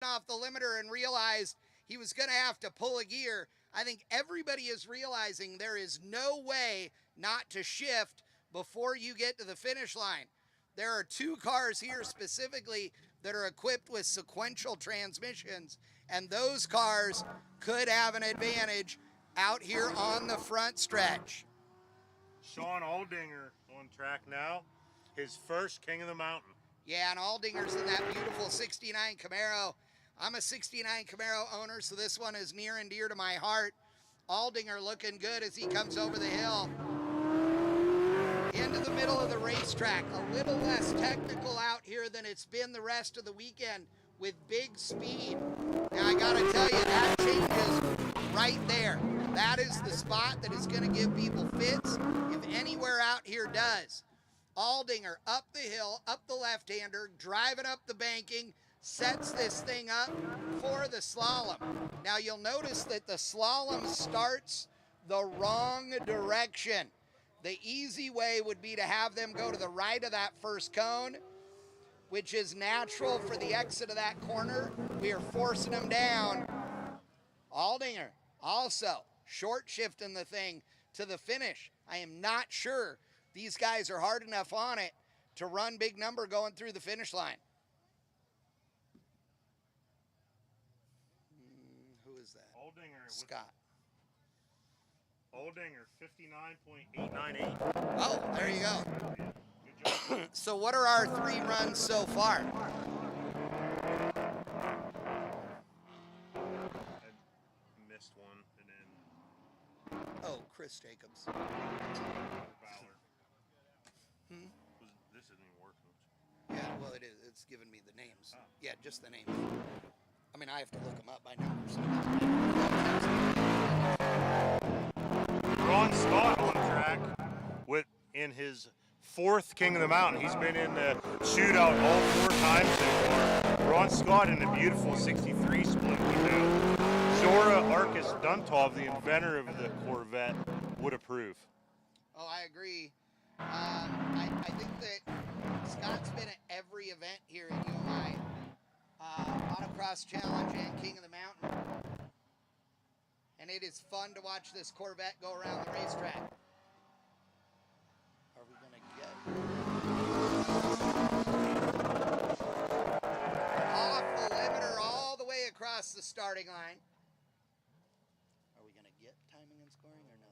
off the limiter and realized he was going to have to pull a gear. I think everybody is realizing there is no way not to shift before you get to the finish line. There are two cars here specifically that are equipped with sequential transmissions, and those cars could have an advantage out here on the front stretch. Sean Aldinger on track now, his first King of the Mountain. Yeah, and Aldinger's in that beautiful 69 Camaro. I'm a 69 Camaro owner, so this one is near and dear to my heart. Aldinger looking good as he comes over the hill. Into the middle of the racetrack. A little less technical out here than it's been the rest of the weekend with big speed. Now, I got to tell you, that changes right there. That is the spot that is going to give people fits if anywhere out here does. Aldinger up the hill, up the left-hander, driving up the banking, sets this thing up for the slalom. Now you'll notice that the slalom starts the wrong direction. The easy way would be to have them go to the right of that first cone, which is natural for the exit of that corner. We are forcing them down. Aldinger also short shifting the thing to the finish. I am not sure these guys are hard enough on it to run big number going through the finish line. Who is that? Aldinger. Scott. Aldinger, 59.898. Oh, there you go. Yeah, good job. So what are our 3 runs so far? I missed one, and then Oh, Chris Jacobs. Ballard. This isn't even working. Yeah, well, it is. It's giving me the names. Oh. Yeah, just the names. I mean, I have to look them up by numbers. Ron Scott on track in his 4th King of the Mountain. He's been in the shootout all 4 times so far. Ron Scott in a beautiful 63 split with Zora Arcus Duntov, the inventor of the Corvette, would approve. Oh, I agree. I think that Scott's been at every event here at UMI. Autocross Challenge and King of the Mountain. And it is fun to watch this Corvette go around the racetrack. Are we going to get off the limiter all the way across the starting line? Are we going to get timing and scoring or no?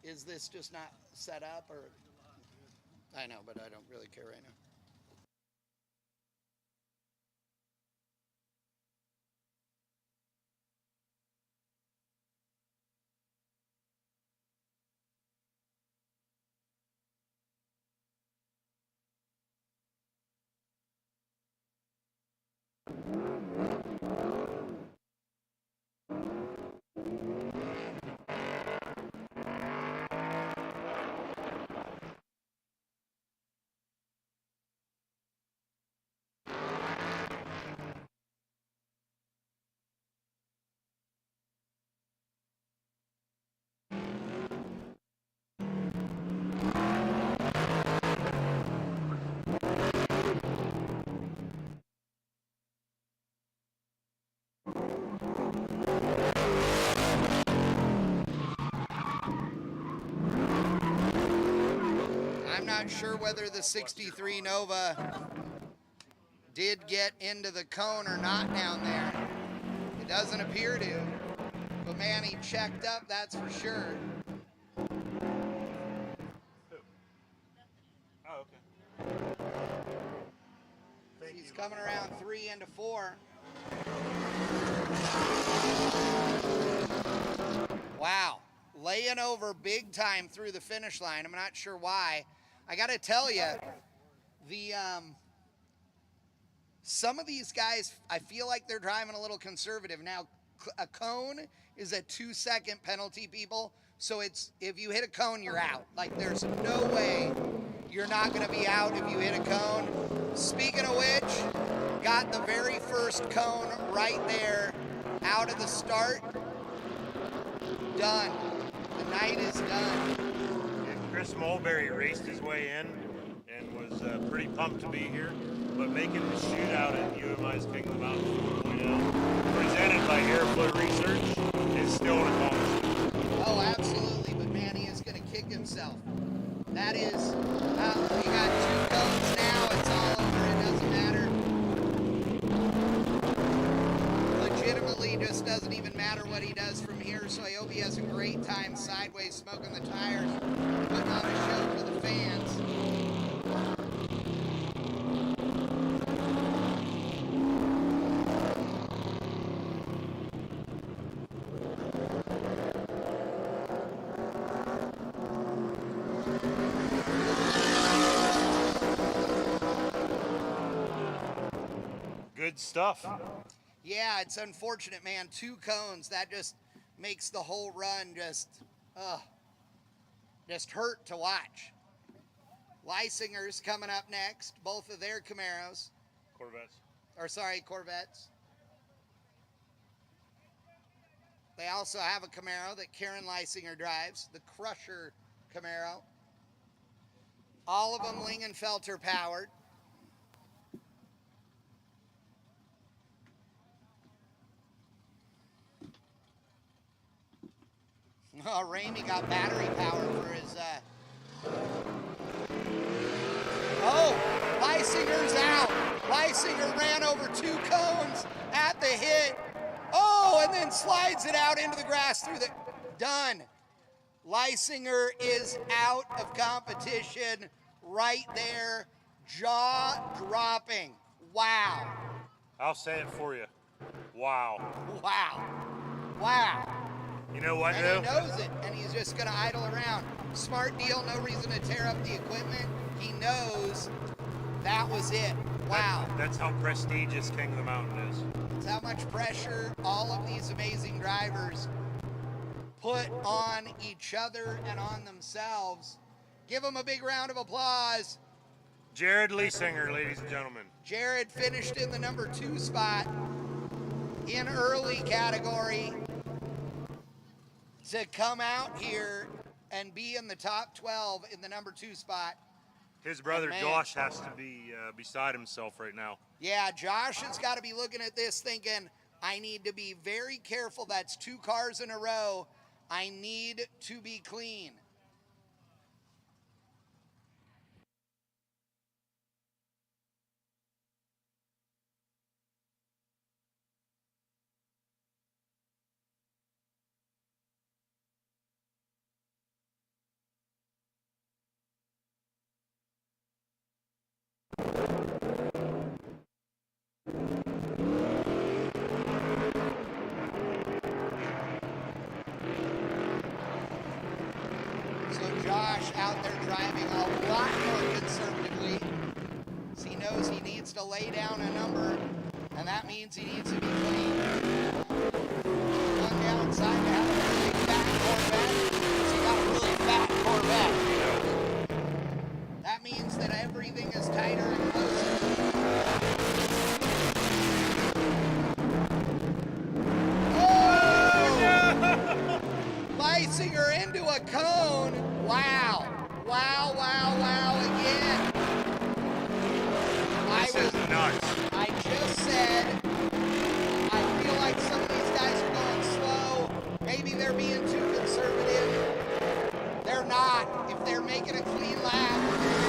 Is this just not set up, or? I know, but I don't really care right now. I'm not sure whether the 63 Nova did get into the cone or not down there. It doesn't appear to, but man, he checked up, that's for sure. Oh, okay. He's coming around 3 into 4. Wow, laying over big time through the finish line. I'm not sure why. I got to tell you, some of these guys, I feel like they're driving a little conservative. Now, a cone is a 2-second penalty, people. So it's, if you hit a cone, you're out. Like, there's no way you're not going to be out if you hit a cone. Speaking of which, got the very first cone right there out of the start. Done. The night is done. And Chris Mulberry raced his way in and was pretty pumped to be here. But making the shootout at UMI's King of the Mountain 4.0, presented by Airfoot Research, is still an accomplishment. Oh, absolutely. But man, he is going to kick himself. That is, we got 2 cones now. It's all over. It doesn't matter. Legitimately, just doesn't even matter what he does from here. So I hope he has a great time sideways, smoking the tires, putting on a show for the fans. Good stuff. Yeah, it's unfortunate, man. 2 cones, that just makes the whole run just hurt to watch. Leisinger's coming up next, both of their Camaros. Corvettes. They also have a Camaro that Karen Leisinger drives, the Crusher Camaro. All of them Lingenfelter powered. Oh, Ramey got battery power for his, Oh, Leisinger's out. Leisinger ran over 2 cones at the hit. Oh, and then slides it out into the grass through the, done. Leisinger is out of competition right there, jaw dropping. Wow. I'll say it for you. Wow. Wow. Wow. You know what, And though? he knows it, and he's just going to idle around. Smart deal, no reason to tear up the equipment. He knows that was it. Wow. That's how prestigious King of the Mountain is. That's how much pressure all of these amazing drivers put on each other and on themselves. Give them a big round of applause. Jared Leisinger, ladies and gentlemen. Jared finished in the number 2 spot in early category. To come out here and be in the top 12 in the number 2 spot. His brother Josh has to be beside himself right now. Yeah, Josh has got to be looking at this thinking, I need to be very careful. That's 2 cars in a row. I need to be clean. Josh out there driving a lot more conservatively. So he knows he needs to lay down a number, and that means he needs to be clean. One downside to have a really fat Corvette is he got a really fat Corvette. That means that everything is tighter and closer. Oh! Leisinger into a cone. Wow. Wow, wow, wow again. This is nuts. I just said, I feel like some of these guys are going slow. Maybe they're being too conservative. They're not. If they're making a clean lap,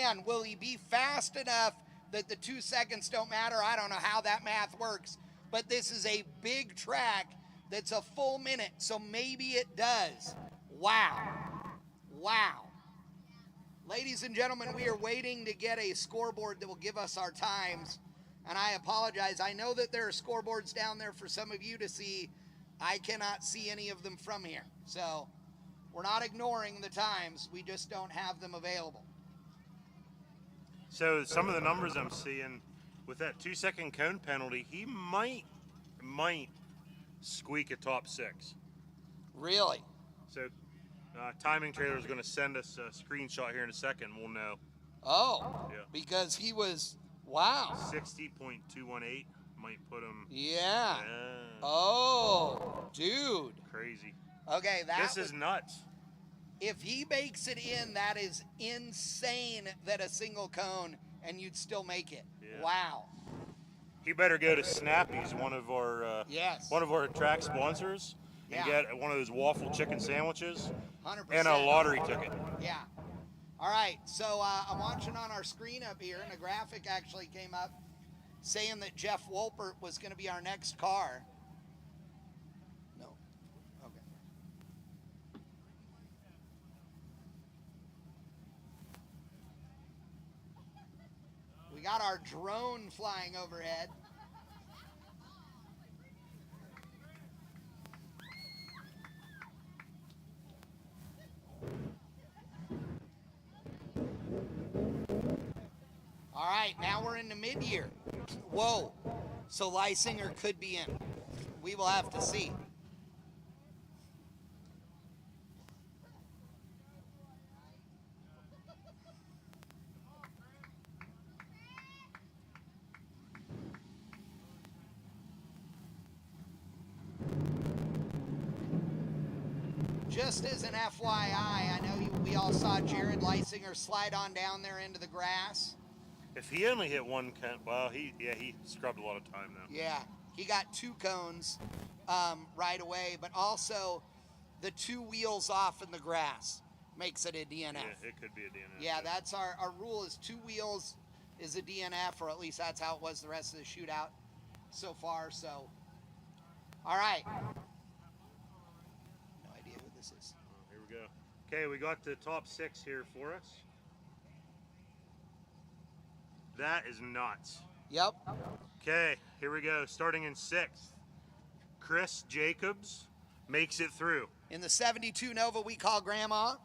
can. Will he be fast enough that the 2 seconds don't matter? I don't know how that math works, but this is a big track that's a full minute, so maybe it does. Wow. Wow. Ladies and gentlemen, we are waiting to get a scoreboard that will give us our times, and I apologize. I know that there are scoreboards down there for some of you to see. I cannot see any of them from here, so we're not ignoring the times. We just don't have them available. So some of the numbers I'm seeing with that 2 second cone penalty, he might squeak a top 6. Really? So timing trailer is going to send us a screenshot here in a second. We'll know. Oh, Yeah. because he was, wow. 60.218 might put him. Yeah. Oh, dude. Crazy. Okay, This is nuts. If he makes it in, that is insane that a single cone and you'd still make it. Yeah. Wow. He better go to Snappy's, one of our track sponsors, and get one of those waffle chicken sandwiches 100%. and a lottery ticket. Yeah. All right, so I'm watching on our screen up here, and a graphic actually came up saying that Jeff Wolpert was going to be our next car. No. Okay. We got our drone flying overhead. All right, now we're in the mid-year. Whoa, so Lysinger could be in. We will have to see. Just as an FYI, I know we all saw Jared Lysinger slide on down there into the grass. If he only hit one cone, well, he scrubbed a lot of time though. Yeah, he got 2 cones right away, but also the 2 wheels off in the grass makes it a DNF. Yeah, it could be a DNF. Yeah, that's our rule is 2 wheels is a DNF, or at least that's how it was the rest of the shootout so far. So, all right. No idea who this is. Here we go. Okay, we got the top 6 here for us. That is nuts. Yep. Okay, here we go. Starting in 6th, Chris Jacobs makes it through. In the 72 Nova we call Grandma.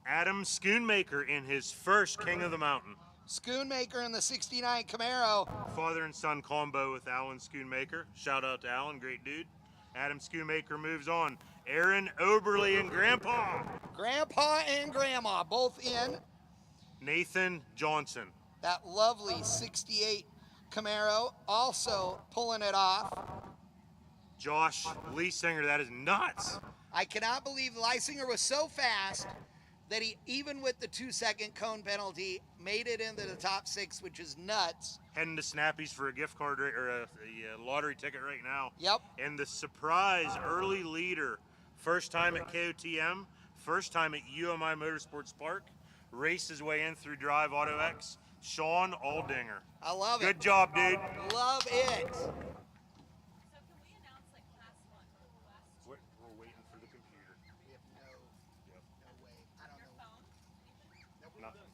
Adam Schoonmaker in his first King of the Mountain. Schoonmaker in the 69 Camaro. Father and son combo with Alan Schoonmaker. Shout out to Alan, great dude. Adam Schoonmaker moves on. Aaron Oberly and Grandpa. Grandpa and Grandma both in. Nathan Johnson. That lovely 68 Camaro also pulling it off. Josh Lysinger, that is nuts. I cannot believe Lysinger was so fast that he, even with the 2 second cone penalty, made it into the top 6, which is nuts. Heading to Snappy's for a gift card or a lottery ticket right now. Yep. And the surprise early leader, first time at KOTM, first time at UMI Motorsports Park, raced his way in through Drive Auto X, Sean Aldinger. I love it. Good job, dude. Love it. So can we announce like class 1 or class 2? We're waiting for the computer. We have no way. I don't Your know. phone? Nothing.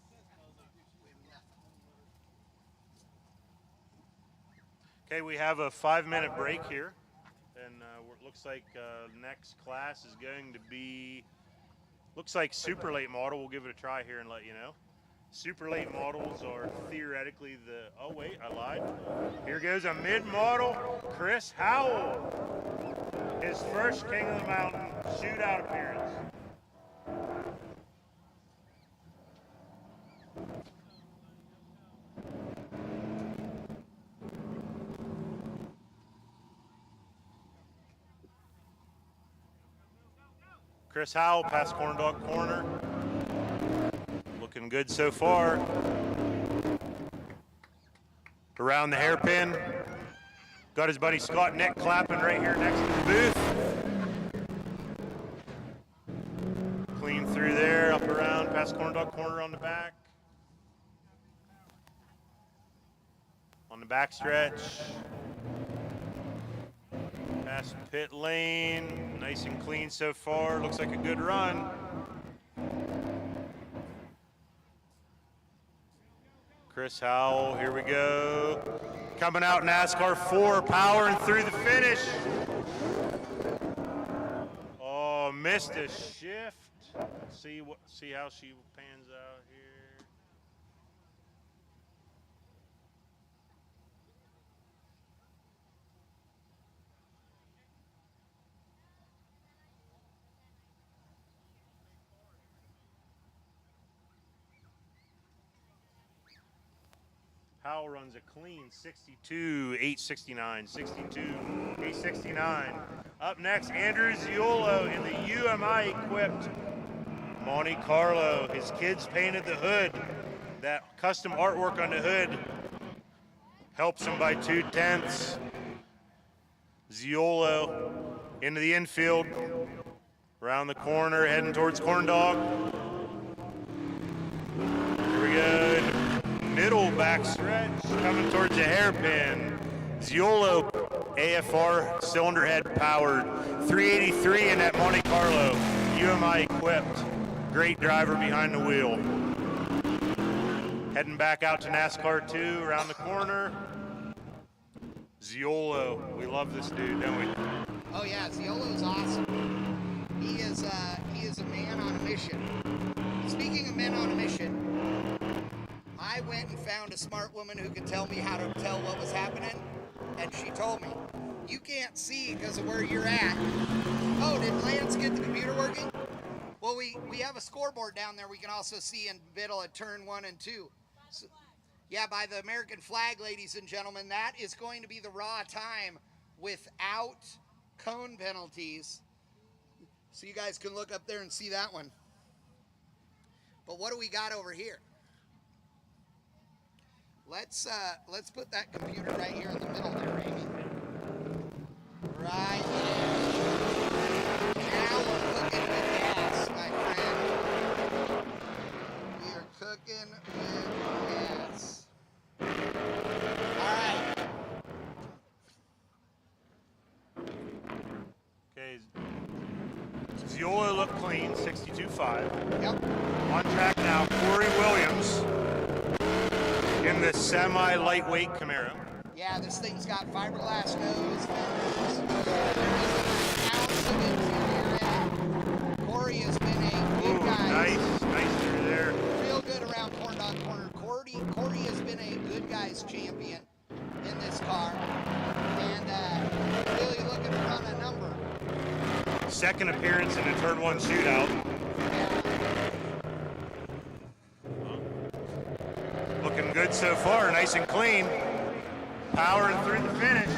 We have nothing. Okay, we have a 5-minute break here, and it looks like next class is going to be, looks like super late model. We'll give it a try here and let you know. Super late models are theoretically the, oh wait, I lied. Here goes a mid-model, Chris Howell. His first King of the Mountain shootout appearance. Chris Howell past Corn Dog Corner. Looking good so far. Around the hairpin. Got his buddy Scott Nick clapping right here next to the booth. Clean through there, up around past Corn Dog Corner on the back. on the backstretch. Past pit lane, nice and clean so far. Looks like a good run. Chris Howell, here we go. Coming out NASCAR 4, powering through the finish. Oh, missed a shift. See how she pans out here. Howell runs a clean 62.869, 62.869. Up next, Andrew Ziolo in the UMI equipped Monte Carlo. His kids painted the hood. That custom artwork on the hood helps him by 2/10. Ziolo into the infield, around the corner, heading towards Corn Dog. Here we go. Middle backstretch, coming towards the hairpin. Ziolo AFR cylinder head powered, 383 in that Monte Carlo, UMI equipped. Great driver behind the wheel. Heading back out to NASCAR 2, around the corner. Ziolo, we love this dude, don't we? Oh yeah, Ziolo's awesome. He is a man on a mission. Speaking of men on a mission, I went and found a smart woman who could tell me how to tell what was happening, and she told me, you can't see because of where you're at. Oh, did Lance get the computer working? Well, we have a scoreboard down there we can also see in the middle at turn 1 and 2. So, yeah, by the American flag, ladies and gentlemen, that is going to be the raw time without cone penalties. So you guys can look up there and see that one. But what do we got over here? Let's put that computer right here in the middle there, Amy. Right there. Now we're cooking with gas, my friend. We are cooking with gas. All right. Okay. Ziolo looked clean, 62.5. Yep. On track now, Corey Williams in the semi-lightweight Camaro. Yeah, this thing's got fiberglass nose. There isn't an ounce of interior in it. Corey has been a good guy. Nice through there. Real good around Corn Dog Corner. Corey has been a good guys champion in this car. And really looking to run a number. Second appearance in a turn 1 shootout. Looking good so far, nice and clean. Powering through the finish.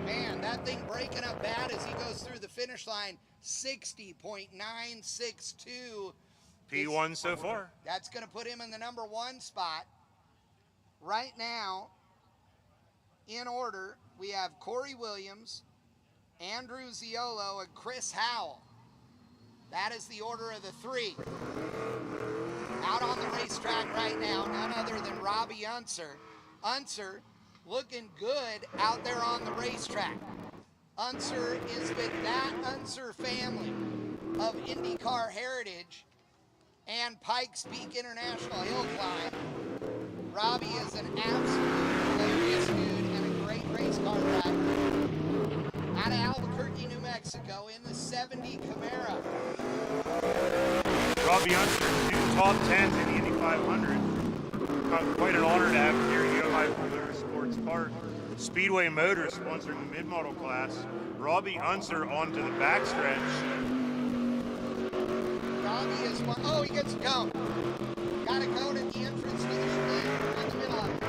Man, that thing breaking up bad as he goes through the finish line. 60.962. P1 so far. That's going to put him in the number 1 spot. Right now, in order, we have Corey Williams, Andrew Ziolo, and Chris Howell. That is the order of the 3. Out on the racetrack right now, none other than Robbie Unser. Unser looking good out there on the racetrack. Unser is with that Unser family of IndyCar heritage and Pikes Peak International Hill Climb. Robbie is an absolute hilarious dude and a great race car driver. Out of Albuquerque, New Mexico in the 70 Camaro. Robbie Unser, 2 top 10s in the Indy 500. Quite an honor to have him here at UMI Motorsports Park. Speedway Motors sponsoring the mid-model class. Robbie Unser onto the backstretch. Robbie is one. Oh, he gets a cone. Got a cone at the entrance to the street in the middle of it.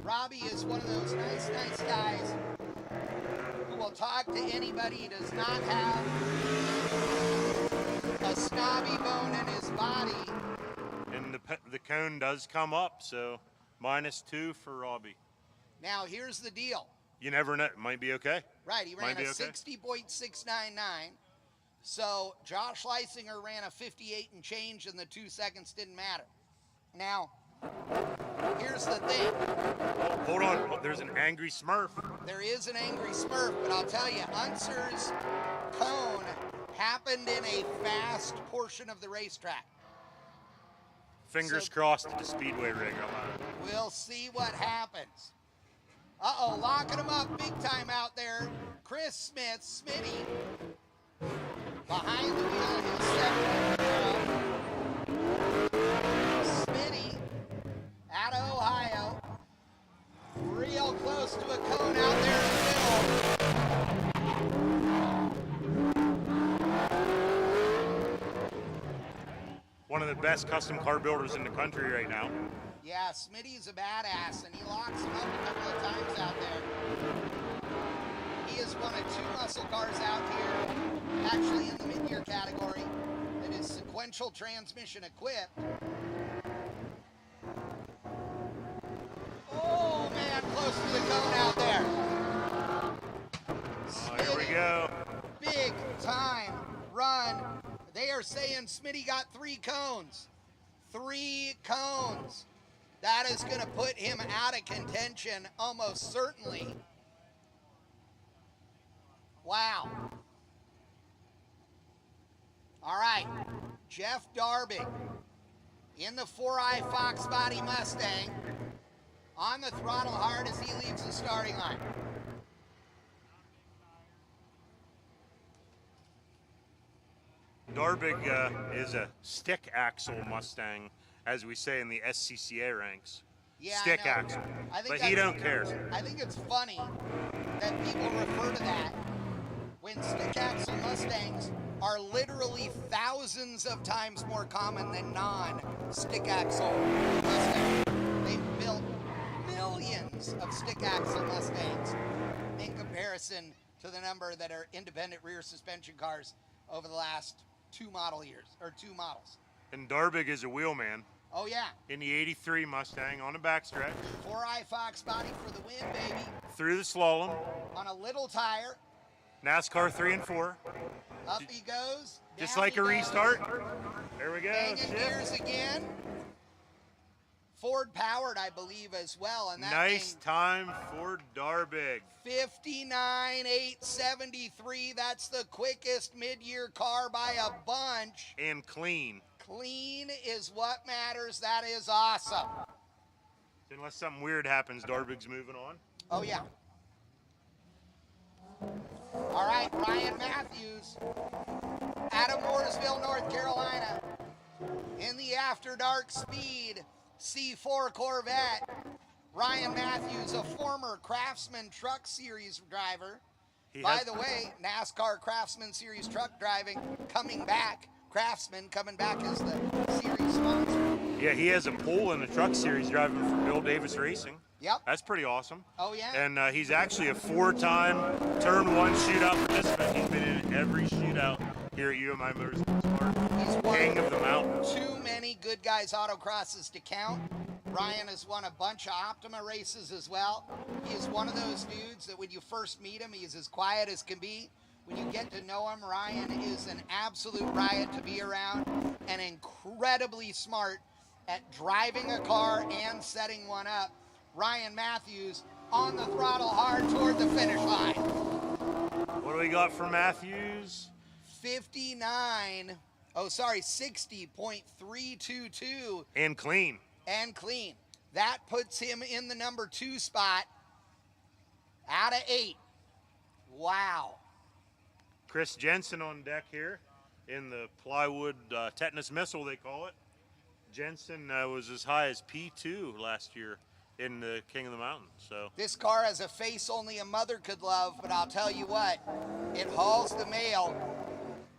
Robbie is one of those nice guys who will talk to anybody. He does not have a snobby bone in his body. And the cone does come up, so -2 for Robbie. Now, here's the deal. You never know. Might be okay. Right, he ran Might be a okay. 60.699. So Josh Leisinger ran a 58 and change, and the 2 seconds didn't matter. Now, here's the thing. Hold on, there's an angry Smurf. There is an angry Smurf, but I'll tell you, Unser's cone happened in a fast portion of the racetrack. Fingers crossed at the speedway rig. We'll see what happens. Uh-oh, locking him up big time out there. Chris Smith, Smitty, behind the wheel, he'll set Smitty out of Ohio. Real close to a cone out there in the middle. One of the best custom car builders in the country right now. Yeah, Smitty's a badass, and he locks him up a couple of times out there. He is one of 2 muscle cars out here, actually in the mid-year category, that is sequential transmission equipped. Oh, man, close to the cone out there. Oh, here we go. Big time run. They are saying Smitty got 3 cones. 3 cones. That is going to put him out of contention almost certainly. Wow. All right. Jeff Darby in the 4i Fox Body Mustang on the throttle hard as he leaves the starting line. Darbig is a stick axle Mustang, as we say in the SCCA ranks. Yeah, stick I know. axle. I think But he don't care. I think it's funny that people refer to that when stick axle Mustangs are literally thousands of times more common than non-stick axle Mustangs. They've built millions of stick axle Mustangs in comparison to the number that are independent rear suspension cars over the last 2 model years, or 2 models. And Darbig is a wheelman Oh yeah, in the 83 Mustang on the backstretch. 4i Fox Body for the win, baby. Through the slalom. On a little tire, NASCAR 3 and 4. up he goes. Just down like he a goes, restart. There we go. Banging Shift. gears again. Ford powered, I believe, as well. And that Nice thing, time for Darbig. 59,873. That's the quickest mid-year car by a bunch. And clean. Clean is what matters. That is awesome. Unless something weird happens, Darbig's moving on. Oh, yeah. All right, Ryan Matthews out of Mooresville, North Carolina, in the After Dark Speed C4 Corvette. Ryan Matthews, a former Craftsman Truck Series driver. By the way, NASCAR Craftsman Series truck driving coming back. Craftsman coming back as the series sponsor. Yeah, he has a pole in the truck series driving for Bill Davis Racing. Yep. That's pretty awesome. Oh, yeah. And he's actually a 4-time Turn 1 shootout participant. He's been in every shootout here at UMI Motorsports Park. He's won King of the mountain. too many Good Guys autocrosses to count. Ryan has won a bunch of Optima races as well. He is one of those dudes that when you first meet him, he's as quiet as can be. When you get to know him, Ryan is an absolute riot to be around and incredibly smart at driving a car and setting one up. Ryan Matthews on the throttle hard toward the finish line. What do we got for Matthews? 60.322. And clean. And clean. That puts him in the number 2 spot out of 8. Wow. Chris Jensen on deck here in the plywood tetanus missile, they call it. Jensen was as high as P2 last year in the King of the Mountain. So This car has a face only a mother could love, but I'll tell you what, it hauls the mail.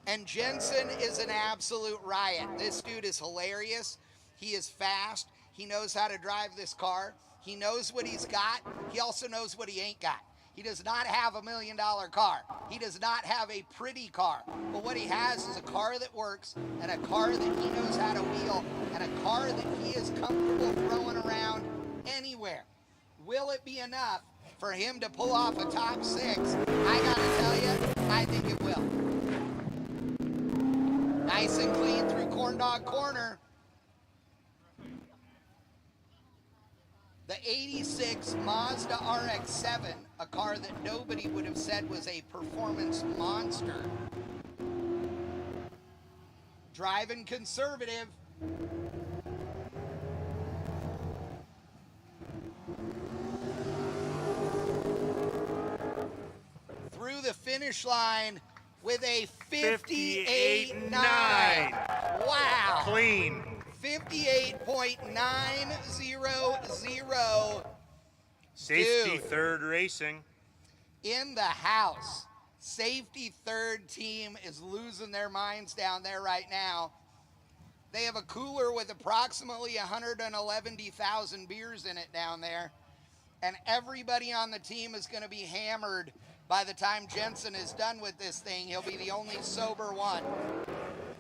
And Jensen is an absolute riot. This dude is hilarious. He is fast. He knows how to drive this car. He knows what he's got. He also knows what he ain't got. He does not have $1 million car. He does not have a pretty car. But what he has is a car that works and a car that he knows how to wheel and a car that he is comfortable throwing around anywhere. Will it be enough for him to pull off a top 6? I gotta tell you, I think it will. Nice and clean through Corn Dog Corner. The 86 Mazda RX-7, a car that nobody would have said was a performance monster. Driving conservative. Through the finish line with a 58.9. Wow. Clean. 58.900. Safety Dude. third racing. In the house. Safety third team is losing their minds down there right now. They have a cooler with approximately 111,000 beers in it down there. And everybody on the team is going to be hammered by the time Jensen is done with this thing. He'll be the only sober one.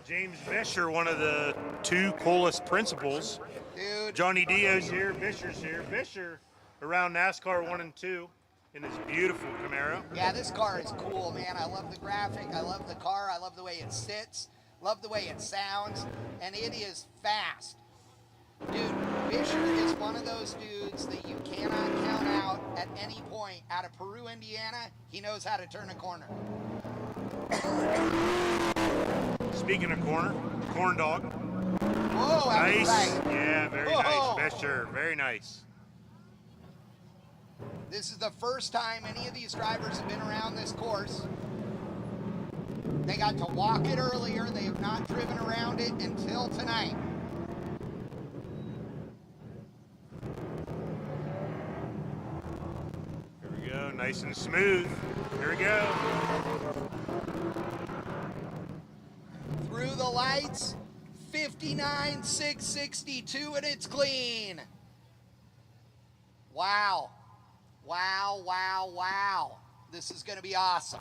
James Bisher, one of the two coolest principals. Dude. Johnny Dio's here, Bisher's here. Bisher around NASCAR 1 and 2 in his beautiful Camaro. Yeah, this car is cool, man. I love the graphic. I love the car. I love the way it sits. Love the way it sounds. And it is fast. Dude, Bisher is one of those dudes that you cannot count out at any point. Out of Peru, Indiana, he knows how to turn a corner. Speaking of corn dog. Whoa, that was Nice. right. Yeah, very Whoa. nice. Bisher, very nice. This is the first time any of these drivers have been around this course. They got to walk it earlier. They have not driven around it until tonight. Here we go, nice and smooth. Here we go. Through the lights, 59,662, and it's clean. Wow. Wow, wow, wow. This is going to be awesome.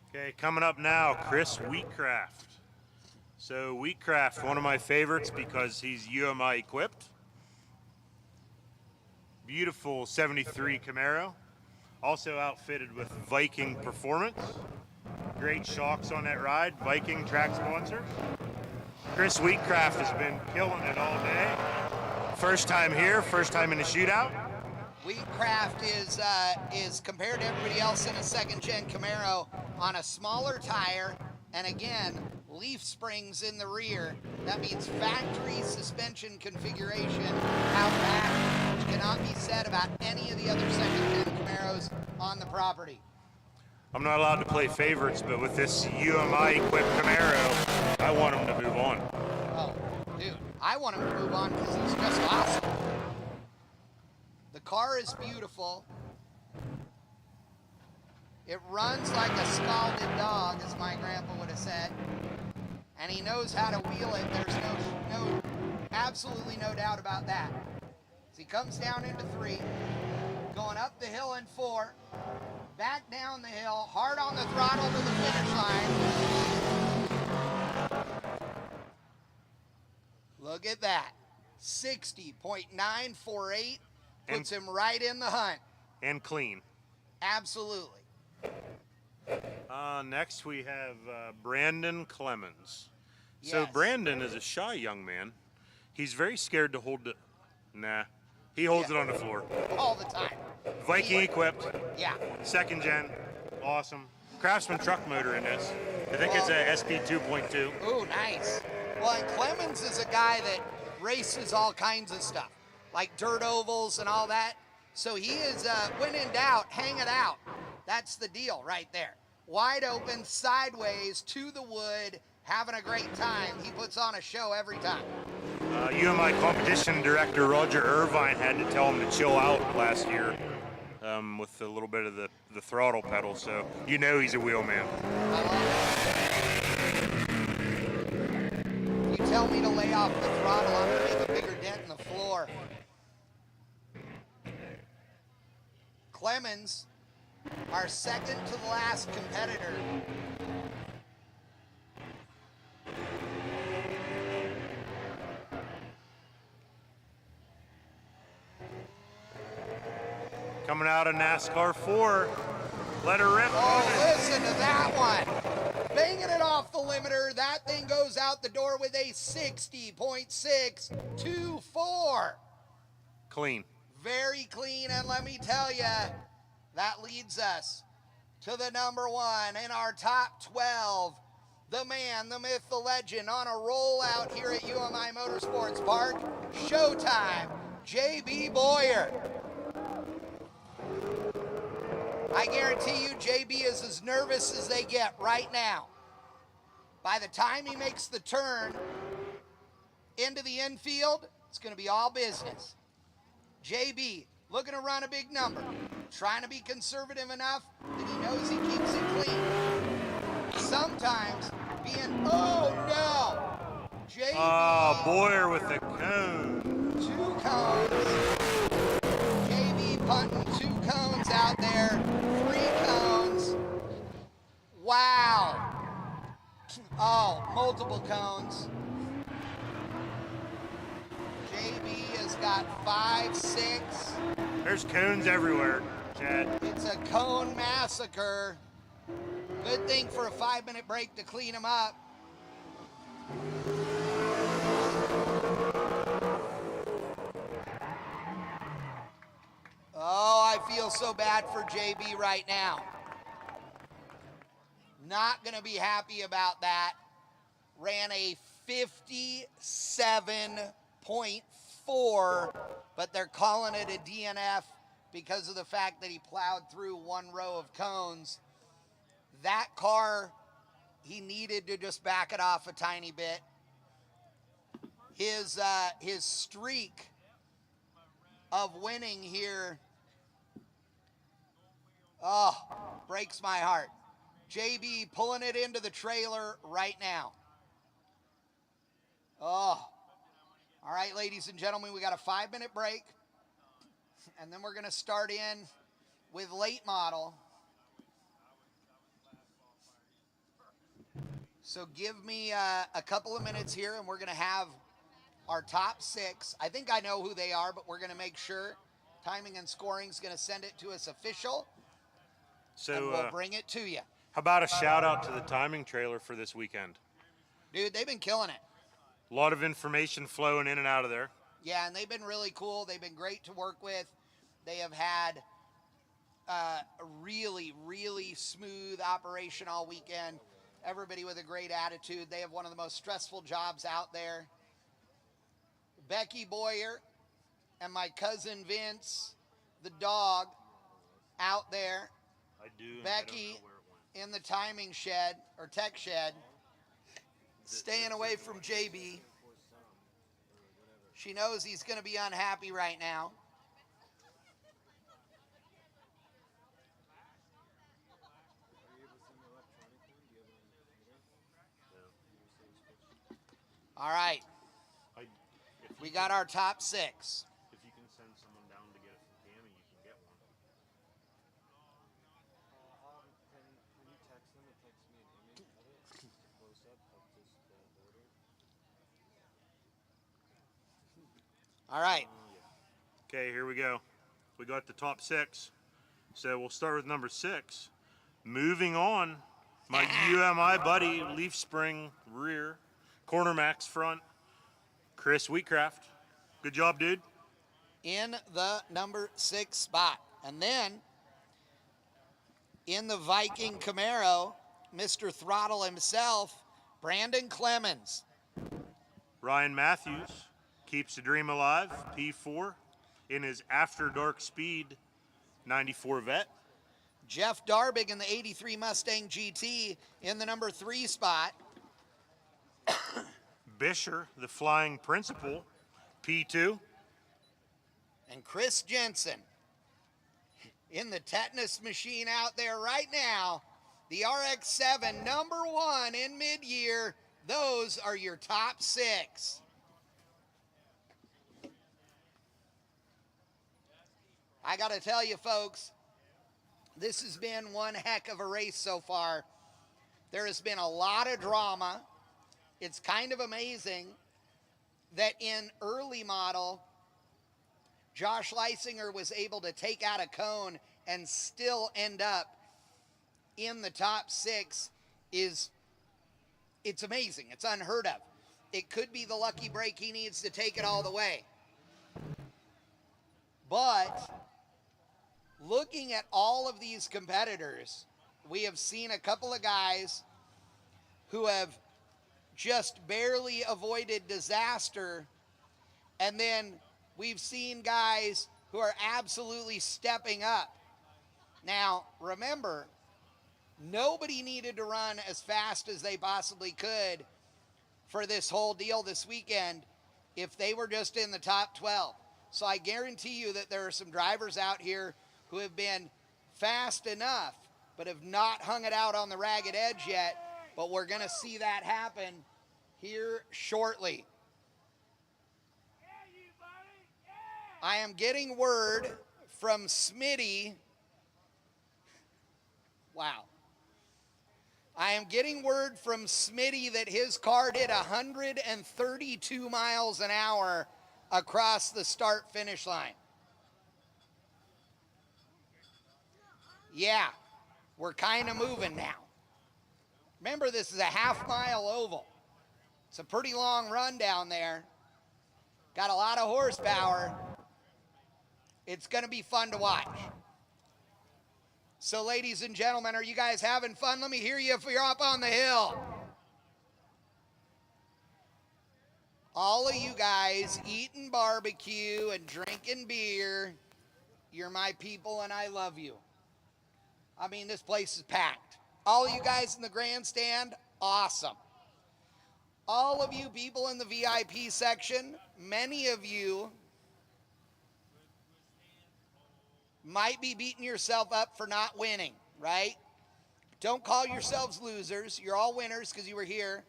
Okay, coming up now, Chris Wheatcraft. So Wheatcraft, one of my favorites because he's UMI equipped. Beautiful 73 Camaro. Also outfitted with Viking Performance. Great shocks on that ride. Viking track sponsor. Chris Wheatcraft has been killing it all day. First time here, first time in the shootout. Wheatcraft is compared to everybody else in a second-gen Camaro on a smaller tire, and again, leaf springs in the rear. That means factory suspension configuration out back, which cannot be said about any of the other second-gen Camaros on the property. I'm not allowed to play favorites, but with this UMI-equipped Camaro, I want him to move on. Oh, dude, I want him to move on because he's just awesome. The car is beautiful. It runs like a scalded dog, as my grandpa would have said. And he knows how to wheel it. There's absolutely no doubt about that. As he comes down into 3, going up the hill in 4, back down the hill, hard on the throttle to the finish line. Look at that. 60.948 puts him right in the hunt. And clean. Absolutely. Next we have Brandon Clemens. So Yes. Brandon is a shy young man. He's very scared to hold it. Nah, he holds it on the floor. All the time. Viking equipped, Yeah. second gen, awesome. Craftsman truck motor in this. I think it's a SP 2.2. Ooh, nice. Well, and Clemens is a guy that races all kinds of stuff, like dirt ovals and all that. So he is, when in doubt, hang it out. That's the deal right there. Wide open, sideways, to the wood, having a great time. He puts on a show every time. UMI competition director Roger Irvine had to tell him to chill out last year with a little bit of the throttle pedal, so you know he's a wheel man. I love it. You tell me to lay off the throttle, I'm going to make a bigger dent in the floor. Clemens, our second to the last competitor. Coming out of NASCAR 4, let her rip. Oh, listen to that one. Banging it off the limiter. That thing goes out the door with a 60.624. Clean. Very clean, and let me tell you, that leads us to the number one in our top 12. The man, the myth, the legend, on a rollout here at UMI Motorsports Park. Showtime, JB Boyer. I guarantee you JB is as nervous as they get right now. By the time he makes the turn into the infield, it's going to be all business. JB looking to run a big number, trying to be conservative enough that he knows he keeps it clean. Sometimes being, oh no, JB. Boyer with the cone. 2 cones. JB punting 2 cones out there, 3 cones. Wow. Oh, multiple cones. JB has got 5, 6. There's cones everywhere, Chad. It's a cone massacre. Good thing for a 5-minute break to clean them up. Oh, I feel so bad for JB right now. Not going to be happy about that. Ran a 57.4, but they're calling it a DNF because of the fact that he plowed through 1 row of cones. That car, he needed to just back it off a tiny bit. His streak of winning here, oh, breaks my heart. JB pulling it into the trailer right now. Oh, all right, ladies and gentlemen, we got a 5-minute break, and then we're going to start in with late model. So give me a couple of minutes here, and we're going to have our top 6. I think I know who they are, but we're going to make sure. Timing and Scoring is going to send it to us official, and we'll bring it to you. How about a shout out to the timing trailer for this weekend? Dude, they've been killing it. A lot of information flowing in and out of there. Yeah, and they've been really cool. They've been great to work with. They have had a really, really smooth operation all weekend. Everybody with a great attitude. They have one of the most stressful jobs out there. Becky Boyer and my cousin Vince, the dog, out there. I do. Becky in the timing shed, or tech shed, staying away from JB. She knows he's going to be unhappy right now. All right. We got our top 6. If you can send someone down to get it from Tammy, you can get one. When you text them, it texts me an image of it, close up of just the order. All right. Okay, here we go. We got the top 6. So we'll start with number 6. Moving on, my UMI buddy, leaf spring rear, corner max front, Chris Wheatcraft. Good job, dude. In the number 6 spot. And then in the Viking Camaro, Mr. Throttle himself, Brandon Clemens. Ryan Matthews keeps the dream alive, P4, in his After Dark Speed 94 Vet. Jeff Darbig in the 83 Mustang GT in the number 3 spot. Bisher, the Flying Principal, P2. And Chris Jensen in the tetanus machine out there right now, the RX-7, number 1 in mid-year. Those are your top 6. I got to tell you, folks, this has been one heck of a race so far. There has been a lot of drama. It's kind of amazing that in early model, Josh Leisinger was able to take out a cone and still end up in the top 6. It's amazing. It's unheard of. It could be the lucky break he needs to take it all the way. But looking at all of these competitors, we have seen a couple of guys who have just barely avoided disaster, and then we've seen guys who are absolutely stepping up. Now, remember, nobody needed to run as fast as they possibly could for this whole deal this weekend if they were just in the top 12. So I guarantee you that there are some drivers out here who have been fast enough but have not hung it out on the ragged edge yet, but we're going to see that happen here shortly. I am getting word from Smitty. Wow. I am getting word from Smitty that his car did 132 miles an hour across the start-finish line. Yeah, we're kind of moving now. Remember, this is a half-mile oval. It's a pretty long run down there. Got a lot of horsepower. It's going to be fun to watch. So, ladies and gentlemen, are you guys having fun? Let me hear you if you're up on the hill. All of you guys eating barbecue and drinking beer, you're my people and I love you. I mean, this place is packed. All of you guys in the grandstand, awesome. All of you people in the VIP section, many of you might be beating yourself up for not winning, right? Don't call yourselves losers. You're all winners because you were here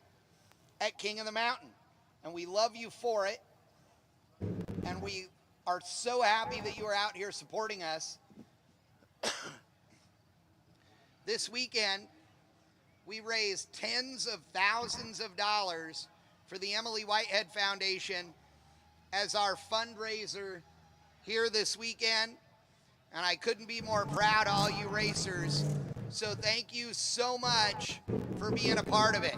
at King of the Mountain. And we love you for it. And we are so happy that you are out here supporting us. This weekend, we raised tens of thousands of dollars for the Emily Whitehead Foundation as our fundraiser here this weekend. And I couldn't be more proud of all you racers. So thank you so much for being a part of it.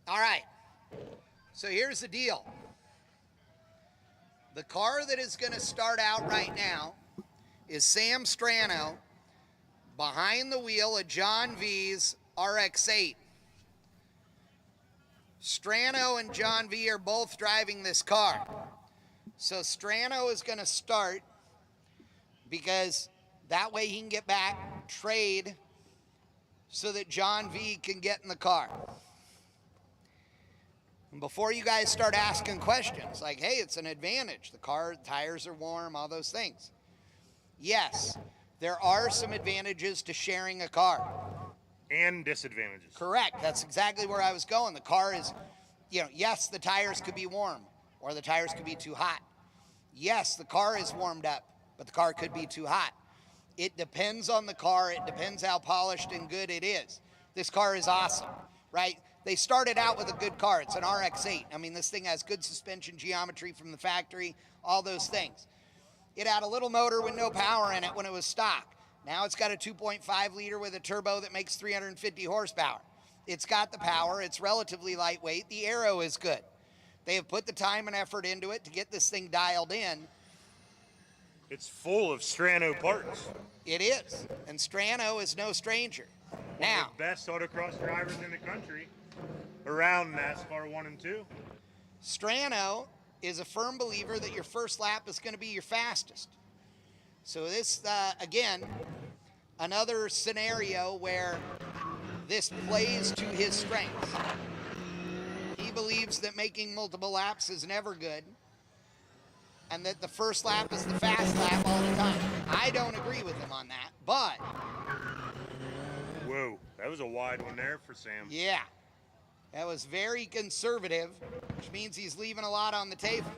All right, so here's the deal. The car that is going to start out right now is Sam Strano behind the wheel of John V's RX-8. Strano and John V are both driving this car. So Strano is going to start because that way he can get back, trade, so that John V can get in the car. And before you guys start asking questions like, hey, it's an advantage. The car, tires are warm, all those things. Yes, there are some advantages to sharing a car. And disadvantages. Correct. That's exactly where I was going. The car is, yes, the tires could be warm or the tires could be too hot. Yes, the car is warmed up, but the car could be too hot. It depends on the car. It depends how polished and good it is. This car is awesome, right? They started out with a good car. It's an RX-8. I mean, this thing has good suspension geometry from the factory, all those things. It had a little motor with no power in it when it was stock. Now it's got a 2.5 liter with a turbo that makes 350 horsepower. It's got the power. It's relatively lightweight. The aero is good. They have put the time and effort into it to get this thing dialed in. It's full of Strano parts. It is. And Strano is no stranger. Now, One of the best autocross drivers in the country around NASCAR 1 and 2. Strano is a firm believer that your first lap is going to be your fastest. So this, again, another scenario where this plays to his strengths. He believes that making multiple laps is never good and that the first lap is the fast lap all the time. I don't agree with him on that, but... Whoa, that was a wide one there for Sam. Yeah, that was very conservative, which means he's leaving a lot on the table.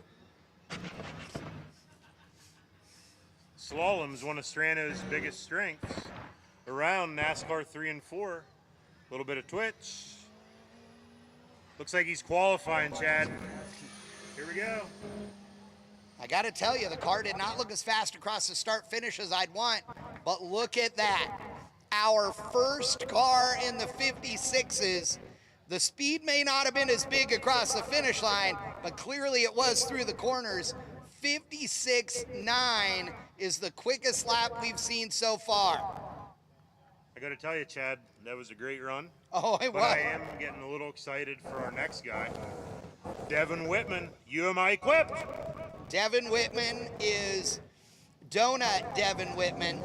Slalom is one of Strano's biggest strengths around NASCAR 3 and 4. A little bit of twitch. Looks like he's qualifying, Chad. Here we go. I got to tell you, the car did not look as fast across the start finish as I'd want, but look at that. Our first car in the 56s. The speed may not have been as big across the finish line, but clearly it was through the corners. 56.9 is the quickest lap we've seen so far. I got to tell you, Chad, that was a great run. Oh, it But was. I am getting a little excited for our next guy, Devin Whitman, UMI equipped. Devin Whitman is Donut Devin Whitman.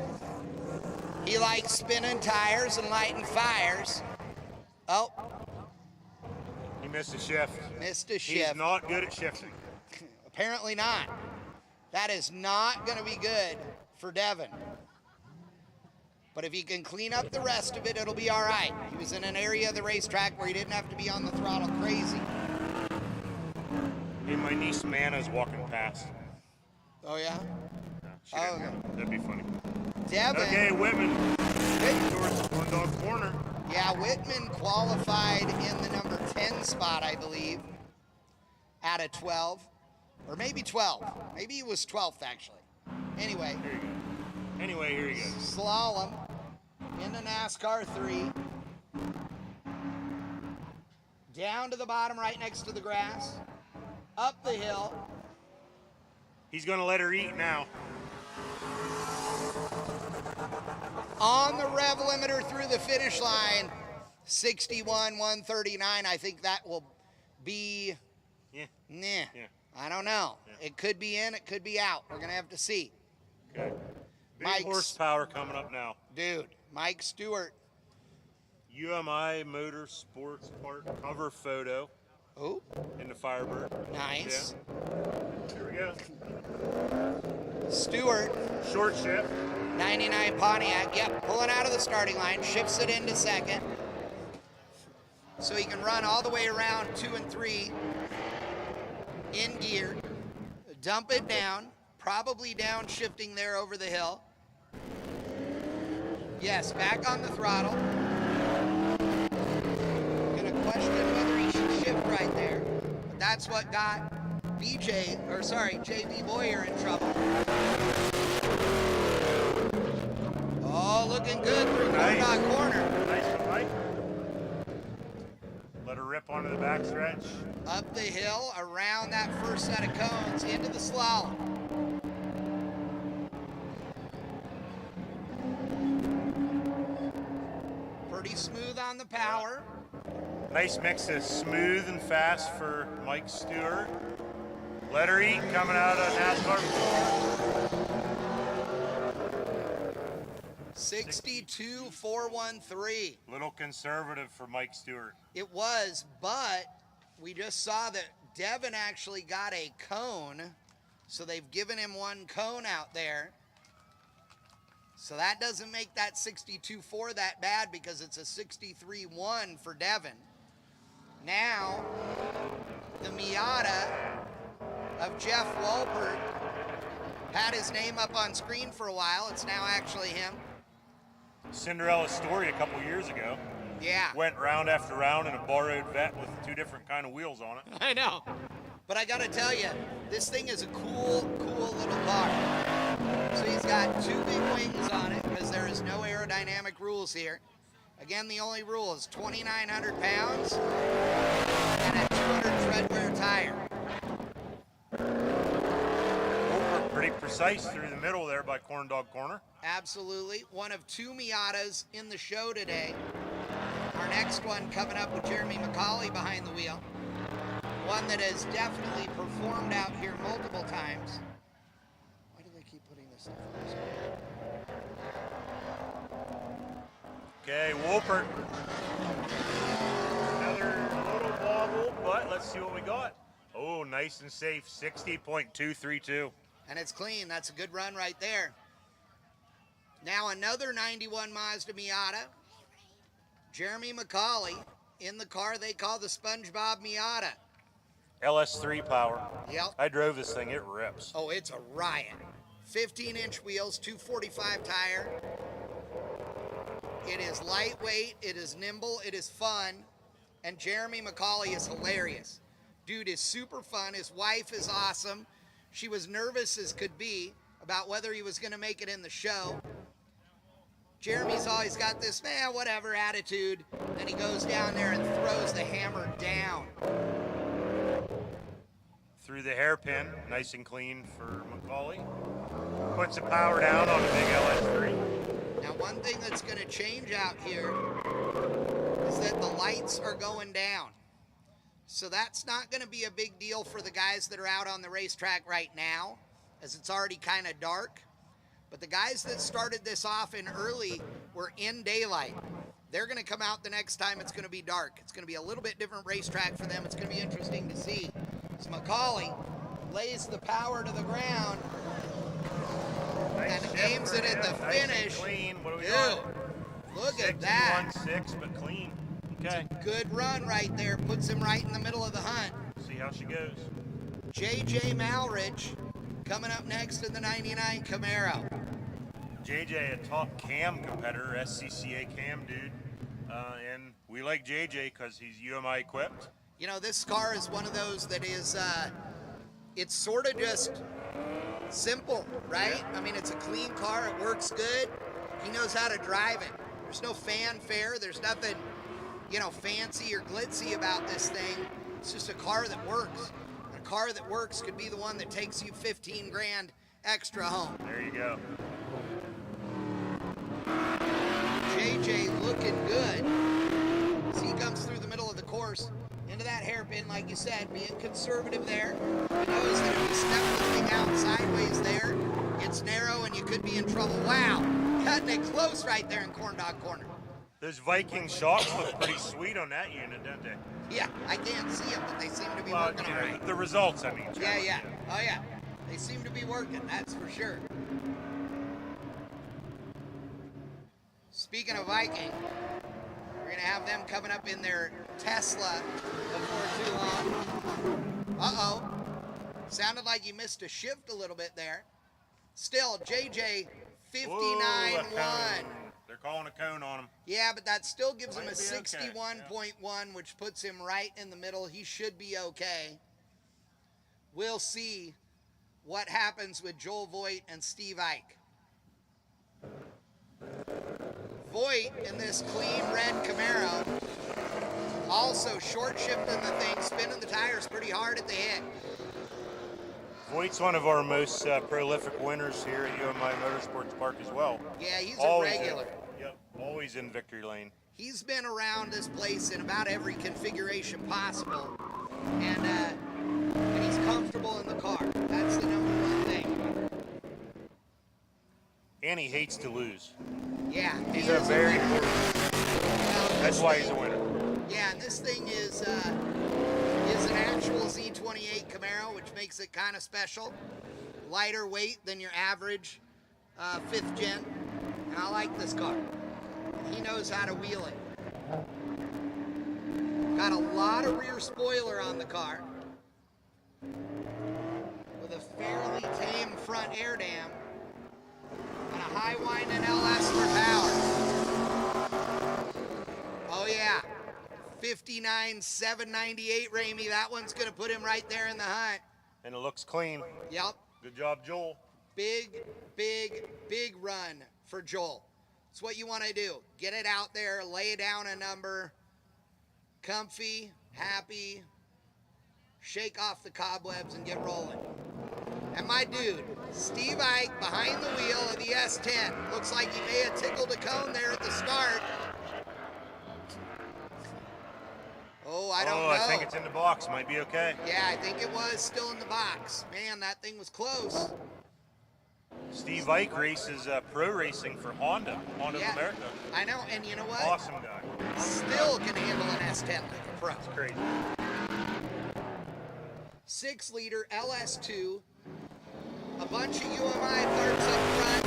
He likes spinning tires and lighting fires. Oh, He missed a shift. missed a shift. He's not good at shifting. Apparently not. That is not going to be good for Devin. But if he can clean up the rest of it, it'll be all right. He was in an area of the racetrack where he didn't have to be on the throttle crazy. Hey, my niece Mana's walking past. Oh, yeah? She didn't know. That'd be funny. Devin. Okay, Whitman towards the corn dog corner. Yeah, Whitman qualified in the number 10 spot, I believe, out of 12. Or maybe 12. Maybe he was 12th, actually. Anyway. Here you go. Anyway, here you go. Slalom into NASCAR 3. Down to the bottom right next to the grass. Up the hill. He's going to let her eat now. On the rev limiter through the finish line. 61-139. I think that will be... Yeah. Nah. Yeah. I don't know. Yeah. It could be in, it could be out. We're going to have to see. Okay. Big Mike's- horsepower coming up now. Dude, Mike Stewart. UMI Motorsports Park cover photo Oh, in the Firebird. nice. Yeah. Here we go. Stewart, Short shift. 99 Pontiac. Yep, pulling out of the starting line. Shifts it into second. So he can run all the way around 2 and 3 in gear. Dump it down. Probably downshifting there over the hill. Yes, back on the throttle. Gonna question whether he should shift right there. But that's what got JB Boyer in trouble. Oh, looking good through Nice. Corn Dog corner. Nice one, Mike. Let her rip onto the backstretch. Up the hill, around that first set of cones, into the slalom. Pretty smooth on the power. Nice mix of smooth and fast for Mike Stewart. Let her eat coming out of NASCAR 62-413. Little conservative for Mike Stewart. It was, but we just saw that Devin actually got a cone, so they've given him one cone out there. So that doesn't make that 62-4 that bad because it's a 63-1 for Devin. Now, the Miata of Jeff Wolpert had his name up on screen for a while. It's now actually him. Cinderella story a couple years ago. Yeah. Went round after round in a borrowed vet with 2 different kind of wheels on it. I know. But I gotta tell you, this thing is a cool little car. So he's got 2 big wings on it because there is no aerodynamic rules here. Again, the only rule is 2,900 pounds and a 200 treadwear tire. Pretty precise through the middle there by Corn Dog Corner. Absolutely. One of 2 Miatas in the show today. Our next one coming up with Jeremy McCauley behind the wheel. One that has definitely performed out here multiple times. Why do they keep putting this stuff on the screen? Okay, Wolpert. Another little wobble, but let's see what we got. Oh, nice and safe, 60.232. And it's clean. That's a good run right there. Now another 91 Mazda Miata. Jeremy McCauley in the car they call the SpongeBob Miata. LS3 power. Yep. I drove this thing, it rips. Oh, it's a riot. 15-inch wheels, 245 tire. It is lightweight, it is nimble, it is fun, and Jeremy McCauley is hilarious. Dude is super fun. His wife is awesome. She was nervous as could be about whether he was going to make it in the show. Jeremy's always got this, man, whatever attitude. Then he goes down there and throws the hammer down. Through the hairpin, nice and clean for Macaulay. Puts the power down on the big LS3. Now, one thing that's going to change out here is that the lights are going down. So that's not going to be a big deal for the guys that are out on the racetrack right now, as it's already kind of dark. But the guys that started this off in early were in daylight. They're going to come out the next time it's going to be dark. It's going to be a little bit different racetrack for them. It's going to be interesting to see. So Macaulay lays the power to the ground and aims it at the finish. Clean. What do we Dude, got? look at that. 61.6, but clean. Okay. Good run right there. Puts him right in the middle of the hunt. See how she goes. JJ Malrich coming up next in the 99 Camaro. JJ, a top cam competitor, SCCA cam dude. And we like JJ because he's UMI equipped. You know, this car is one of those that is, it's sort of just simple, right? I mean, it's a clean car. It works good. He knows how to drive it. There's no fanfare. There's nothing, you know, fancy or glitzy about this thing. It's just a car that works. And a car that works could be the one that takes you 15 grand extra home. There you go. JJ looking good as he comes through the middle of the course into that hairpin, like you said, being conservative there. He knows that if you step the thing out sideways there, it's narrow and you could be in trouble. Wow, cutting it close right there in corn dog corner. Those Viking shocks look pretty sweet on that unit, don't they? Yeah, I can't see them, but they seem to be Well, working you all know, right. the results, I mean. Yeah. Oh yeah, they seem to be working, that's for sure. Speaking of Viking, we're gonna have them coming up in their Tesla before too long. Uh-oh. Sounded like you missed a shift a little bit there. Still, JJ 59.1. They're calling a cone on him. Yeah, but that still gives him a Might be okay, 61.1, which puts him right in the middle. He should be okay. We'll see what happens with Joel Voigt and Steve Ike. Voigt in this clean red Camaro, also short shifting the thing, spinning the tires pretty hard at the hit. Voigt's one of our most prolific winners here at UMI Motorsports Park as well. Yeah, he's Always a regular. Yep, always in victory lane. He's been around this place in about every configuration possible, and he's comfortable in the car. That's the number one thing. And he hates to lose. Yeah, He's he a is very winner. important. Well, That's this why thing- he's a winner. Yeah, and this thing is an actual Z28 Camaro, which makes it kind of special. Lighter weight than your average 5th gen, and I like this car. He knows how to wheel it. Got a lot of rear spoiler on the car, with a fairly tame front air dam, and a high winding LS for power. Oh yeah, 59,798 Ramey. That one's gonna put him right there in the hunt. And it looks clean. Yep, Good job, Joel. big run for Joel. It's what you want to do. Get it out there, lay down a number, comfy, happy, shake off the cobwebs and get rolling. And my dude, Steve Ike, behind the wheel of the S10. Looks like he may have tickled a cone there at the start. Oh, I don't know. I think it's in the box. Might be okay. Yeah, I think it was still in the box. Man, that thing was close. Steve Ike races pro racing for Honda of America. I know, and you know what? Awesome guy. Still can handle an S10 like a pro. It's crazy. 6-liter LS2, a bunch of UMI parts up front,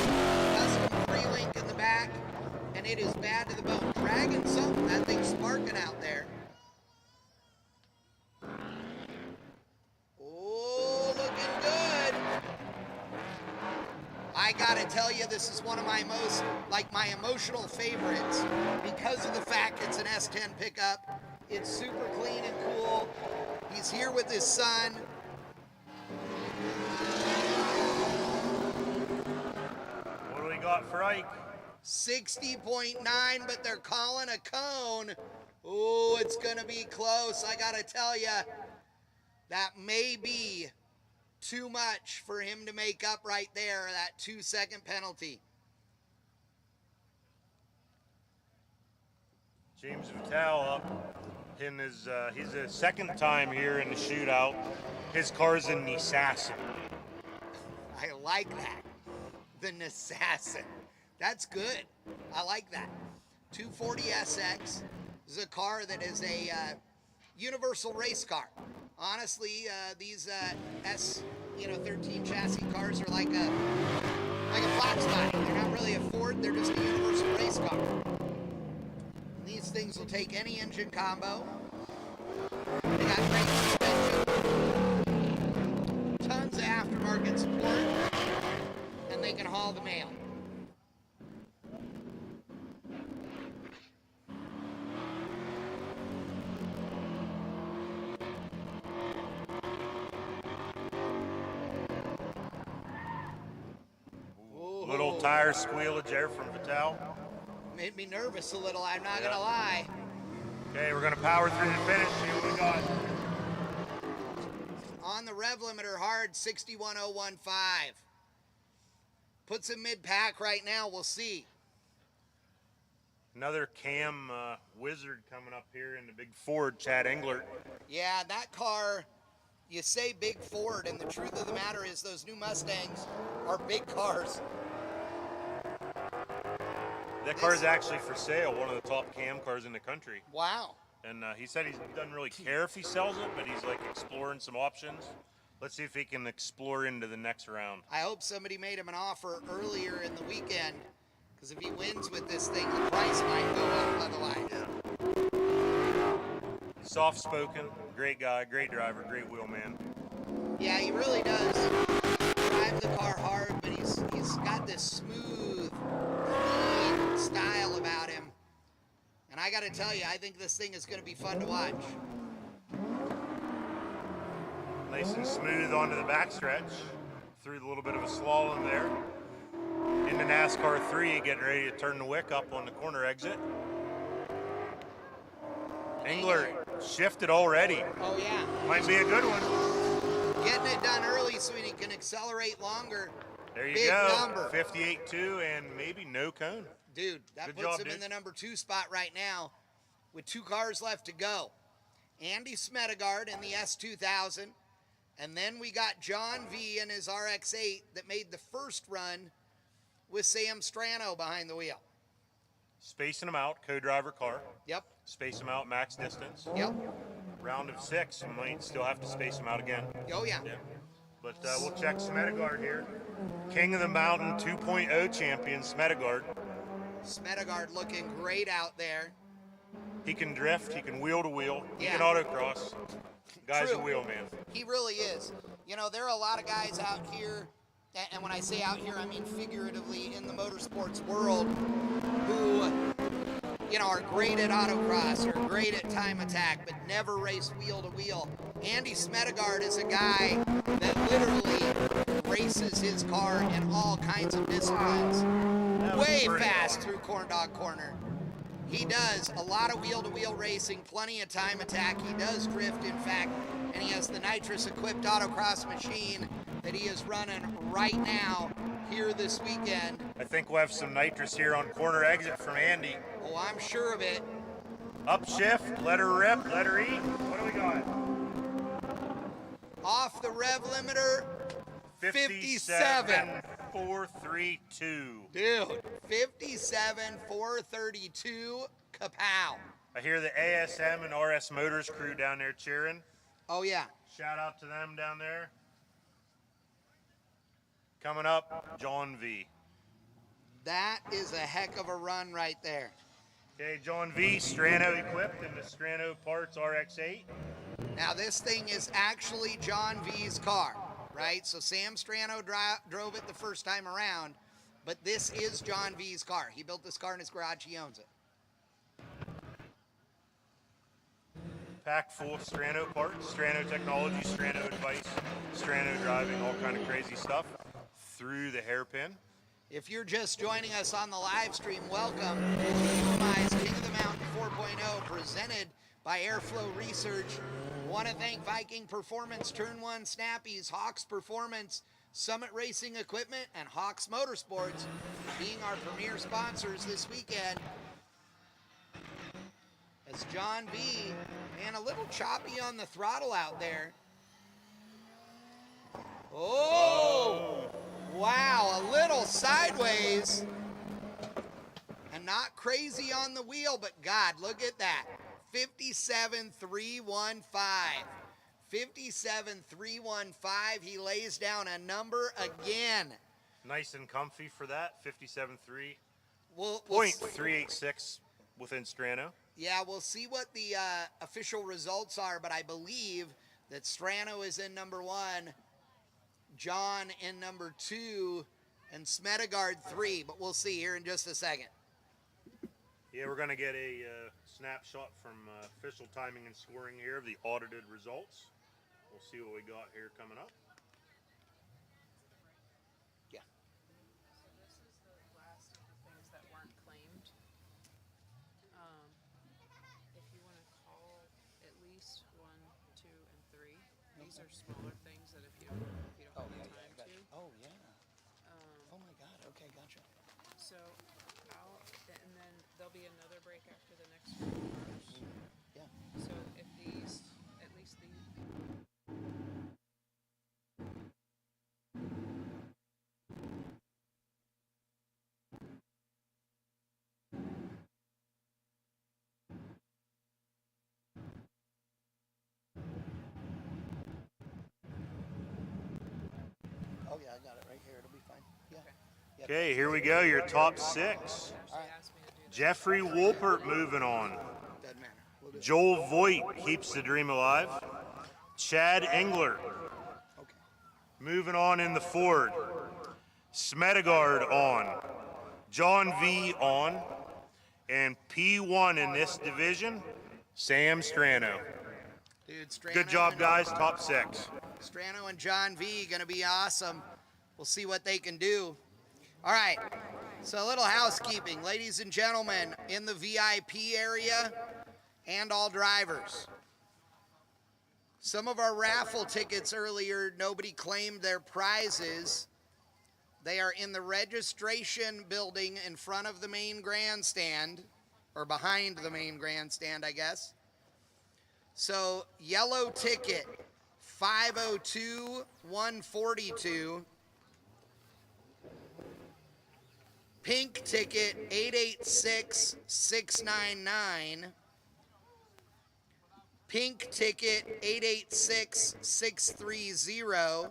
custom pre-link in the back, and it is bad to the bone. Dragging something, that thing's sparking out there. Oh, looking good. I gotta tell you, this is one of my my emotional favorites because of the fact it's an S10 pickup. It's super clean and cool. He's here with his son. spot for Ike. 60.9, but they're calling a cone. Oh, it's going to be close. I got to tell you, that may be too much for him to make up right there, that 2-second penalty. James Vitale up in his, he's a second time here in the shootout. His car's a Nissan. I like that. The Assassin. That's good. I like that. 240 SX is a car that is a universal race car. Honestly, these S13 chassis cars are like a Fox body. They're not really a Ford. They're just a universal race car. These things will take any engine combo. They got great suspension, tons of aftermarket support, and they can haul the mail. Little tire squealage there from Vitale. Made me nervous a little, I'm not gonna lie. Okay, we're gonna power through the finish, see what we got. On the rev limiter hard, 61.015. Puts him mid-pack right now, we'll see. Another Cam wizard coming up here in the big Ford, Chad Englert. Yeah, that car, you say big Ford, and the truth of the matter is those new Mustangs are big cars. That car is actually for sale, one of the top Cam cars in the country. Wow. And he said he doesn't really care if he sells it, but he's like exploring some options. Let's see if he can explore into the next round. I hope somebody made him an offer earlier in the weekend, because if he wins with this thing, the price might go up otherwise. Yeah. Soft-spoken, great guy, great driver, great wheelman. Yeah, he really does drive the car hard, but he's got this smooth, clean style about him. And I got to tell you, I think this thing is going to be fun to watch. Nice and smooth onto the backstretch. Through a little bit of a slalom there. Into NASCAR 3, getting ready to turn the wick up on the corner exit. Englert shifted already. Oh, yeah. Might be a good one. Getting it done early so he can accelerate longer. There you Big go. number. 58.2 and maybe no cone. Dude, that Good puts job, him in dude. the number 2 spot right now with 2 cars left to go. Andy Smedegard in the S2000. And then we got John V in his RX-8 that made the first run with Sam Strano behind the wheel. Spacing them out, co-driver car. Yep, Space them out, max distance. yep. Round of 6, we might still have to space them out again. Oh, yeah. Yeah. But we'll check Smedegard here. King of the Mountain 2.0 champion, Smedegard. Smedegard looking great out there. He can drift, he can wheel to wheel, he Yeah. can autocross. Guy's True. a wheel man. He really is. You know, there are a lot of guys out here, and when I say out here, I mean figuratively in the motorsports world, who, you know, are great at autocross or great at time attack, but never race wheel to wheel. Andy Smedegard is a guy that literally races his car in all kinds of disciplines. That was Way pretty fast awesome. through Corn Dog Corner. He does a lot of wheel-to-wheel racing, plenty of time attack. He does drift, in fact, and he has the nitrous-equipped autocross machine that he is running right now here this weekend. I think we'll have some nitrous here on corner exit from Andy. Oh, I'm sure of it. Upshift, let her rip, let her eat. What do we got? Off the rev limiter, 57. 432. Dude, 57,432, kapow. I hear the ASM and RS Motors crew down there cheering. Oh, yeah. Shout out to them down there. Coming up, John V. That is a heck of a run right there. Okay, John V, Strano equipped in the Strano Parts RX-8. Now, this thing is actually John V's car, right? So Sam Strano drove it the first time around, but this is John V's car. He built this car in his garage. He owns it. Packed full of Strano parts, Strano technology, Strano advice, Strano driving, all kind of crazy stuff through the hairpin. If you're just joining us on the live stream, welcome to UMI's King of the Mountain 4.0 presented by Airflow Research. Want to thank Viking Performance, Turn 1 Snappies, Hawks Performance, Summit Racing Equipment, and Hawks Motorsports being our premier sponsors this weekend. As John V, man, a little choppy on the throttle out there. Oh! Wow, a little sideways. And not crazy on the wheel, but God, look at that. 57.315. 57.315. He lays down a number again. Nice and comfy for that. 57.3. We'll 0.386 within Strano. Yeah, we'll see what the official results are, but I believe that Strano is in number 1, John in number 2, and Smedegard 3, but we'll see here in just a second. Yeah, we're going to get a snapshot from official timing and scoring here of the audited results. We'll see what we got here coming up. Yeah. So this is the last of the things that weren't claimed. If you want to call at least 1, 2, and 3, these are smaller things that if you don't have the time to. Oh, yeah. Oh, my God. Okay, gotcha. So and then there'll be another break after the next few cars. Yeah. So if these, at least these. Oh, yeah, I got it right here. It'll be fine. Yeah. Yep. Okay, here we go. Your top 6. Actually asked me to do that. Jeffrey Wolpert moving on. Doesn't matter. We'll do it. Joel Voigt keeps the dream alive. Chad Engler Okay. moving on in the Ford. Smedegard on. John V on. And P1 in this division, Sam Strano. Dude, Strano Good job, and- guys. Top 6. Strano and John V going to be awesome. We'll see what they can do. All right, so a little housekeeping. Ladies and gentlemen, in the VIP area and all drivers. Some of our raffle tickets earlier, nobody claimed their prizes. They are in the registration building in front of the main grandstand, or behind the main grandstand, I guess. So, yellow ticket, 502-142. Pink ticket, 886-699. Pink ticket, 886-630.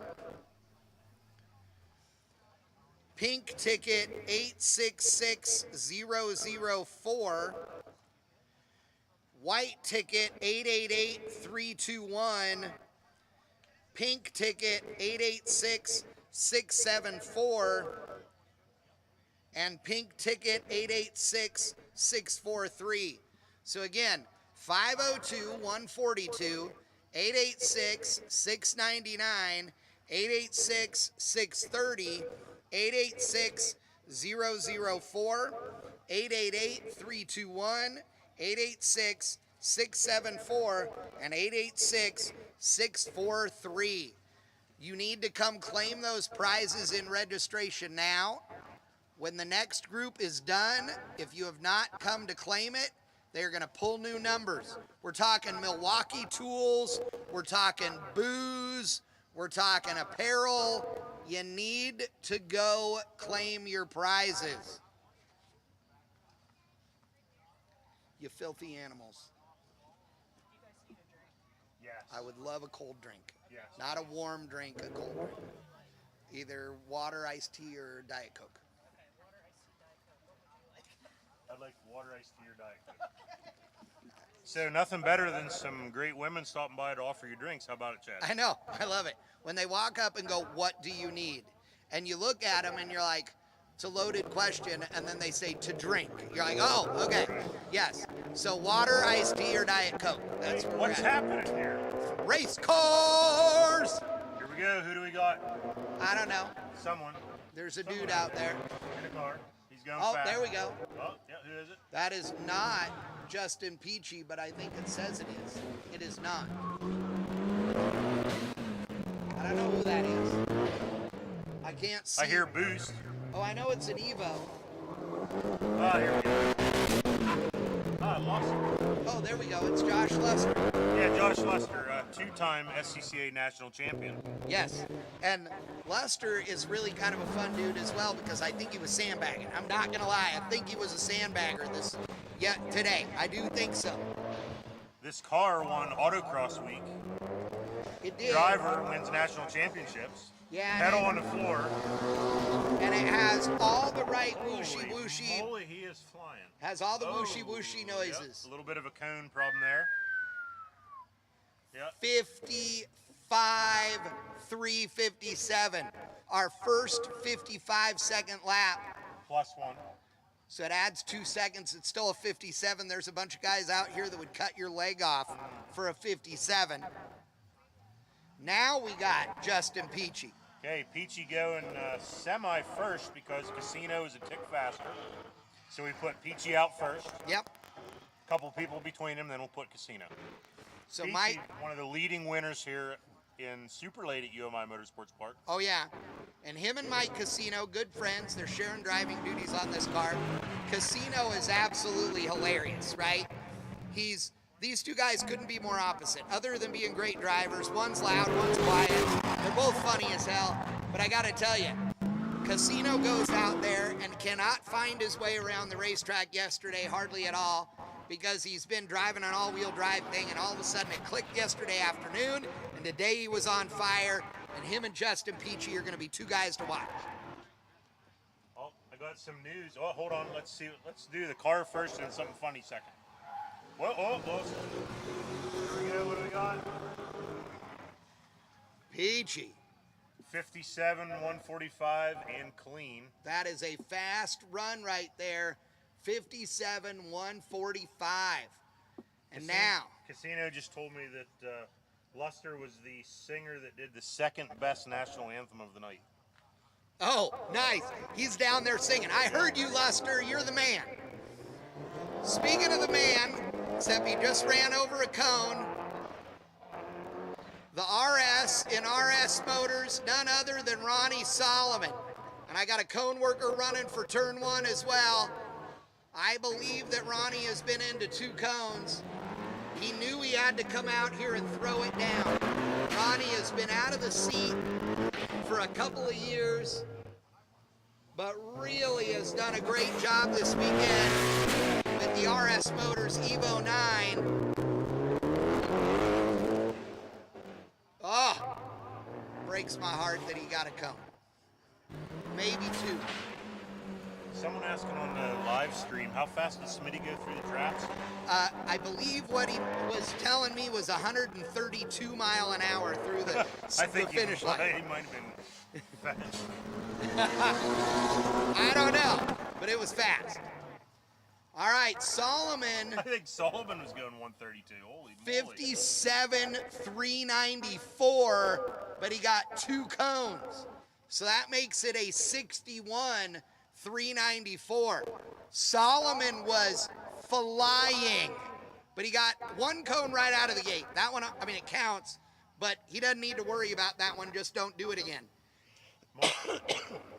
Pink ticket, 866004. White ticket, 888321. Pink ticket, 886674. And pink ticket, 886643. So again, 502-142, 886-699, 886-630, 886-004, 888-321, 886-674, and 886-643. You need to come claim those prizes in registration now. When the next group is done, if you have not come to claim it, they're going to pull new numbers. We're talking Milwaukee tools, we're talking booze, we're talking apparel. You need to go claim your prizes. You filthy animals. Yes. I would love a cold drink. Yes. Not a warm drink, a cold drink. Either water, iced tea, or Diet Coke. I'd like water, iced tea, or Diet Coke. So nothing better than some great women stopping by to offer you drinks. How about it, Chad? I know. I love it. When they walk up and go, "What do you need?" And you look at them and you're like, it's a loaded question, and then they say to drink. You're like, oh, okay. Yes. So water, iced tea, or Diet Coke. That's where What's we're at. happening here? Race cars! Here we go. Who do we got? I don't know. Someone. There's a dude out there. In a car. He's going Oh, fast. there we go. Oh, yeah, who is it? That is not Justin Peachy, but I think it says it is. It is not. I don't know who that is. I can't see. I hear boost. Oh, I know it's an Evo. Ah, here we go. Ah, I lost him. Oh, there we go. It's Josh Lester. Yeah, Josh Lester, two-time SCCA national champion. Yes. And Lester is really kind of a fun dude as well because I think he was sandbagging. I'm not going to lie. I think he was a sandbagger today. I do think so. This car won autocross week. It did. Driver wins national championships. Yeah. Pedal on the floor. And it has all the right whooshy Holy whooshy. moly, he is flying. Has all the Oh, whooshy whooshy yep, noises. a little bit of a cone problem there. Yep. 55, 357. Our first 55-second lap. +1. So it adds 2 seconds. It's still a 57. There's a bunch of guys out here that would cut your leg off for a 57. Now we got Justin Peachy. Okay, Peachy going semi-first because Casino is a tick faster. So we put Peachy out first. Yep. Couple people between him, then we'll put Casino. So Peachy, Mike, one of the leading winners here in Super Late at UMI Motorsports Park. oh yeah. And him and Mike Casino, good friends. They're sharing driving duties on this car. Casino is absolutely hilarious, right? These two guys couldn't be more opposite, other than being great drivers. One's loud, one's quiet. They're both funny as hell. But I gotta tell you, Casino goes out there and cannot find his way around the racetrack yesterday, hardly at all, because he's been driving an all-wheel drive thing, and all of a sudden it clicked yesterday afternoon, and today he was on fire, and him and Justin Peachy are gonna be two guys to watch. Oh, I got some news. Oh, hold on. Let's see. Let's do the car first and something funny second. Whoa, oh, close. Here we go. What do we got? Peachy. 57, 145, and clean. That is a fast run right there. 57, 145. And now, Casino just told me that Luster was the singer that did the second best national anthem of the night. oh, nice. He's down there singing. I heard you, Luster. You're the man. Speaking of the man, except he just ran over a cone, the RS in RS Motors, none other than Ronnie Solomon. And I got a cone worker running for turn 1 as well. I believe that Ronnie has been into 2 cones. He knew he had to come out here and throw it down. Ronnie has been out of the seat for a couple of years, but really has done a great job this weekend with the RS Motors Evo 9. Oh, breaks my heart that he got a cone. Maybe 2. Someone asking on the live stream, how fast does Smitty go through the traps? I believe what he was telling me was 132 mile an hour through the, I think the finish line. He might have been fast. I don't know, but it was fast. All right, Solomon, I think Solomon was going 132. Holy moly. 57, 394, but he got 2 cones. So that makes it a 61, 394. Solomon was flying, but he got 1 cone right out of the gate. That one, I mean, it counts, but he doesn't need to worry about that one. Just don't do it again.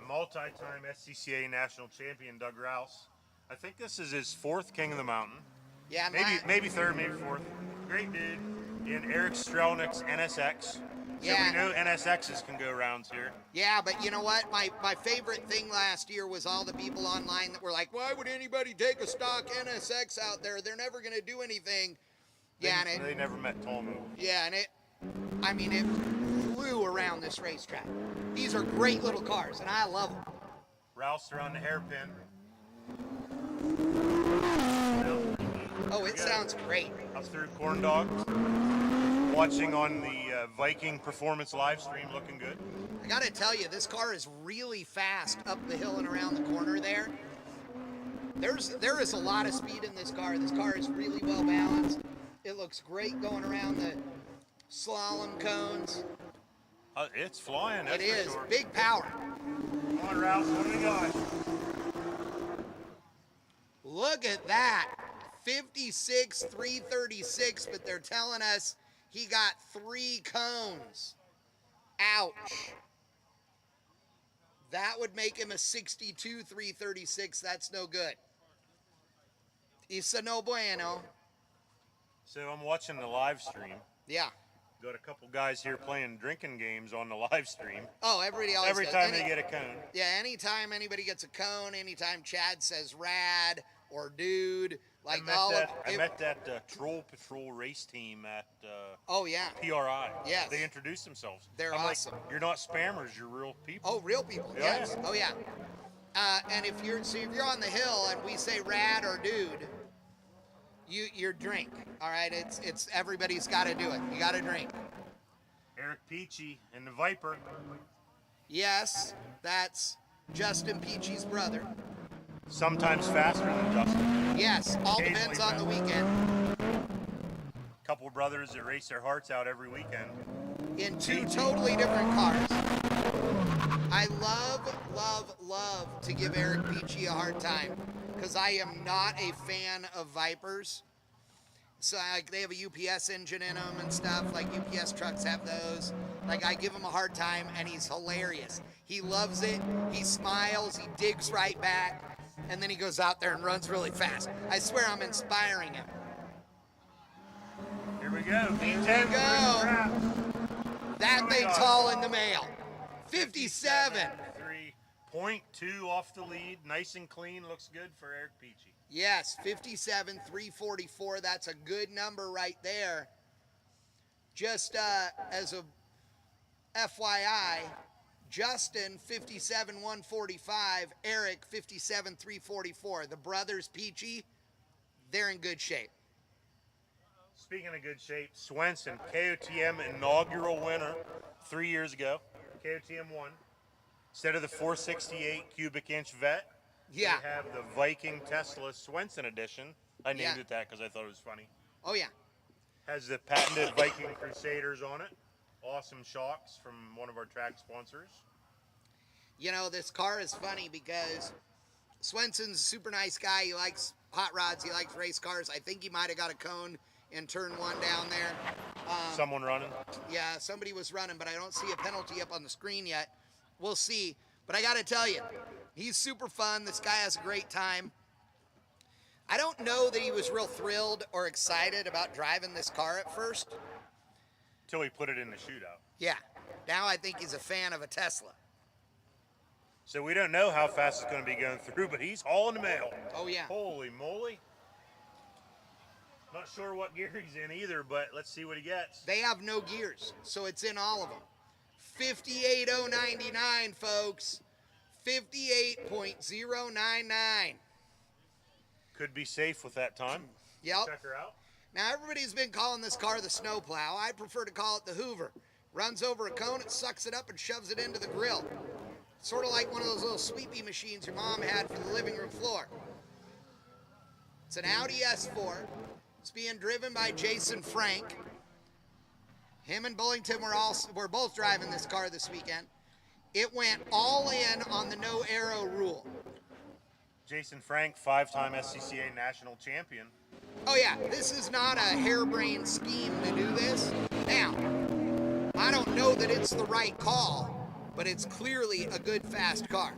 Multi-time SCCA national champion Doug Rouse. I think this is his 4th King of the Mountain. Yeah, Maybe 3rd, maybe 4th. Great dude in Eric Strelnick's NSX. Yeah. So we know NSXs can go rounds here. Yeah, but you know what? My favorite thing last year was all the people online that were like, why would anybody take a stock NSX out there? They're never going to do anything. Yeah, and They never met Tomo. yeah, and it flew around this racetrack. These are great little cars, and I love them. Rouse around the hairpin. Oh, it sounds great. Up through Corn Dog. Watching on the Viking Performance live stream, looking good. I got to tell you, this car is really fast up the hill and around the corner there. There is a lot of speed in this car. This car is really well balanced. It looks great going around the slalom cones. It's flying. That's It for is. sure. Big power. Come on, Rouse. What do we got? Look at that. 56, 336, but they're telling us he got 3 cones. Ouch. That would make him a 62, 336. That's no good. Isa no bueno. So I'm watching the live stream. Yeah. Got a couple guys here playing drinking games on the live stream. Oh, everybody always Every does. time they get a cone. Yeah, anytime anybody gets a cone, anytime Chad says rad or dude, like I met that Troll Patrol race team at oh yeah. PRI. Yes. They introduced themselves. They're I'm awesome. Like, you're not spammers, you're real people. Oh, real people. Yeah. Yes. Oh yeah. And if you're on the hill and we say rad or dude, you drink. All right. It's everybody's got to do it. You got to drink. Eric Peachy and the Viper. Yes, that's Justin Peachy's brother. Sometimes faster than Justin. Yes, all depends on the weekend. Couple of brothers that race their hearts out every weekend. In 2 totally different cars. I love to give Eric Peachy a hard time because I am not a fan of Vipers. So like they have a UPS engine in them and stuff. Like UPS trucks have those. Like I give him a hard time and he's hilarious. He loves it. He smiles. He digs right back. And then he goes out there and runs really fast. I swear I'm inspiring him. Here we go. Here we go. That thing's all in the mail. 57. 3.2 off the lead. Nice and clean. Looks good for Eric Peachy. Yes, 57, 344. That's a good number right there. Just as a FYI, Justin, 57, 145. Eric, 57, 344. The brothers Peachy, they're in good shape. Speaking of good shape, Swenson, KOTM inaugural winner 3 years ago. KOTM won. Instead of the 468 cubic inch vet, Yeah. we have the Viking Tesla Swenson edition. I named Yeah. it that because I thought it was funny. Oh, yeah. Has the patented Viking Crusaders on it. Awesome shocks from one of our track sponsors. You know, this car is funny because Swenson's a super nice guy. He likes hot rods. He likes race cars. I think he might have got a cone in turn 1 down there. Someone running. Yeah, somebody was running, but I don't see a penalty up on the screen yet. We'll see. But I got to tell you, he's super fun. This guy has a great time. I don't know that he was real thrilled or excited about driving this car at first. Till we put it in the shootout. Yeah. Now I think he's a fan of a Tesla. So we don't know how fast it's going to be going through, but he's hauling the mail. Oh, yeah. Holy moly. Not sure what gear he's in either, but let's see what he gets. They have no gears, so it's in all of them. 58,099, folks. 58.099. Could be safe with that time. Yep. Check her out. Now, everybody's been calling this car the snowplow. I prefer to call it the Hoover. Runs over a cone, it sucks it up and shoves it into the grill. Sort of like one of those little sweepy machines your mom had for the living room floor. It's an Audi S4. It's being driven by Jason Frank. Him and Bullington were both driving this car this weekend. It went all in on the no arrow rule. Jason Frank, 5-time SCCA national champion. Oh yeah, this is not a harebrained scheme to do this. Now, I don't know that it's the right call, but it's clearly a good, fast car.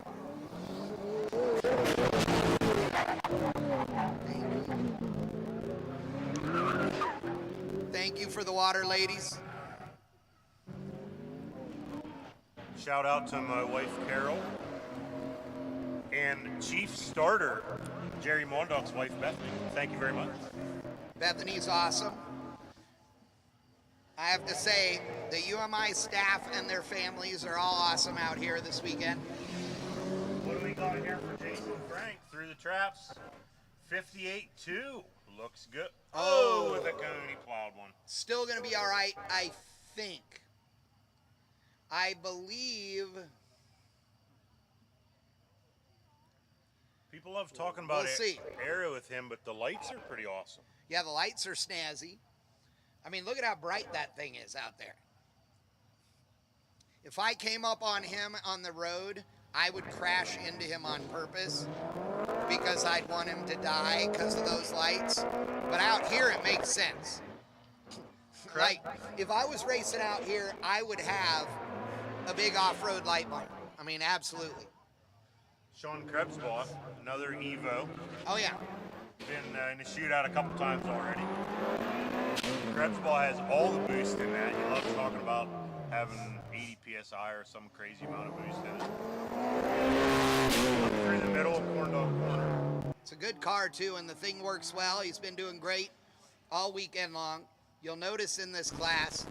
Thank you for the water, ladies. Shout out to my wife, Carol. And Chief Starter, Jerry Mondock's wife, Bethany. Thank you very much. Bethany's awesome. I have to say, the UMI staff and their families are all awesome out here this weekend. What do we got here for Jason Frank? Through the traps, 58-2. Looks good. Oh, with a cone, he plowed one. Still going to be all right, I think. I believe... People love talking about We'll see. aero with him, but the lights are pretty awesome. Yeah, the lights are snazzy. I mean, look at how bright that thing is out there. If I came up on him on the road, I would crash into him on purpose because I'd want him to die because of those lights. But out here, it makes sense. Like, if I was racing out here, I would have a big off-road light bar. I mean, absolutely. Sean Krebsbaugh, another Evo. Oh, yeah. Been in the shootout a couple times already. Krebsbaugh has all the boost in that. He loves talking about having 80 PSI or some crazy amount of boost in it. Up through the middle of Corn Dog Corner. It's a good car, too, and the thing works well. He's been doing great all weekend long. You'll notice in this class,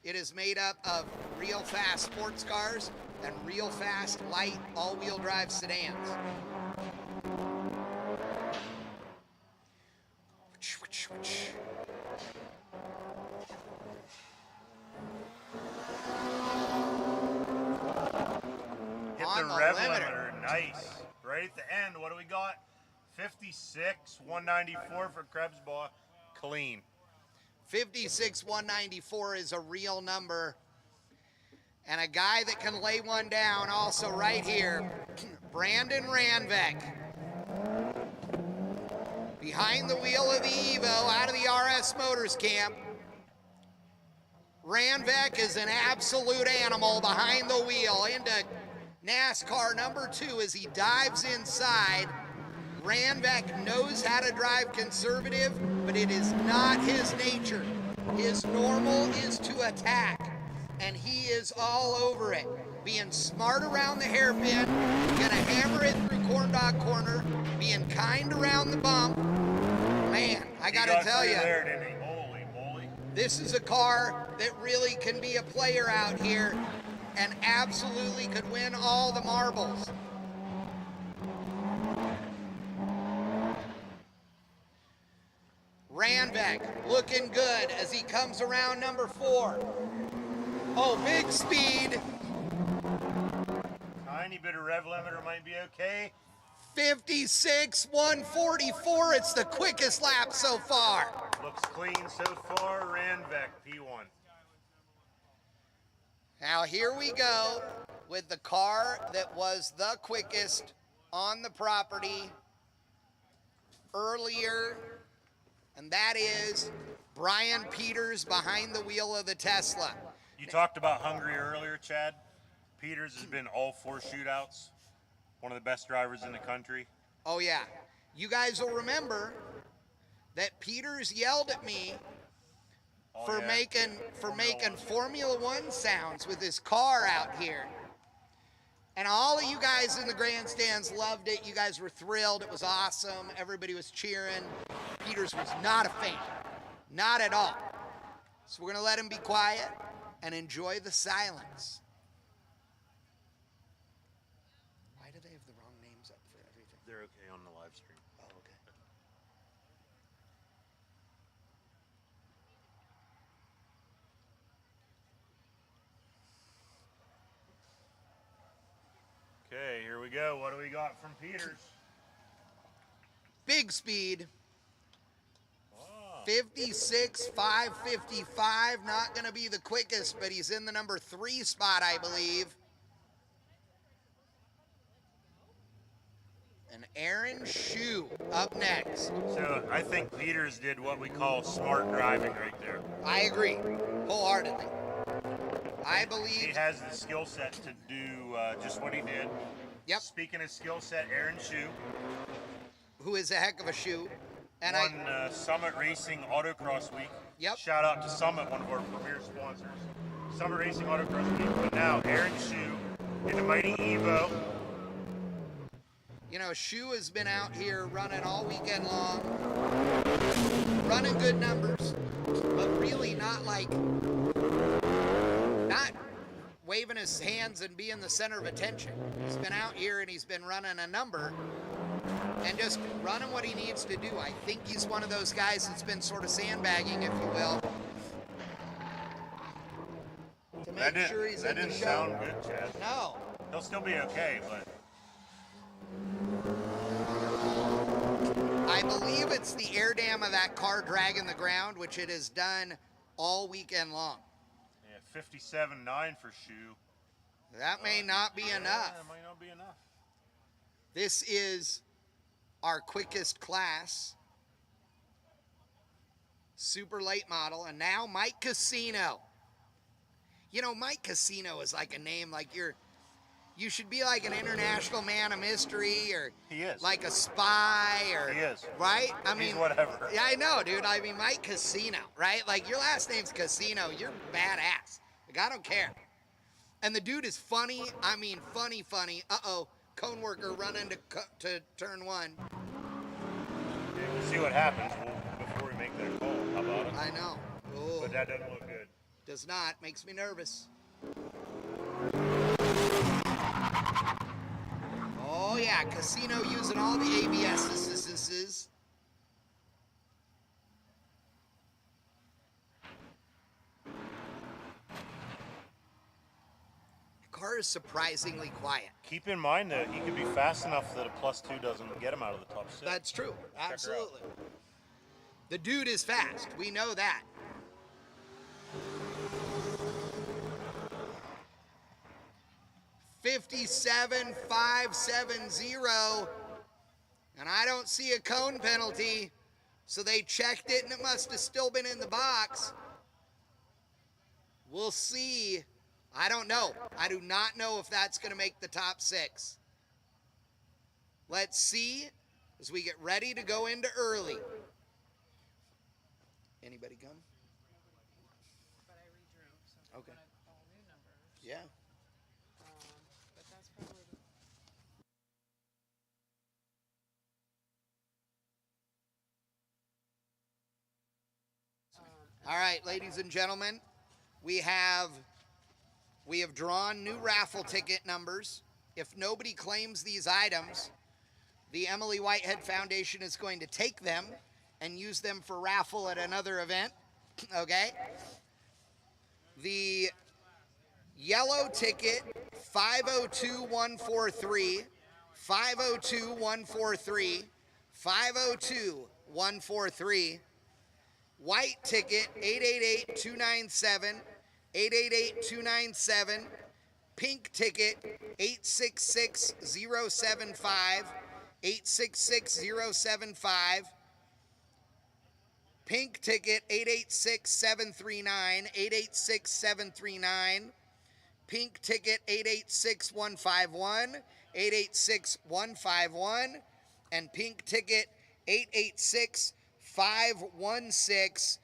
it is made up of real fast sports cars and real fast, light, all-wheel drive sedans. Hit On the the rev limiter. limiter. Nice. Right at the end, what do we got? 56, 194 for Krebsbaugh. Clean. 56,194 is a real number. And a guy that can lay one down also right here, Brandon Ranvek. Behind the wheel of the Evo out of the RS Motors camp. Ranvek is an absolute animal behind the wheel into NASCAR number 2 as he dives inside. Ranvek knows how to drive conservative, but it is not his nature. His normal is to attack, and he is all over it. Being smart around the hairpin, gonna hammer it through Corn Dog Corner, being kind around the bump. Man, I gotta tell you, There, didn't he? Holy moly. this is a car that really can be a player out here and absolutely could win all the marbles. Ranvek looking good as he comes around number 4. Oh, big speed. Tiny bit of rev limiter might be okay. 56,144. It's the quickest lap so far. Looks clean so far. Ranvek, P1. Now here we go with the car that was the quickest on the property earlier, and that is Brian Peters behind the wheel of the Tesla. You talked about Hungary earlier, Chad. Peters has been all 4 shootouts. One of the best drivers in the country. Oh yeah, you guys will remember that Peters yelled at me for making Formula One sounds with his car out here. And all of you guys in the grandstands loved it. You guys were thrilled. It was awesome. Everybody was cheering. Peters was not a fan. Not at all. So we're going to let him be quiet and enjoy the silence. Why do they have the wrong names up for everything? They're okay on the live stream. Oh, okay. Okay, here we go. What do we got from Peters? Big speed. Oh. 56,555. Not going to be the quickest, but he's in the number 3 spot, I believe. And Aaron Shue up next. So I think Peters did what we call smart driving right there. I agree wholeheartedly. I believe He has the skill set to do just what he did. Yep. Speaking of skill set, Aaron Shue who is a heck of a shoe. And won Summit Racing Autocross Week. Yep. Shout out to Summit, one of our premier sponsors. Summit Racing Autocross Week. But now Aaron Shue in the mighty Evo. You know, Shue has been out here running all weekend long, running good numbers, but really not waving his hands and being the center of attention. He's been out here and he's been running a number and just running what he needs to do. I think he's one of those guys that's been sort of sandbagging, if you will, to make sure he's in the show. That didn't sound good, Chad. No. He'll still be okay, but I believe it's the air dam of that car dragging the ground, which it has done all weekend long. yeah, 57.9 for Shue. That may not be enough. That might not be enough. This is our quickest class. Super late model. And now Mike Casino. You know, Mike Casino is like a name like you should be like an international man of mystery or He is. like a spy or He is. right? I He's mean whatever. Yeah, I know, dude. I mean Mike Casino, right? Like your last name's Casino, you're badass. Like I don't care. And the dude is funny. I mean funny. Uh-oh. Cone worker running to turn 1. We'll see what happens before we make that call. How about it? I know. Ooh. But that doesn't look good. Does not. Makes me nervous. Oh, yeah. Casino using all the ABS assistances. The car is surprisingly quiet. Keep in mind that he could be fast enough that a +2 doesn't get him out of the top 6. That's true. her out. Absolutely. The dude is fast. We know that. $57,570, and I don't see a cone penalty, so they checked it and it must have still been in the box. We'll see. I don't know. I do not know if that's going to make the top 6. Let's see as we get ready to go into early. Anybody come? But I redrew, so Okay. I'm gonna all new numbers. Yeah. But that's probably the All right, ladies and gentlemen, we have drawn new raffle ticket numbers. If nobody claims these items, the Emily Whitehead Foundation is going to take them and use them for raffle at another event. Okay? The yellow ticket 502143, 502143, 502143. White ticket 888297, 888297. Pink ticket 866075, 866075. Pink ticket 886739, 886739. Pink ticket 886151, 886151. And pink ticket 886516.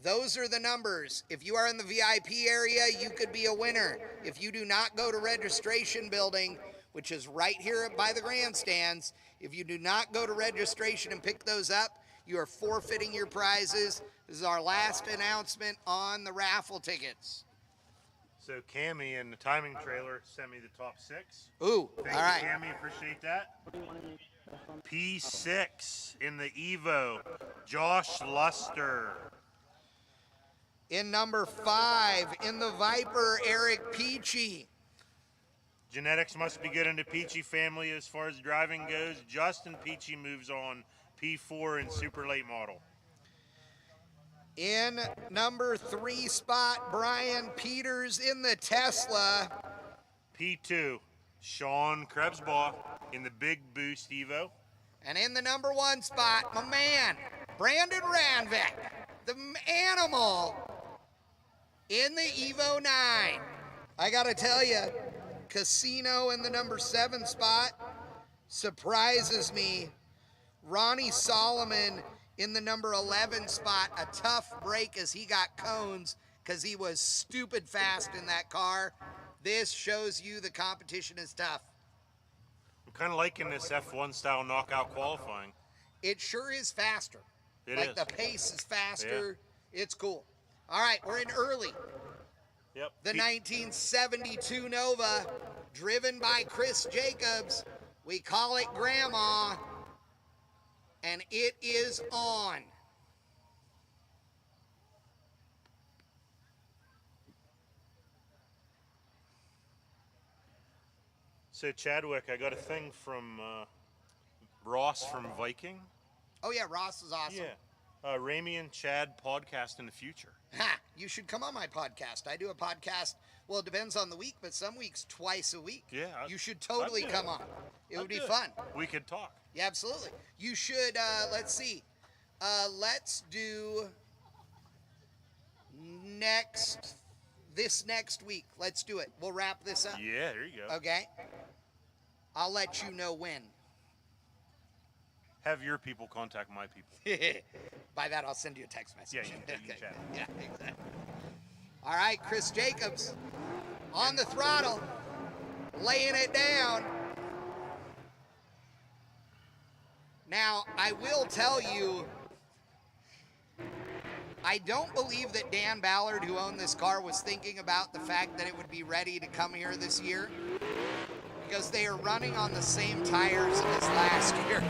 Those are the numbers. If you are in the VIP area, you could be a winner. If you do not go to registration building, which is right here by the grandstands, if you do not go to registration and pick those up, you are forfeiting your prizes. This is our last announcement on the raffle tickets. So Cammie and the timing trailer sent me the top 6. Ooh, Thank all right. you, Cammie. Appreciate that. P6 in the Evo, Josh Luster. In number 5, in the Viper, Eric Peachy. Genetics must be good in the Peachy family as far as driving goes. Justin Peachy moves on, P4 in super late model. In number 3 spot, Brian Peters in the Tesla. P2, Sean Krebsbaugh in the Big Boost Evo. And in the number 1 spot, my man, Brandon Ranvik, the animal, in the Evo 9. I gotta tell you, Casino in the number 7 spot surprises me. Ronnie Solomon in the number 11 spot, a tough break as he got cones because he was stupid fast in that car. This shows you the competition is tough. I'm kind of liking this F1 style knockout qualifying. It sure is faster. It like is. the pace is faster. Yeah. It's cool. All right, we're in early. Yep. The 1972 Nova, driven by Chris Jacobs. We call it Grandma, and it is on. So Chadwick, I got a thing from Ross from Viking. Oh yeah, Ross is awesome. Yeah. Ramey and Chad podcast in the future. Ha! You should come on my podcast. I do a podcast. Well, it depends on the week, but some weeks twice a week. Yeah, you should totally I'd do come it. on. It would I'd be do it. fun. We could talk. Yeah, absolutely. You should. Let's see. Let's do this next week. Let's do it. We'll wrap this up. Yeah, there you go. Okay. I'll let you know when. Have your people contact my people. By that, I'll send you a text message. Yeah, you can chat. Yeah, exactly. All right, Chris Jacobs on the throttle, laying it down. Now, I will tell you, I don't believe that Dan Ballard, who owned this car, was thinking about the fact that it would be ready to come here this year, because they are running on the same tires as last year.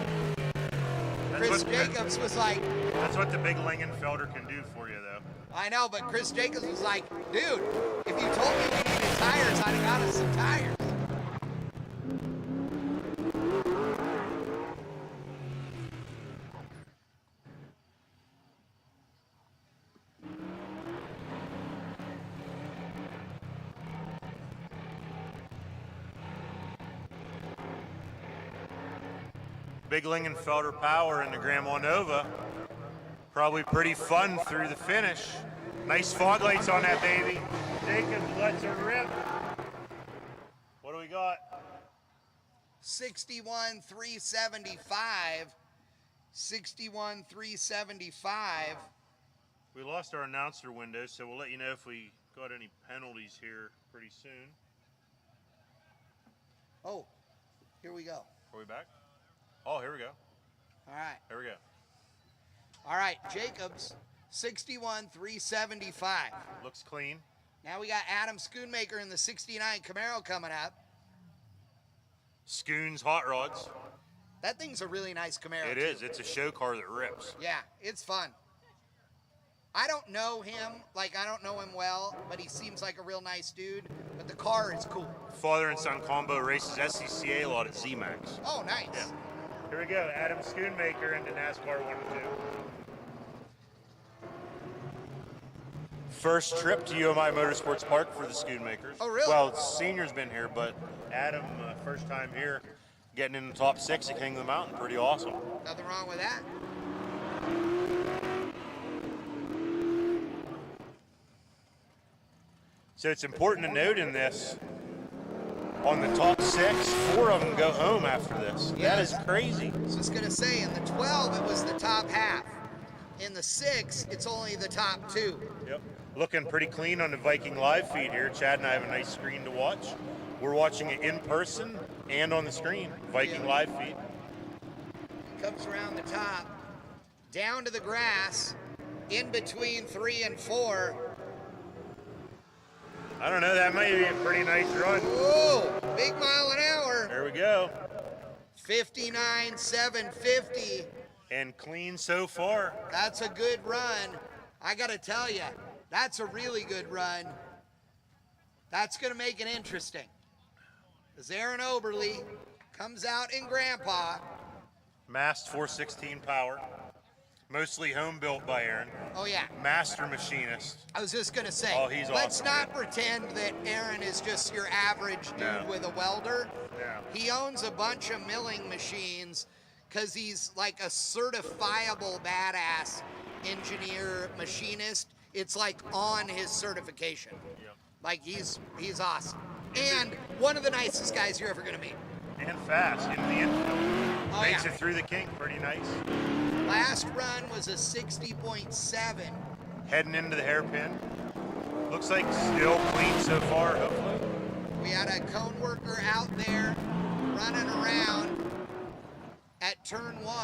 Chris Jacobs was like... That's what the big Langenfelder can do for you, though. I know, but Chris Jacobs was like, dude, if you told me we needed tires, I'd have got us some tires. Big Langenfelder power in the Grandma Nova. Probably pretty fun through the finish. Nice fog lights on that baby. Jacobs lets her rip. What do we got? 61,375. 61,375. We lost our announcer window, so we'll let you know if we got any penalties here pretty soon. Oh, here we go. Are we back? Oh, here we go. All right. Here we go. All right, Jacobs, 61,375. Looks clean. Now we got Adam Schoonmaker in the 69 Camaro coming up. Schoon's Hot Rods. That thing's a really nice Camaro. It is. It's a show car that rips. Yeah, it's fun. I don't know him, I don't know him well, but he seems like a real nice dude. But the car is cool. Father and son combo races SCCA a lot at Z-Max. Oh, nice. Yeah. Here we go. Adam Schoonmaker into NASCAR 1 and 2. First trip to UMI Motorsports Park for the Schoonmakers. Oh, really? Well, senior's been here, but Adam, first time here, getting in the top 6 at King of the Mountain. Pretty awesome. Nothing wrong with that. So it's important to note in this, on the top 6, 4 of them go home after this. Yeah. That is crazy. I was just going to say, in the 12, it was the top half. In the 6, it's only the top 2. Yep. Looking pretty clean on the Viking live feed here. Chad and I have a nice screen to watch. We're watching it in person and on the screen. Viking live feed. Comes around the top, down to the grass, in between 3 and 4. I don't know, that might be a pretty nice run. Whoa, big mile an hour. There we go. 59,750. And clean so far. That's a good run. I got to tell you, that's a really good run. That's going to make it interesting. As Aaron Oberle comes out in Grandpa. Mast 416 power. Mostly home built by Aaron. Oh, yeah. Master machinist. I was just going to say, Oh, he's let's awesome. not pretend that Aaron is just your average dude No. with a welder. Yeah. He owns a bunch of milling machines because he's like a certifiable badass engineer machinist. It's like on his certification. Yep. Like he's awesome. And one of the nicest guys you're ever going to meet. And fast into the infield. Oh, Makes yeah. it through the kink pretty nice. Last run was a 60.7. Heading into the hairpin. Looks like still clean so far, hopefully. We had a cone worker out there running around at turn 1.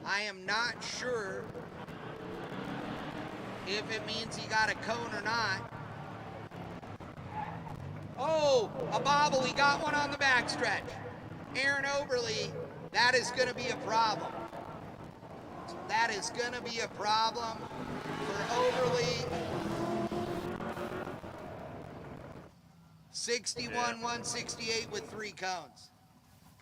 I am not sure if it means he got a cone or not. Oh, a bobble. He got one on the backstretch. Aaron Oberle, that is going to be a problem. That is going to be a problem for Oberle. 61, 168 with 3 cones.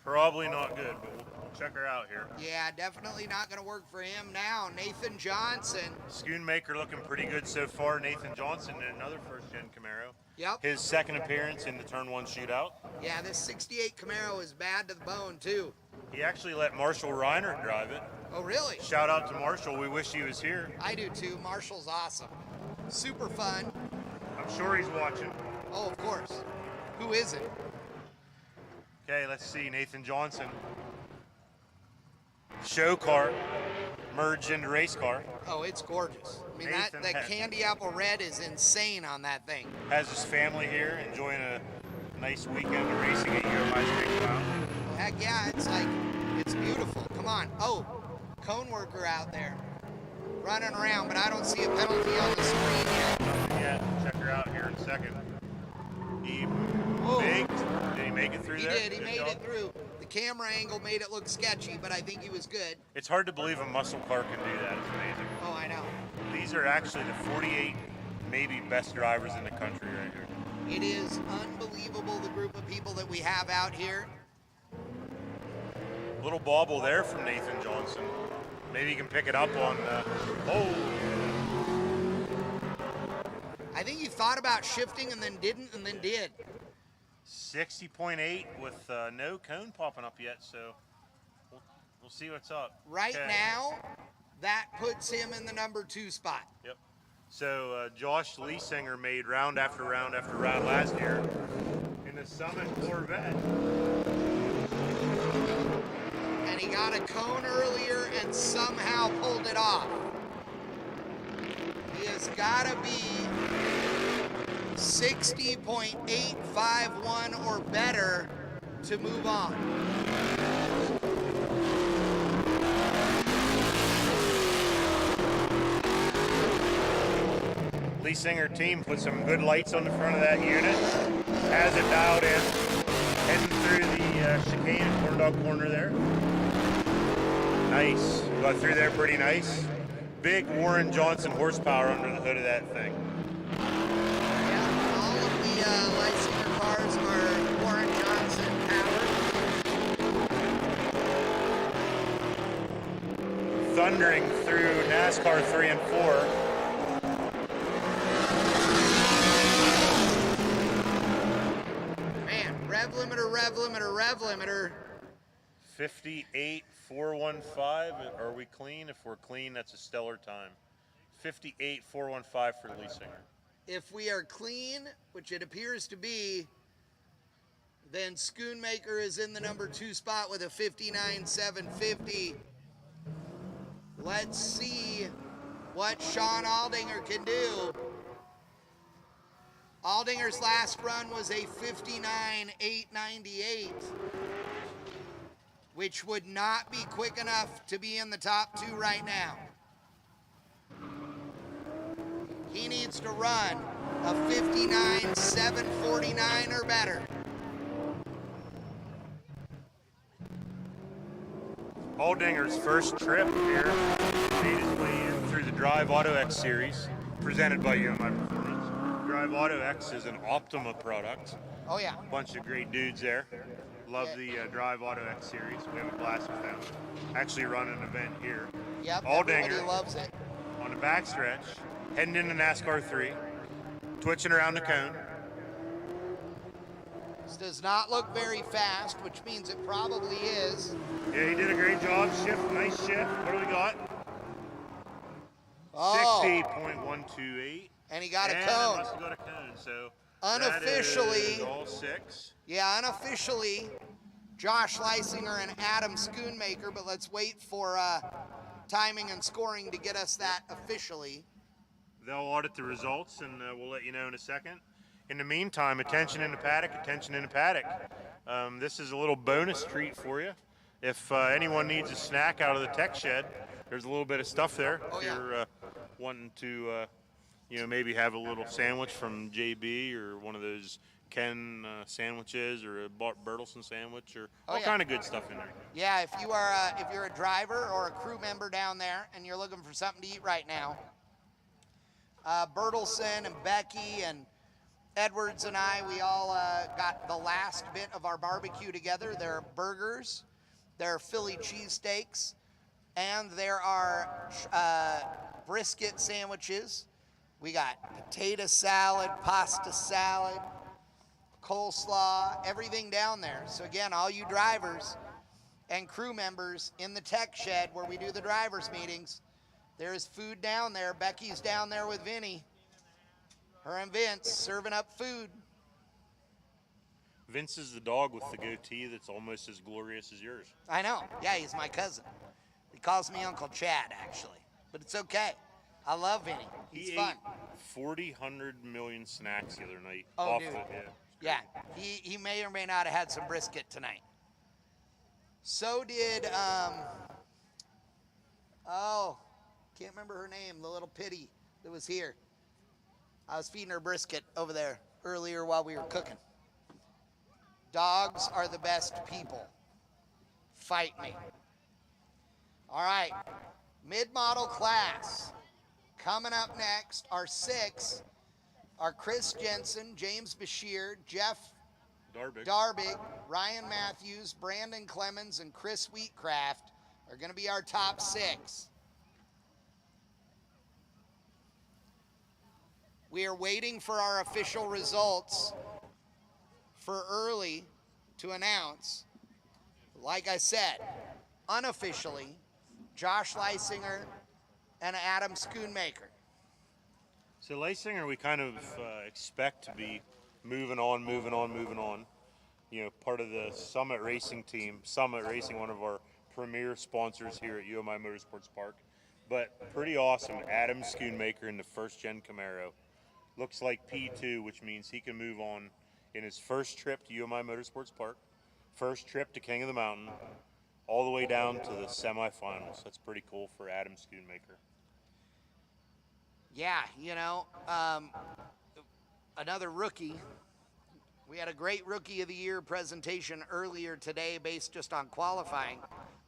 Probably not good, but we'll check her out here. Yeah, definitely not going to work for him now. Nathan Johnson. Schoonmaker looking pretty good so far. Nathan Johnson in another first-gen Camaro. Yep. His second appearance in the Turn 1 shootout. Yeah, this 68 Camaro is bad to the bone, too. He actually let Marshall Reiner drive it. Oh, really? Shout out to Marshall. We wish he was here. I do, too. Marshall's awesome. Super fun. I'm sure he's watching. Oh, of course. Who isn't? Okay, let's see. Nathan Johnson. Show car merged into race car. Oh, it's gorgeous. I mean, Nathan that has- candy apple red is insane on that thing. Has his family here enjoying a nice weekend of racing at UMI Street Mountain. Heck yeah, it's beautiful. Come on. Oh, cone worker out there running around, but I don't see a penalty on the screen yet. Yeah, check her out here in a second. He Whoa. baked. Did he make it through He there? did. He Good made job. it through. The camera angle made it look sketchy, but I think he was good. It's hard to believe a muscle car can do that. It's amazing. Oh, I know. These are actually the 48 maybe best drivers in the country right here. It is unbelievable, the group of people that we have out here. Little bobble there from Nathan Johnson. Maybe he can pick it up on I think he thought about shifting and then didn't and then did. 60.8 with no cone popping up yet, so we'll see what's up. Right Okay. now, that puts him in the number 2 spot. Yep. So Josh Leesinger made round after round after round last year in the Summit Corvette. And he got a cone earlier and somehow pulled it off. He has got to be 60.851 or better to move on. Leesinger team put some good lights on the front of that unit. Has it dialed in. Heading through the chicane and corn dog corner there. Nice. Got through there pretty nice. Big Warren Johnson horsepower under the hood of that thing. Yeah, all of the Leisinger cars are Warren Johnson powered. Thundering through NASCAR 3 and 4. Man, rev limiter, rev limiter, rev limiter. 58.415. Are we clean? If we're clean, that's a stellar time. 58.415 for Leesinger. If we are clean, which it appears to be, then Schoonmaker is in the number 2 spot with a 59.750. Let's see what Sean Aldinger can do. Aldinger's last run was a 59.898, which would not be quick enough to be in the top 2 right now. He needs to run a 59.749 or better. Aldinger's first trip here made his way in through the Drive Auto X series, presented by UMI Performance. Drive Auto X is an Optima product. Oh yeah. Bunch of great dudes there. Love the Drive Auto X series. We have a blast with them. Actually run an event here. Yep, Aldinger. everybody loves it. On the backstretch, heading into NASCAR 3, twitching around the cone. This does not look very fast, which means it probably is. Yeah, he did a great job. Shift, nice shift. What do we got? Oh, 60.128. and he got a And cone. it must have got a cone, so Unofficially, that is all 6. yeah, unofficially, Josh Leisinger and Adam Schoonmaker, but let's wait for timing and scoring to get us that officially. They'll audit the results, and we'll let you know in a second. In the meantime, attention in the paddock, attention in the paddock. This is a little bonus treat for you. If anyone needs a snack out of the tech shed, there's a little bit of stuff there. Oh, if yeah. you're wanting to, maybe have a little sandwich from JB or one of those Ken sandwiches or a Bart Bertelsen sandwich or Oh, all yeah. kind of good stuff in there. Yeah, if you're a driver or a crew member down there and you're looking for something to eat right now, Bertelsen and Becky and Edwards and I, we all got the last bit of our barbecue together. There are burgers, there are Philly cheesesteaks, and there are brisket sandwiches. We got potato salad, pasta salad, coleslaw, everything down there. So again, all you drivers and crew members in the tech shed where we do the drivers meetings, there is food down there. Becky's down there with Vinny. Her and Vince serving up food. Vince is the dog with the goatee that's almost as glorious as yours. I know. Yeah, he's my cousin. He calls me Uncle Chad, actually. But it's okay. I love Vinny. He's He fun. ate 100 million snacks the other night. Oh, off dude. the, Yeah, he may or may not have had some brisket tonight. So did, can't remember her name, the little pitty that was here. I was feeding her brisket over there earlier while we were cooking. Dogs are the best people. Fight me. All right, mid-model class. Coming up next, our 6 are Chris Jensen, James Bashir, Jeff Darbig, Ryan Matthews, Brandon Clemens, and Chris Wheatcraft are going to be our top 6. We are waiting for our official results for early to announce. Like I said, unofficially, Josh Leisinger and Adam Schoonmaker. So Leisinger, we kind of expect to be moving on. You know, part of the Summit Racing team. Summit Racing, one of our premier sponsors here at UMI Motorsports Park. But pretty awesome, Adam Schoonmaker in the first-gen Camaro. Looks like P2, which means he can move on in his first trip to UMI Motorsports Park, first trip to King of the Mountain, all the way down to the semifinals. That's pretty cool for Adam Schoonmaker. Yeah, you know, another rookie. We had a great Rookie of the Year presentation earlier today based just on qualifying,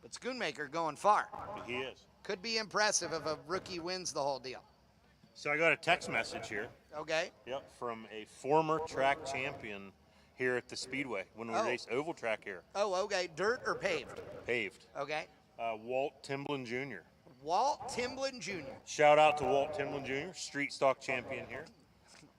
but Schoonmaker going far. He is. Could be impressive if a rookie wins the whole deal. So I got a text message here. Okay. Yep, from a former track champion here at the Speedway when we raced oval track here. Oh, okay. Dirt or paved? Paved. Okay. Walt Timblin Jr. Walt Timblin Jr. Shout out to Walt Timblin Jr., street stock champion here.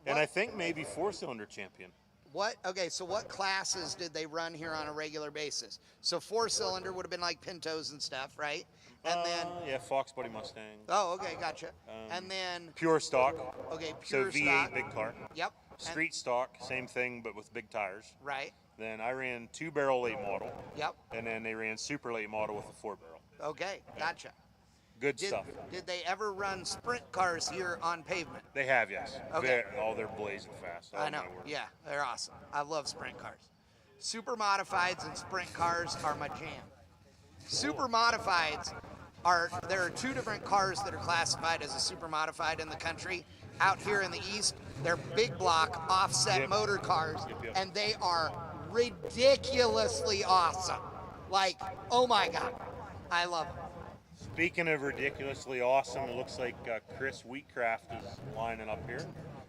And I think maybe 4-cylinder champion. What? Okay, so what classes did they run here on a regular basis? So 4-cylinder would have been like Pintos and stuff, right? And then Yeah, Fox Body Mustang. oh, okay, gotcha. And then Pure stock. okay, So pure V8 stock. big car. Yep. Street stock, same thing but with big tires. Right. Then I ran 2-barrel late model. Yep. And then they ran super late model with a 4-barrel. Okay, gotcha. Good Did, stuff. did they ever run sprint cars here on pavement? They have, yes. Okay. They're blazing fast. Oh, I know. my word. Yeah, they're awesome. I love sprint cars. Super modifieds and sprint cars are my jam. Super modifieds there are 2 different cars that are classified as a super modified in the country. Out here in the east, they're big block offset motor cars, Yep. and they are ridiculously awesome. Like, oh my God, I love them. Speaking of ridiculously awesome, it looks like Chris Wheatcraft is lining up here.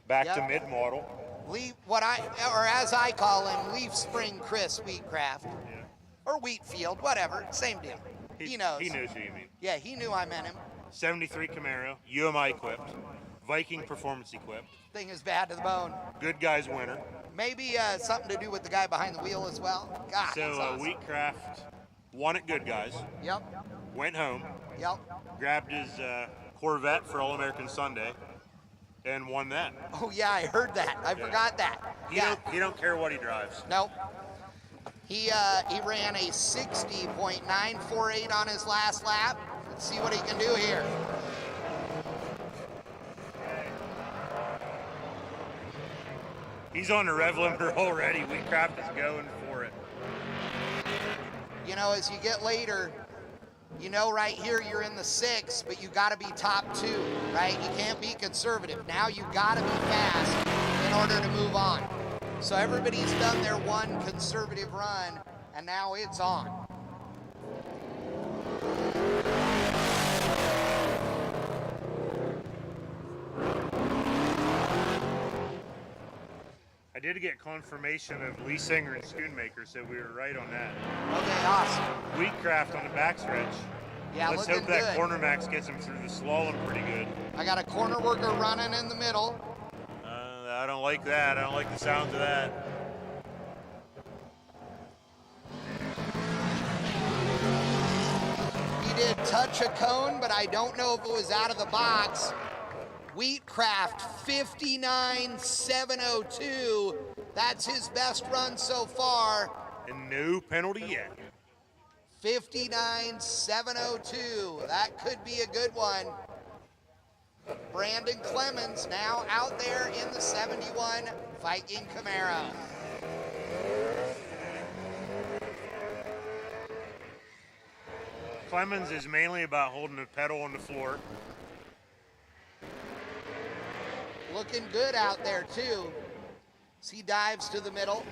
Back to Yep. mid-model. Or as I call him, Leaf Spring Chris Wheatcraft. Or Wheatfield, whatever, same deal. He knows. He knows who you mean. Yeah, he knew I meant him. 73 Camaro, UMI equipped, Viking performance equipped. Thing is bad to the bone. Good guys winner. Maybe something to do with the guy behind the wheel as well. God, So that's awesome. Wheatcraft won at Good Guys, Yep, went home, yep. grabbed his Corvette for All-American Sunday, and won that. Oh yeah, I heard that. I forgot that. He don't care what he drives. Nope. He ran a 60.948 on his last lap. Let's see what he can do here. He's on the rev limiter already. Wheatcraft is going for it. You know, as you get later, you know right here you're in the 6, but you got to be top 2, right? You can't be conservative. Now you got to be fast in order to move on. So everybody's done their one conservative run, and now it's on. did get confirmation of Lee Singer and Schoonmaker, so we were right on that. Okay, awesome. Wheatcraft on the backstretch. Yeah, Let's looking hope that good. corner max gets him through the slalom pretty good. I got a corner worker running in the middle. I don't like that. I don't like the sounds of that. He did touch a cone, but I don't know if it was out of the box. Wheatcraft 59.702. That's his best run so far. And no penalty yet. 59.702. That could be a good one. Brandon Clemens now out there in the 71 Viking Camaro. Clemens is mainly about holding the pedal on the floor. Looking good out there too. As he dives to the middle.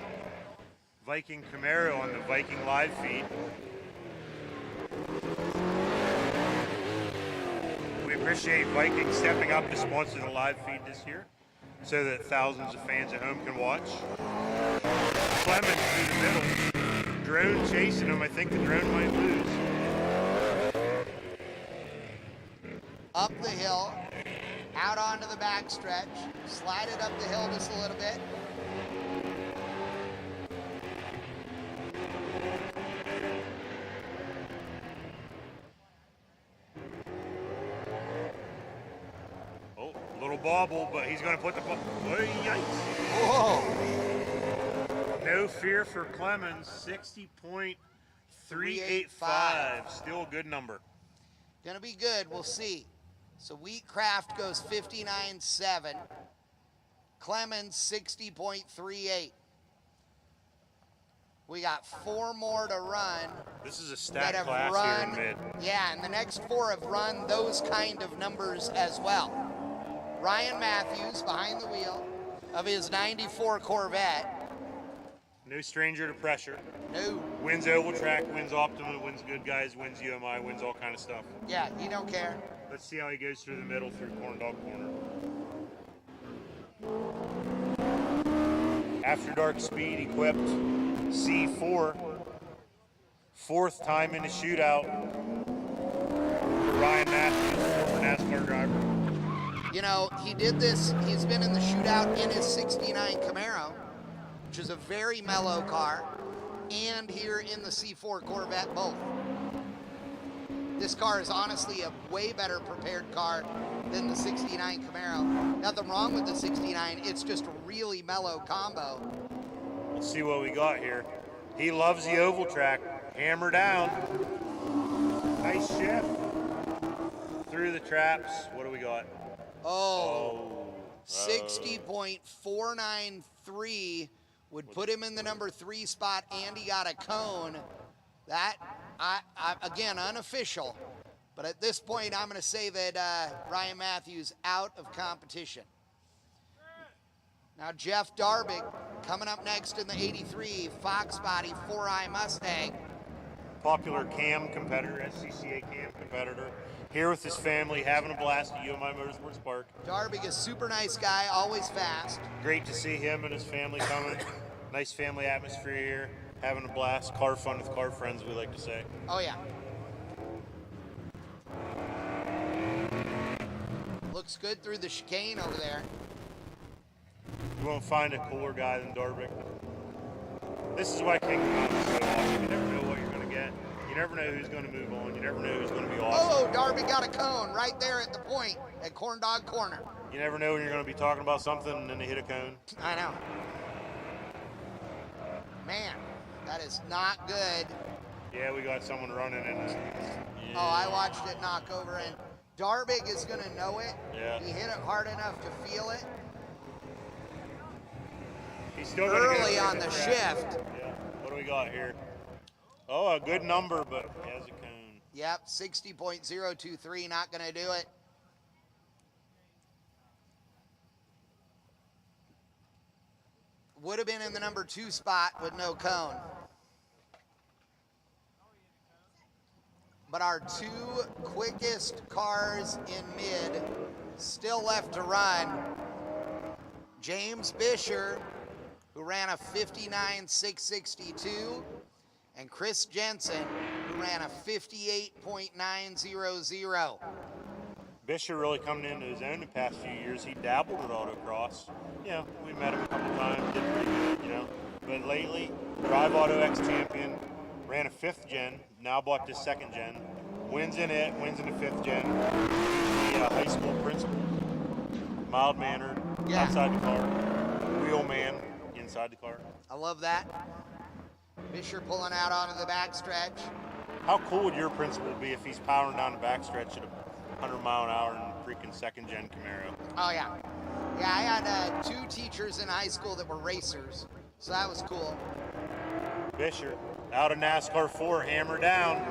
Viking Camaro on the Viking live feed. We appreciate Viking stepping up to sponsor the live feed this year so that thousands of fans at home can watch. Clemens through the middle. Drone chasing him. I think the drone might lose. Up the hill, out onto the backstretch, slide it up the hill just a little bit. Oh, a little bobble, but he's going to put the ball. Oh, yikes. Whoa! No fear for Clemens, 60.385. Still a good number. Gonna be good, we'll see. So Wheatcraft goes 59.7. Clemens 60.38. We got 4 more to run. This is a that stat have class run, here in mid. yeah, and the next 4 have run those kind of numbers as well. Ryan Matthews behind the wheel of his 94 Corvette. No stranger to pressure. No, Wins oval track, wins Optima, wins good guys, wins UMI, wins all kind of stuff. yeah, he don't care. Let's see how he goes through the middle through Corn Dog Corner. After Dark Speed equipped C4. 4th time in the shootout for Ryan Matthews, former NASCAR driver. You know, he did this, he's been in the shootout in his 69 Camaro, which is a very mellow car, and here in the C4 Corvette both. This car is honestly a way better prepared car than the 69 Camaro. Nothing wrong with the 69, it's just a really mellow combo. Let's see what we got here. He loves the oval track. Hammer down. Nice shift. Through the traps. What do we got? Oh, 60.493 would put him in the number 3 spot, and he got a cone. That, again, unofficial, but at this point I'm going to say that Ryan Matthews out of competition. Now Jeff Darbig coming up next in the 83 Fox Body 4i Mustang. Popular cam competitor, SCCA cam competitor. Here with his family, having a blast at UMI Motorsports Park. Darbig is super nice guy, always fast. Great to see him and his family coming. Nice family atmosphere here. Having a blast. Car fun with car friends, we like to say. Oh yeah. Looks good through the chicane over there. You won't find a cooler guy than Darbic. This is why King Mountain is so awesome. You never know what you're going to get. You never know who's going to move on. You never know who's going to be awesome. Oh, Darby got a cone right there at the point at Corn Dog Corner. You never know when you're going to be talking about something and then they hit a cone. I know. Man, that is not good. Yeah, we got someone running in. Oh, I watched it knock over, and Darbig is going to know it. Yeah. He hit it hard enough to feel it. He's still gonna get Early it on the track. shift. Yeah. What do we got here? Oh, a good number, but he has a cone. Yep, 60.023, not going to do it. Would have been in the number 2 spot with no cone. But our 2 quickest cars in mid still left to run. James Bisher who ran a 59.662, and Chris Jensen, who ran a 58.900. Bisher really coming into his own the past few years. He dabbled at autocross. You know, we met him a couple times, did pretty good, you know. But lately, Drive Auto X champion, ran a 5th gen, now bought this 2nd gen, wins in it, wins in the 5th gen. He's the high school principal, mild-mannered, outside the car, wheel man inside the car. I love that. Bisher pulling out onto the backstretch. How cool would your principal be if he's powering down the backstretch at 100 mile an hour in a freaking 2nd gen Camaro? Oh yeah. Yeah, I had 2 teachers in high school that were racers, so that was cool. Bisher, out of NASCAR 4, hammer down.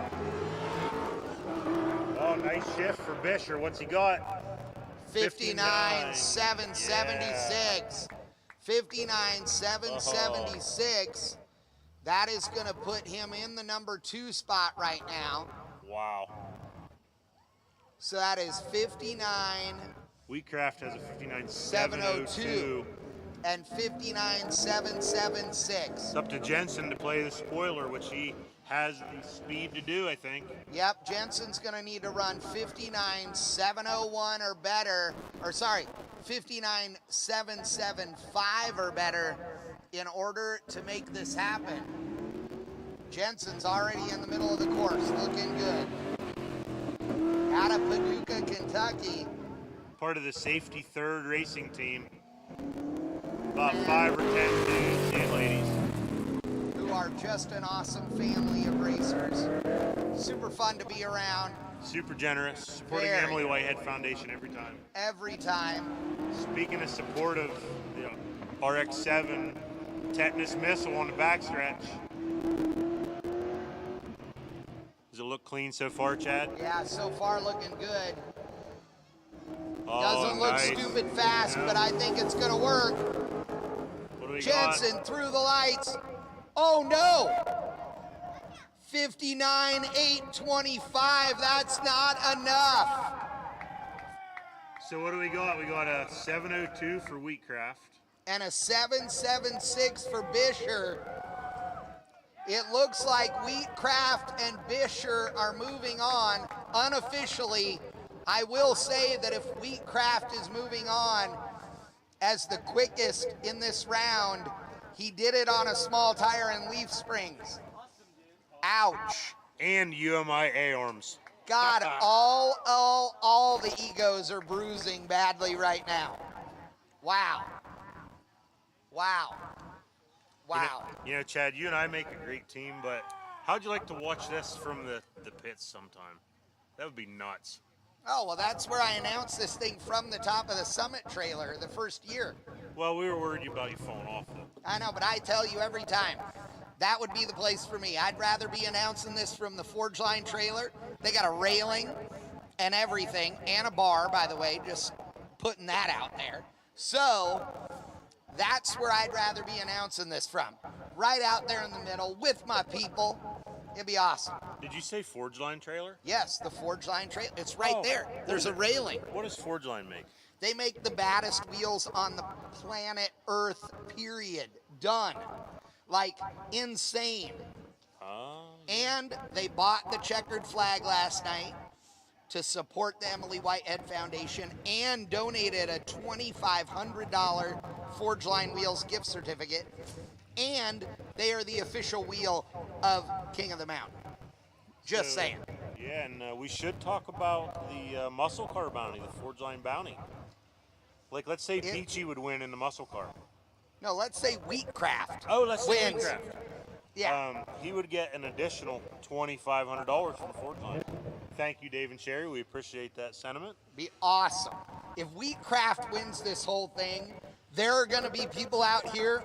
Oh, nice shift for Bisher. What's he got? 59.776. 59.776. That is going to put him in the number 2 spot right now. Wow. So that is 59. Wheatcraft has a 59.702. And 59.776. It's up to Jensen to play the spoiler, which he has the speed to do, I think. Yep, Jensen's going to need to run 59.701 or better, or sorry, 59.775 or better in order to make this happen. Jensen's already in the middle of the course, looking good. Out of Paducah, Kentucky. Part of the Safety 3rd racing team. About 5 or 10 dudes and ladies. Who are just an awesome family of racers. Super fun to be around. Super generous, supporting the Very. Emily Whitehead Foundation every time. Every time. Speaking of support of the RX-7 tetanus missile on the backstretch. Does it look clean so far, Chad? Yeah, so far looking good. Oh, Doesn't look nice. stupid fast, but I think it's gonna work. What do we Jensen got? through the lights. Oh no! 59.825, that's not enough. So what do we got? We got a 702 for Wheatcraft. And a 7.76 for Bisher. It looks like Wheatcraft and Bisher are moving on unofficially. I will say that if Wheatcraft is moving on as the quickest in this round, he did it on a small tire and leaf springs. Ouch. And UMI A-arms. God, all the egos are bruising badly right now. Wow. Wow. Wow. You know, Chad, you and I make a great team, but how'd you like to watch this from the pits sometime? That would be nuts. Oh, well, that's where I announced this thing from the top of the Summit trailer the first year. Well, we were worried about you falling off, though. I know, but I tell you every time, that would be the place for me. I'd rather be announcing this from the Forge Line trailer. They got a railing and everything, and a bar, by the way, just putting that out there. So that's where I'd rather be announcing this from. Right out there in the middle with my people. It'd be awesome. Did you say Forge Line trailer? Yes, the Forge Line trailer. It's right Oh, there. There's a railing. What does Forge Line make? They make the baddest wheels on the planet Earth, period. Done. Like, insane. And they bought the checkered flag last night to support the Emily Whitehead Foundation and donated a $2,500 Forge Line Wheels gift certificate. And they are the official wheel of King of the Mountain. Just saying. Yeah, and we should talk about the muscle car bounty, the Forge Line bounty. Like, let's say Peachy would win in the muscle car. No, let's say Wheatcraft. Oh, let's say wins. Wheatcraft. Yeah. He would get an additional $2,500 from the Forge Line. Thank you, Dave and Sherry. We appreciate that sentiment. Be awesome. If Wheatcraft wins this whole thing, there are going to be people out here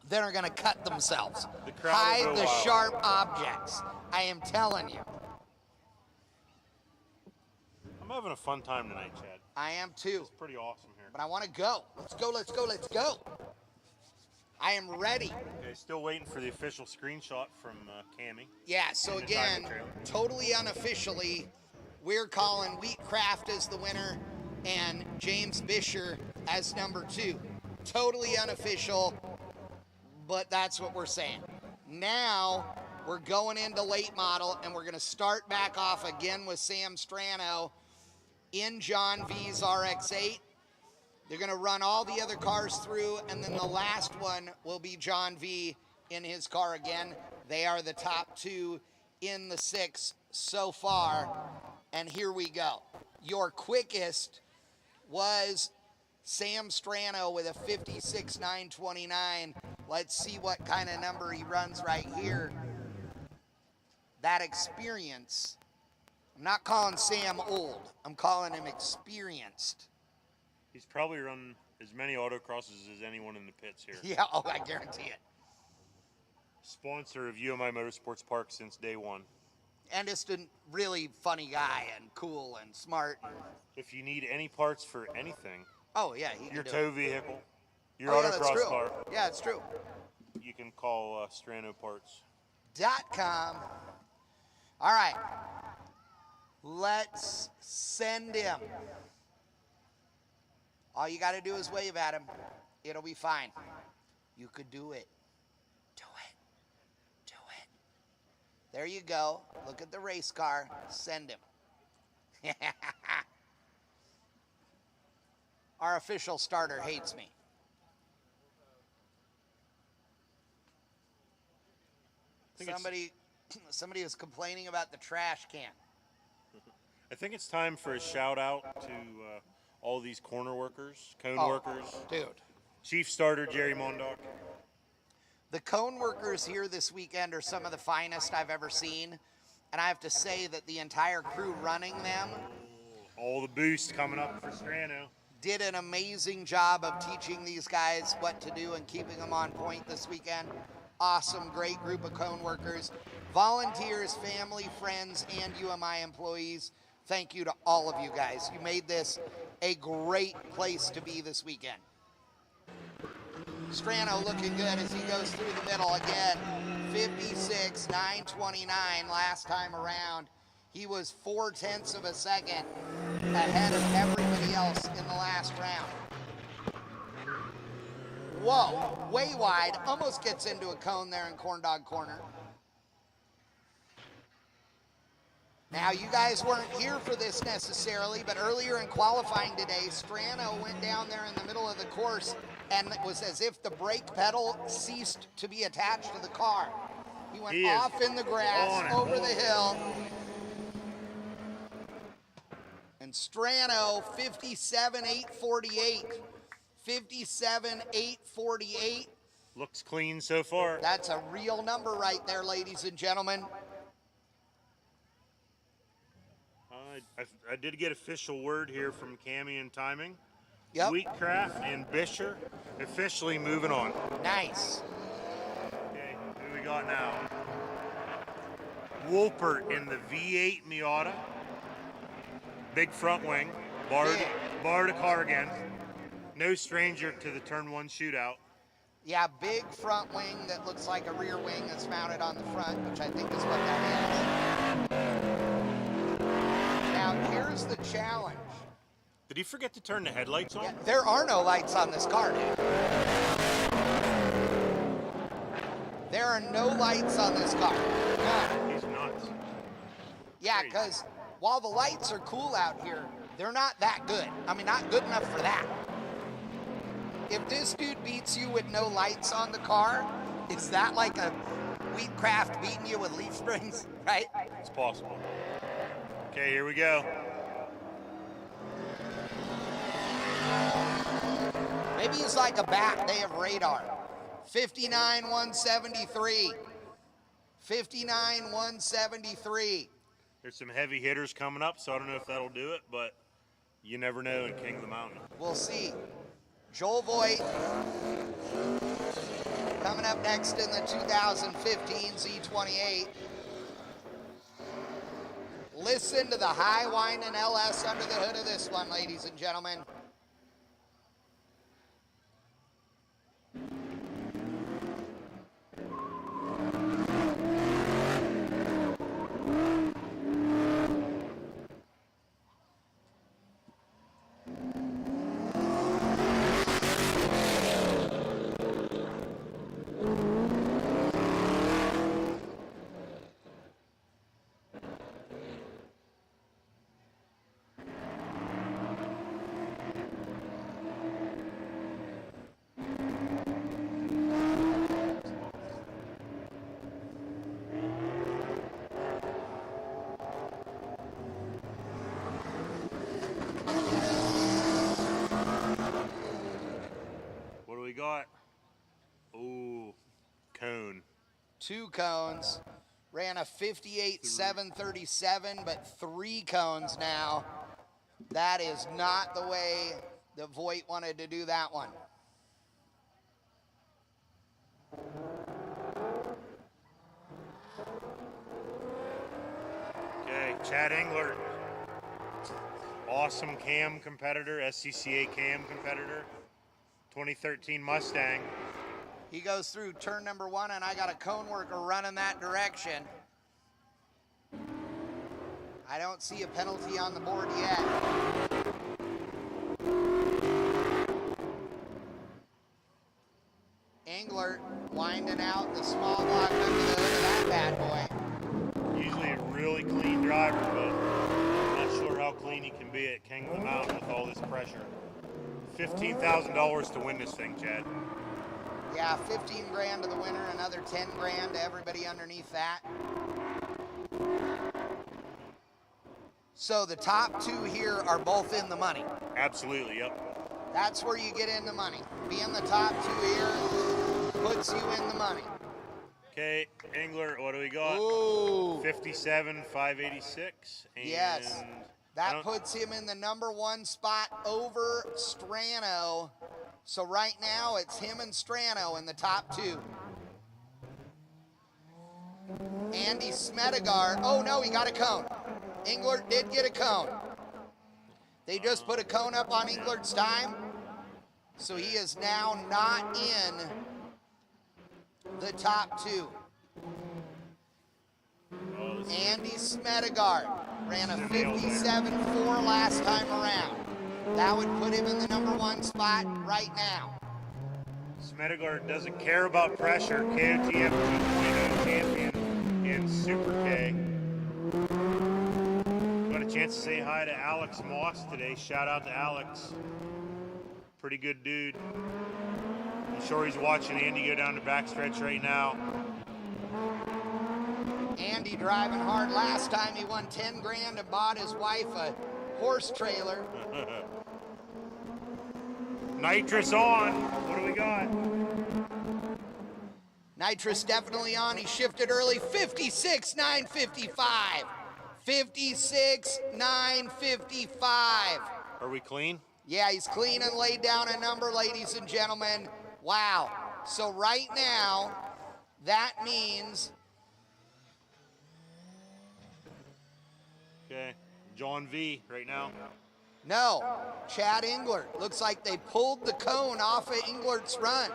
that are going to cut themselves. The crowd will Hide go the wild. sharp objects. I am telling you. I'm having a fun time tonight, Chad. I am too. It's pretty awesome here. But I want to go. Let's go, let's go, let's go. I am ready. Okay, still waiting for the official screenshot from Cammie. Yeah, so And the driver again, trailer. totally unofficially, we're calling Wheatcraft as the winner and James Bisher as number 2. Totally unofficial, but that's what we're saying. Now we're going into late model, and we're going to start back off again with Sam Strano in John V's RX-8. They're going to run all the other cars through, and then the last one will be John V in his car again. They are the top two in the 6 so far, and here we go. Your quickest was Sam Strano with a 56.929. Let's see what kind of number he runs right here. That experience, I'm not calling Sam old, I'm calling him experienced. He's probably run as many autocrosses as anyone in the pits here. Yeah, oh, I guarantee it. Sponsor of UMI Motorsports Park since day one. And just a really funny guy and cool and smart. If you need any parts for anything, Oh, yeah, he can your do tow it. vehicle, your Oh, yeah, that's autocross true. car, Yeah, it's true. you can call Strano Parts. .com. All right. Let's send him. All you got to do is wave at him. It'll be fine. You could do it. Do it. Do it. There you go. Look at the race car. Send him. Our official starter hates me. Somebody was complaining about the trash can. I think it's time for a shout out to all these corner workers, cone workers. Dude. Chief starter Jerry Mondock. The cone workers here this weekend are some of the finest I've ever seen. And I have to say that the entire crew running them All the boost coming up for Strano. did an amazing job of teaching these guys what to do and keeping them on point this weekend. Awesome, great group of cone workers. Volunteers, family, friends, and UMI employees, thank you to all of you guys. You made this a great place to be this weekend. Strano looking good as he goes through the middle again. 56.929 last time around. He was 0.4 of a second ahead of everybody else in the last round. Whoa, way wide, almost gets into a cone there in Corn Dog Corner. Now, you guys weren't here for this necessarily, but earlier in qualifying today, Strano went down there in the middle of the course, and it was as if the brake pedal ceased to be attached to the car. He went off in the grass, over the hill. And Strano, 57.848. 57.848. Looks clean so far. That's a real number right there, ladies and gentlemen. I did get official word here from Cammy and Timing. Yep. Wheatcraft and Bisher officially moving on. Nice. Okay, who we got now? Wolpert in the V8 Miata. Big front wing. Barred a car again. No stranger to the turn 1 shootout. Yeah, big front wing that looks like a rear wing that's mounted on the front, which I think is what that is. Now, here's the challenge. Did he forget to turn the headlights on? Yeah, there are no lights on this car, dude. There are no lights on this car. None. He's nuts. Yeah, because while the lights are cool out here, they're not that good. I mean, not good enough for that. If this dude beats you with no lights on the car, is that like a Wheatcraft beating you with leaf springs, right? It's possible. Okay, here we go. Maybe he's like a bat. They have radar. 59.173. 59.173. There's some heavy hitters coming up, so I don't know if that'll do it, but you never know in King of the Mountain. We'll see. Joel Voigt coming up next in the 2015 Z28. Listen to the high whining LS under the hood of this one, ladies and gentlemen. 2 cones. Ran a 58.737, but 3 cones now. That is not the way that Voigt wanted to do that one. Okay, Chad Englert. Awesome cam competitor, SCCA cam competitor. 2013 Mustang. He goes through turn number 1, and I got a cone worker running that direction. I don't see a penalty on the board yet. Englert winding out the small block under the hood of that bad boy. Usually a really clean driver, but I'm not sure how clean he can be at King of the Mountain with all this pressure. $15,000 to win this thing, Chad. Yeah, 15 grand to the winner, another 10 grand to everybody underneath that. So the top 2 here are both in the money. Absolutely, yep. That's where you get in the money. Being the top 2 here puts you in the money. Okay, Englert, what do we got? Ooh. 57,586. And Yes. That puts him in the number 1 spot over Strano. So right now it's him and Strano in the top 2. Andy Smedegaard. Oh no, he got a cone. Englert did get a cone. They just put a cone up on Englert's time. So he is now not in the top 2. Andy Smedegaard ran a 57.4 last time around. That would put him in the number 1 spot right now. Smedegaard doesn't care about pressure. KOTM 2.0 champion in Super K. Got a chance to say hi to Alex Moss today. Shout out to Alex. Pretty good dude. I'm sure he's watching Andy go down the backstretch right now. Andy driving hard. Last time he won 10 grand and bought his wife a horse trailer. Nitrous on. What do we got? Nitrous definitely on. He shifted early. 56.955. 56.955. Are we clean? Yeah, he's clean and laid down a number, ladies and gentlemen. Wow. So right now, that means... Okay. John V right now. No, Chad Englert. Looks like they pulled the cone off of Englert's run.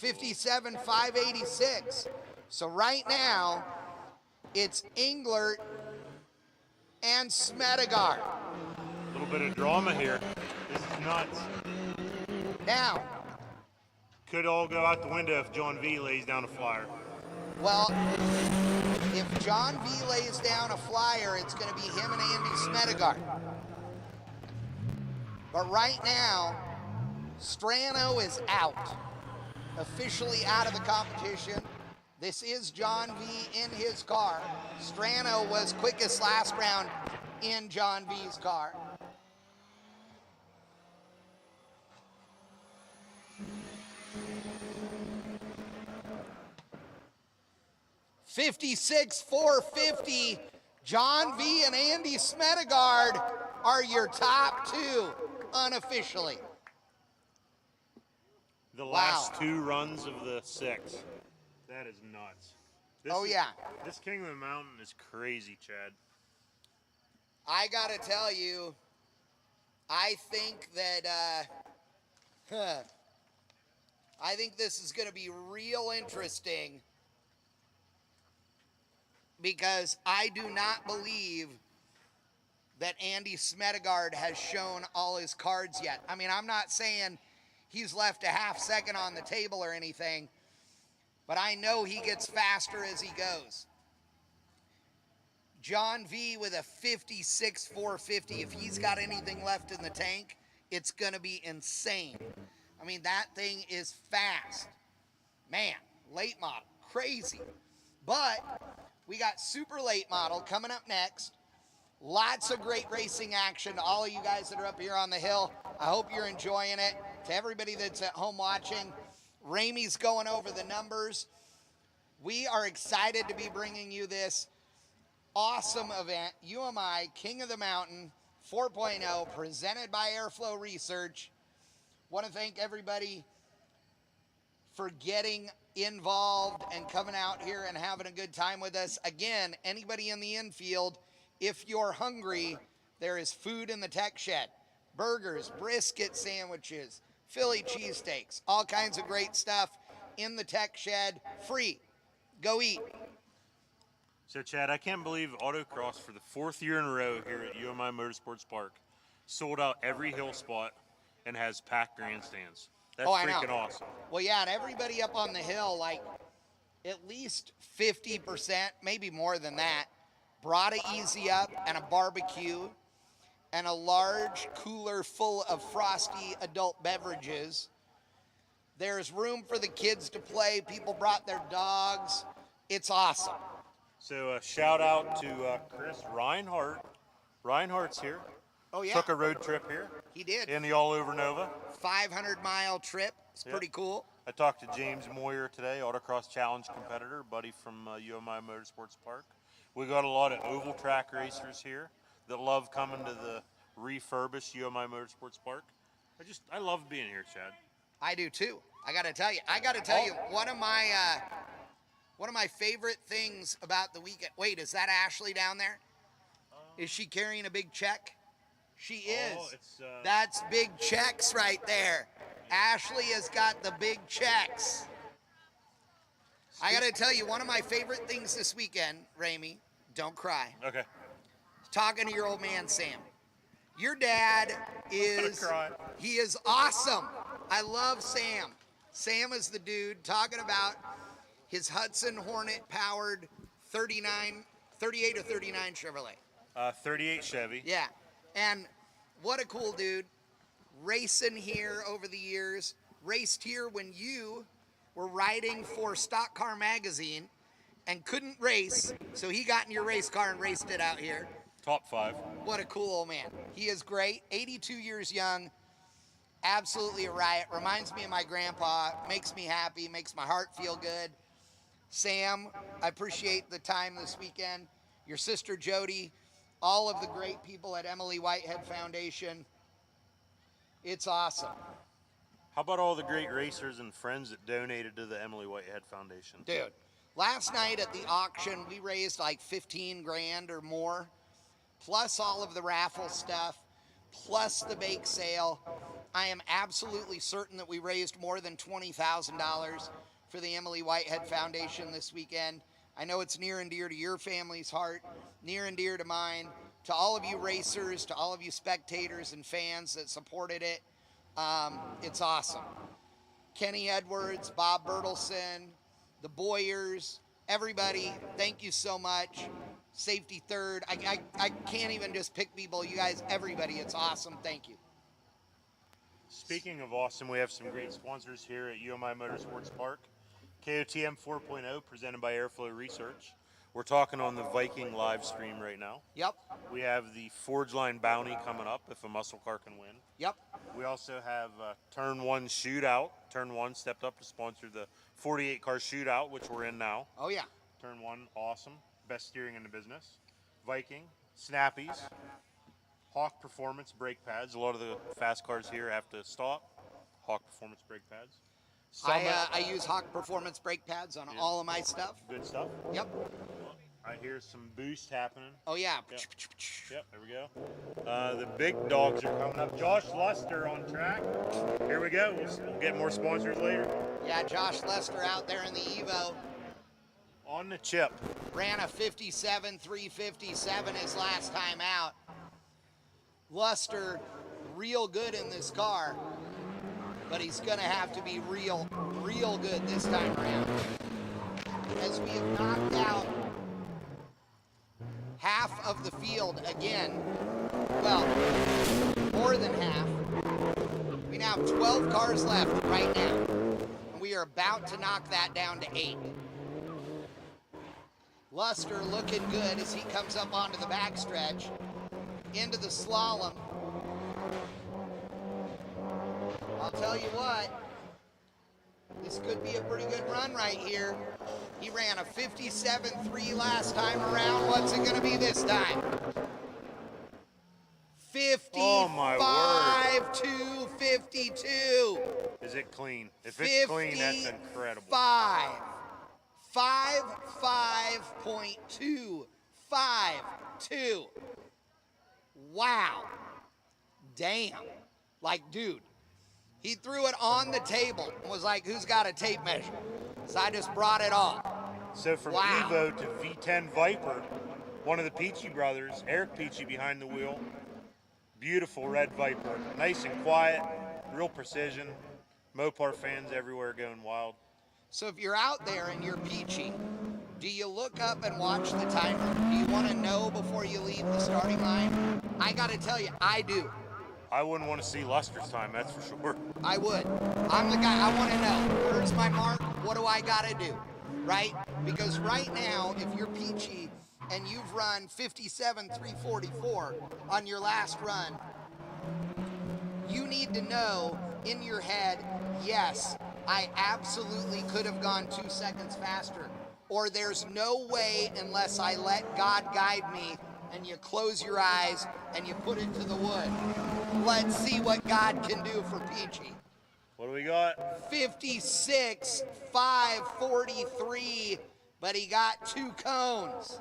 57.586. So right now, it's Englert and Smedegaard. A little bit of drama here. This is nuts. Now, Could all go out the window if John V lays down a flyer. well, if John V lays down a flyer, it's going to be him and Andy Smedegaard. But right now, Strano is out. Officially out of the competition. This is John V in his car. Strano was quickest last round in John V's car. $56,450. John V and Andy Smedegaard are your top 2 unofficially. The last 2 runs of the 6. That is nuts. This King of the Mountain is crazy, Chad. I gotta tell you, I think that I think this is gonna be real interesting, because I do not believe that Andy Smedegaard has shown all his cards yet. I mean, I'm not saying he's left a half second on the table or anything, but I know he gets faster as he goes. John V with a 56,450. If he's got anything left in the tank, it's going to be insane. I mean, that thing is fast. Man, late model, crazy. But we got super late model coming up next. Lots of great racing action to all of you guys that are up here on the hill. I hope you're enjoying it. To everybody that's at home watching, Ramey's going over the numbers. We are excited to be bringing you this awesome event, UMI King of the Mountain 4.0, presented by Airflow Research. Want to thank everybody for getting involved and coming out here and having a good time with us. Again, anybody in the infield, if you're hungry, there is food in the tech shed. Burgers, brisket sandwiches, Philly cheesesteaks, all kinds of great stuff in the tech shed, free. Go eat. So, Chad, I can't believe autocross for the 4th year in a row here at UMI Motorsports Park sold out every hill spot and has packed grandstands. That's I know. freaking awesome. Well, yeah, and everybody up on the hill, like at least 50%, maybe more than that, brought a easy up and a barbecue and a large cooler full of frosty adult beverages. There's room for the kids to play. People brought their dogs. It's awesome. So, shout out to Chris Reinhardt. Reinhardt's here. Oh, yeah. Took a road trip here He did. in the All Over Nova. 500-mile trip. It's Yep. pretty cool. I talked to James Moyer today, Autocross Challenge competitor, buddy from UMI Motorsports Park. We got a lot of oval track racers here that love coming to the refurbished UMI Motorsports Park. I love being here, Chad. I do too. I got to tell you, one of my favorite things about the weekend. Wait, is that Ashley down there? Is she carrying a big check? She is. it's, That's big checks right there. Ashley has got the big checks. I got to tell you, one of my favorite things this weekend, Ramey, don't cry, Okay. talking to your old man, Sam. Your dad is, cry. he is awesome. I love Sam. Sam is the dude talking about his Hudson Hornet powered 38 or 39 Chevrolet. 38 Chevy. Yeah. And what a cool dude. Racing here over the years. Raced here when you were writing for Stock Car Magazine and couldn't race. So he got in your race car and raced it out here. Top 5. What a cool old man. He is great. 82 years young. Absolutely a riot. Reminds me of my grandpa. Makes me happy. Makes my heart feel good. Sam, I appreciate the time this weekend. Your sister Jody. All of the great people at Emily Whitehead Foundation. It's awesome. How about all the great racers and friends that donated to the Emily Whitehead Foundation? Dude, last night at the auction, we raised like 15 grand or more, plus all of the raffle stuff, plus the bake sale. I am absolutely certain that we raised more than $20,000 for the Emily Whitehead Foundation this weekend. I know it's near and dear to your family's heart, near and dear to mine, to all of you racers, to all of you spectators and fans that supported it. It's awesome. Kenny Edwards, Bob Bertelson, the Boyers, everybody, thank you so much. Safety third. I can't even just pick people. You guys, everybody, it's awesome. Thank you. Speaking of awesome, we have some great sponsors here at UMI Motorsports Park. KOTM 4.0 presented by Airflow Research. We're talking on the Viking live stream right now. Yep. We have the Forge Line Bounty coming up if a muscle car can win. Yep. We also have Turn 1 Shootout. Turn 1 stepped up to sponsor the 48 car shootout, which we're in now. Oh, yeah. Turn 1, awesome. Best steering in the business. Viking, Snappies, Hawk Performance brake pads. A lot of the fast cars here have to stop. Hawk Performance brake pads. I use Hawk Performance brake pads on all of my stuff. Good stuff. Yep. I hear some boost happening. Oh, yeah. Yep, there we go. The big dogs are coming up. Josh Luster on track. Here we go. We'll get more sponsors later. Yeah, Josh Lester out there in the Evo. On the chip. Ran a 57.357 his last time out. Luster, real good in this car, but he's going to have to be real good this time around. As we have knocked out half of the field again, well, more than half. We now have 12 cars left right now, and we are about to knock that down to 8. Luster looking good as he comes up onto the backstretch, into the slalom. I'll tell you what, this could be a pretty good run right here. He ran a 57.3 last time around. What's it gonna be this time? 55 to 52. Is it clean? If it's clean, that's incredible. 55.252. Wow. Damn. Like, dude, he threw it on the table and was like, who's got a tape measure? So I just brought it all. So from Evo to V10 Viper, one of the Peachy brothers, Eric Peachy behind the wheel. Beautiful red Viper, nice and quiet, real precision. Mopar fans everywhere going wild. So if you're out there and you're Peachy, do you look up and watch the timer? Do you want to know before you leave the starting line? I got to tell you, I do. I wouldn't want to see Luster's time, that's for sure. I would. I'm the guy, I want to know, where's my mark? What do I got to do? Right? Because right now, if you're Peachy and you've run 57.344 on your last run, you need to know in your head, yes, I absolutely could have gone 2 seconds faster. Or there's no way unless I let God guide me, and you close your eyes and you put it to the wood. Let's see what God can do for Peachy. What do we got? 56.543, but he got 2 cones.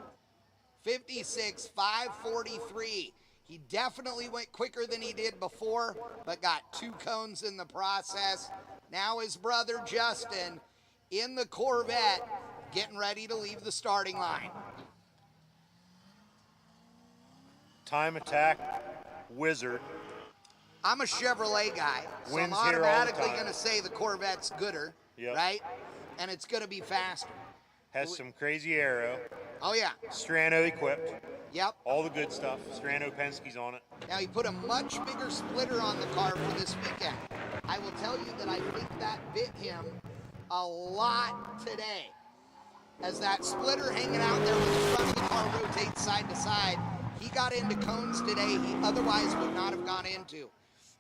56.543. He definitely went quicker than he did before, but got 2 cones in the process. Now his brother Justin in the Corvette getting ready to leave the starting line. Time attack wizard. I'm a Chevrolet guy, so Wins I'm here all the automatically time. going to say the Corvette's gooder, Yep. right? And it's going to be faster. Has some crazy aero. Oh, yeah. Strano equipped. Yep. All the good stuff. Strano Penske's on it. Now, he put a much bigger splitter on the car for this weekend. I will tell you that I think that bit him a lot today. As that splitter hanging out there with the front of the car rotates side to side, he got into cones today he otherwise would not have gone into.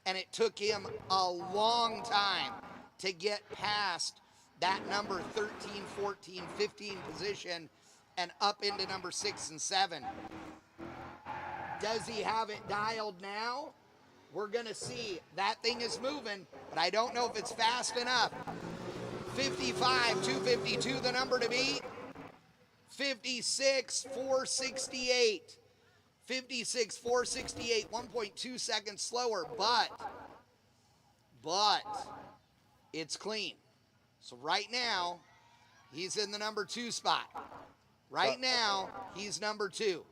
And it took him a long time to get past that number 13, 14, 15 position and up into number 6 and 7. Does he have it dialed now? We're gonna see. That thing is moving, but I don't know if it's fast enough. 55.252 the number to beat. 56.468. 56.468, 1.2 seconds slower, but it's clean. So right now, he's in the number 2 spot. Right now, he's number 2.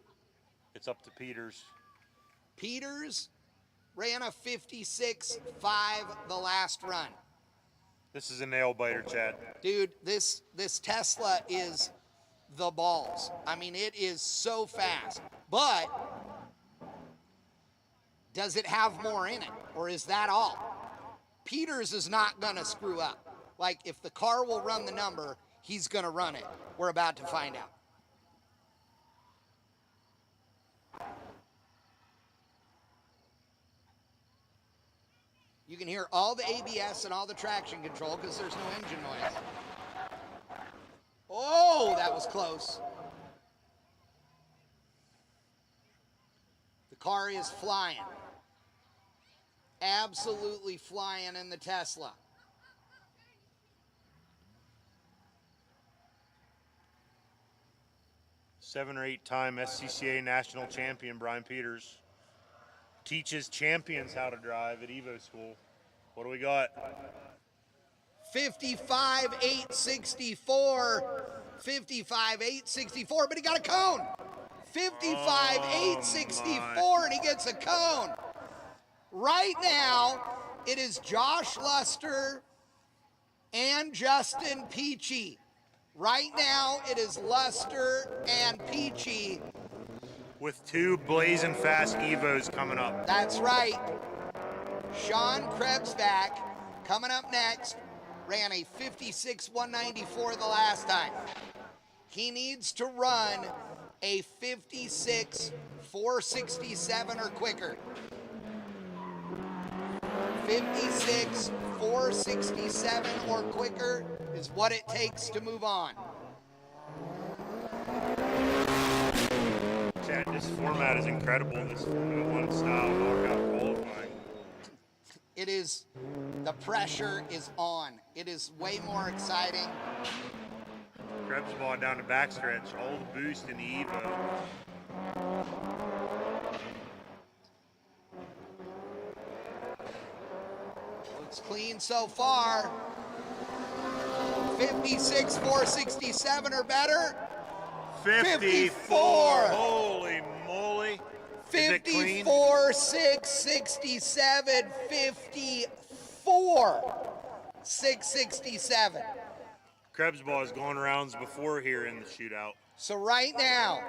It's up to Peters. Peters ran a 56.5 the last run. This is a nail biter, Chad. Dude, this Tesla is the balls. I mean, it is so fast. But does it have more in it? Or is that all? Peters is not going to screw up. Like, if the car will run the number, he's going to run it. We're about to find out. You can hear all the ABS and all the traction control because there's no engine noise. Oh, that was close. The car is flying. Absolutely flying in the Tesla. Seven or 8 time SCCA national champion Brian Peters teaches champions how to drive at Evo School. What do we got? 55.864. 55.864, but he got a cone. 55.864, and he gets a cone. Right now, it is Josh Luster and Justin Peachy. Right now, it is Luster and Peachy. With 2 blazing fast Evos coming up. That's right. Sean Krebsback coming up next. Ran a 56.194 the last time. He needs to run a 56.467 or quicker. 56.467 or quicker is what it takes to move on. format is incredible. This Formula One style knockout qualifying. It is, the pressure is on. It is way more exciting. Krebs ball down the backstretch, all the boost in the Evo. Looks clean so far. 56, 467 or better. 54. Holy moly. Is it clean? 54, 667, 54, 667. Krebs ball has gone rounds before here in the shootout. So right now,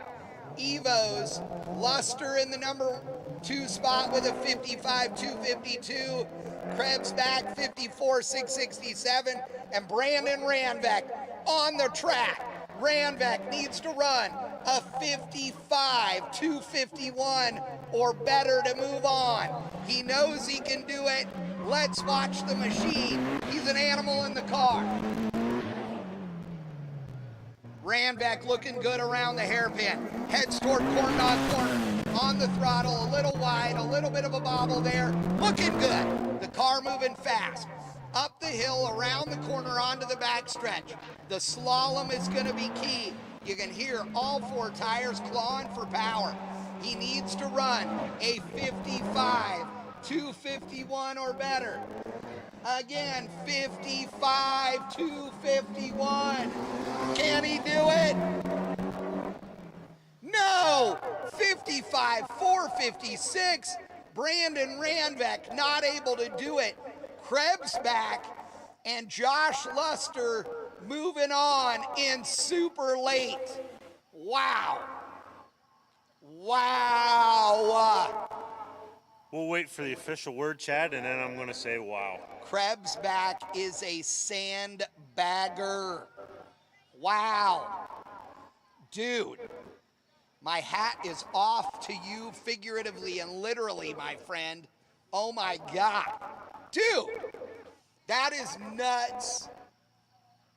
Evo's Luster in the number 2 spot with a 55, 252. Krebs back 54, 667. And Brandon Randbeck on the track. Randbeck needs to run a 55, 251 or better to move on. He knows he can do it. Let's watch the machine. He's an animal in the car. Randbeck looking good around the hairpin. Heads toward corner on corner. On the throttle, a little wide, a little bit of a bobble there. Looking good. The car moving fast. Up the hill, around the corner, onto the backstretch. The slalom is going to be key. You can hear all 4 tires clawing for power. He needs to run a 55, 251 or better. Again, 55, 251. Can he do it? No! 55, 456. Brandon Randbeck not able to do it. Krebs back, and Josh Luster moving on in super late. Wow. Wow. We'll wait for the official word, Chad, and then I'm going to say wow. Krebs back is a sandbagger. Wow. Dude, my hat is off to you figuratively and literally, my friend. Oh my God. Dude, that is nuts.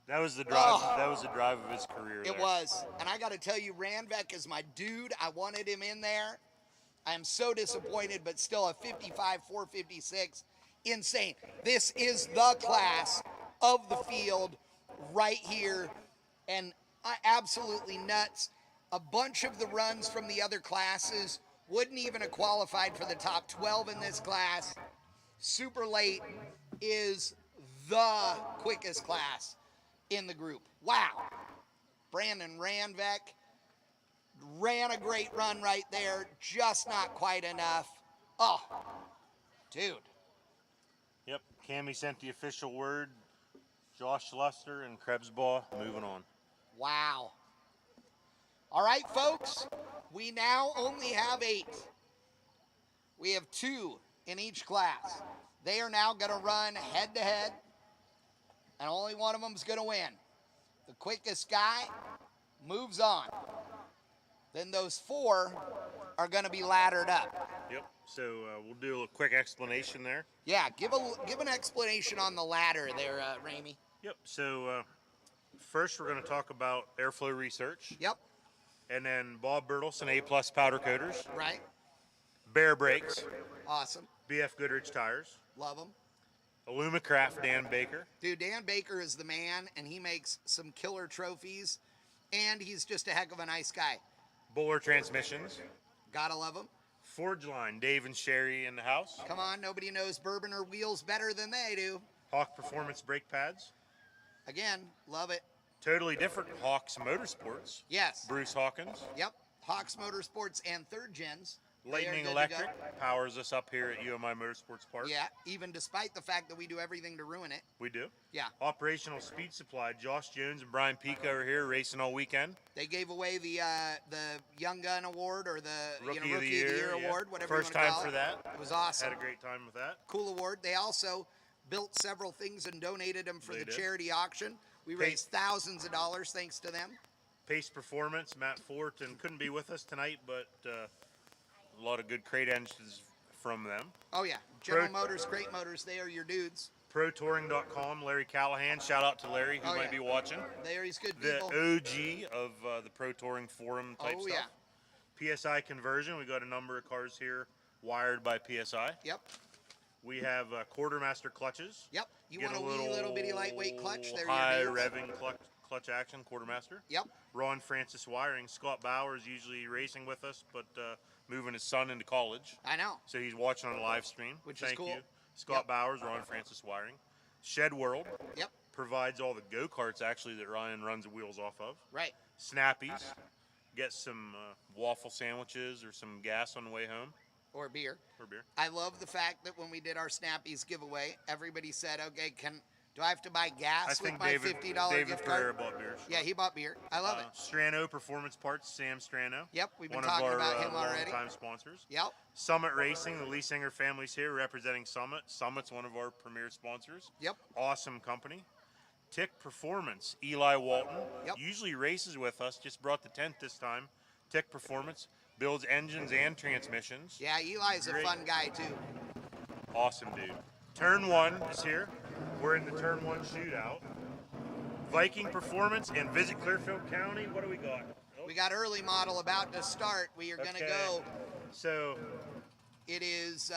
That was the drive. Oh. That was the drive of his career. It there. was. And I got to tell you, Randbeck is my dude. I wanted him in there. I am so disappointed, but still a 55, 456. Insane. This is the class of the field right here. And absolutely nuts. A bunch of the runs from the other classes wouldn't even have qualified for the top 12 in this class. Super late is the quickest class in the group. Wow. Brandon Randbeck ran a great run right there, just not quite enough. Oh, dude. Yep, Cammy sent the official word. Josh Luster and Krebs ball moving on. Wow. All right, folks, we now only have 8. We have 2 in each class. They are now going to run head-to-head, and only one of them is going to win. The quickest guy moves on. Then those 4 are going to be laddered up. Yep, so we'll do a quick explanation there. Yeah, give an explanation on the ladder there, Ramey. Yep, so first we're going to talk about airflow research. Yep. And then Bob Bertels and A-plus powder coaters. Right. Bear Brakes. Awesome. BF Goodrich tires. Love them. Illumicraft Dan Baker. Dude, Dan Baker is the man, and he makes some killer trophies, and he's just a heck of a nice guy. Bowler Transmissions. Gotta love him. Forge Line, Dave and Sherry in the house. Come on, nobody knows bourbon or wheels better than they do. Hawk Performance brake pads. Again, love it. Totally different Hawks Motorsports. Yes. Bruce Hawkins. Yep. Hawks Motorsports and third gens. They are Lightning good to Electric go. powers us up here at UMI Motorsports Park. Yeah, even despite the fact that we do everything to ruin it. We do. Yeah. Operational Speed Supply. Josh Jones and Brian Pico are here racing all weekend. They gave away the Young Gun Award or the Rookie Rookie of the Year Award, whatever First you want to time call for it. that. It was awesome. Had a great time with that. Cool award. They also built several things and donated them for They the did. charity auction. We raised thousands of dollars thanks to them. Pace Performance, Matt Fortin couldn't be with us tonight, but a lot of good crate engines from them. Oh yeah, General Motors, Great Motors, they are your dudes. ProTouring.com, Larry Callahan. Shout out to Larry who Oh, might yeah. be watching. They are these good The people. OG of the Pro Touring forum type Oh stuff. yeah. PSI conversion. We got a number of cars here wired by PSI. Yep. We have quartermaster clutches. Yep. You Get want a wee little bitty lightweight clutch? There high you go. revving clutch action quartermaster. Yep. Ron Francis wiring. Scott Bauer is usually racing with us, but moving his son into college. I know. So he's watching on live stream. Which is Thank cool. you. Scott Yep. Bowers, Ron Francis wiring. Shed World Yep. provides all the go-karts actually that Ryan runs the wheels off of. Right. Snappies. Get some waffle sandwiches or some gas on the way home. Or beer. Or beer. I love the fact that when we did our Snappies giveaway, everybody said, "Okay, do I have to buy gas I with think my David $50 gift Pereira card?" bought beers. Yeah, he bought beer. I love it. Strano Performance Parts, Sam Strano. Yep, we've been one talking of our, about him already. Long-time sponsors. Yep. Summit Racing, the Leasinger family's here representing Summit. Summit's one of our premier sponsors. Yep. Awesome company. Tick Performance, Eli Walton. Yep. Usually races with us, just brought the tent this time. Tick Performance builds engines and transmissions. Yeah, Eli's a Great. fun guy too. Awesome dude. Turn 1 is here. We're in the Turn 1 shootout. Viking Performance and Visit Clearfield County. What do we got? Oh, We got early model about to start. We are going to okay. go. So It is,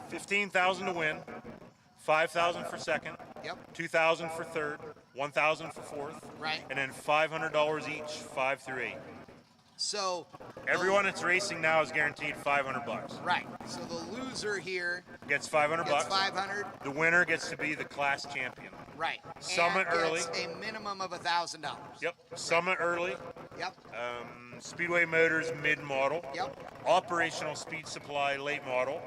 15,000 to win, 5,000 for second, yep, 2,000 for third, 1,000 for fourth, right. and then $500 each, 5 through 8. So Everyone that's racing now is guaranteed $500. right. So the loser here Gets $500. gets 500. The winner gets to be the class champion. Right. Summit and early. gets a minimum of $1,000. Yep. Summit early. Yep. Speedway Motors mid model. Yep. Operational Speed Supply late model.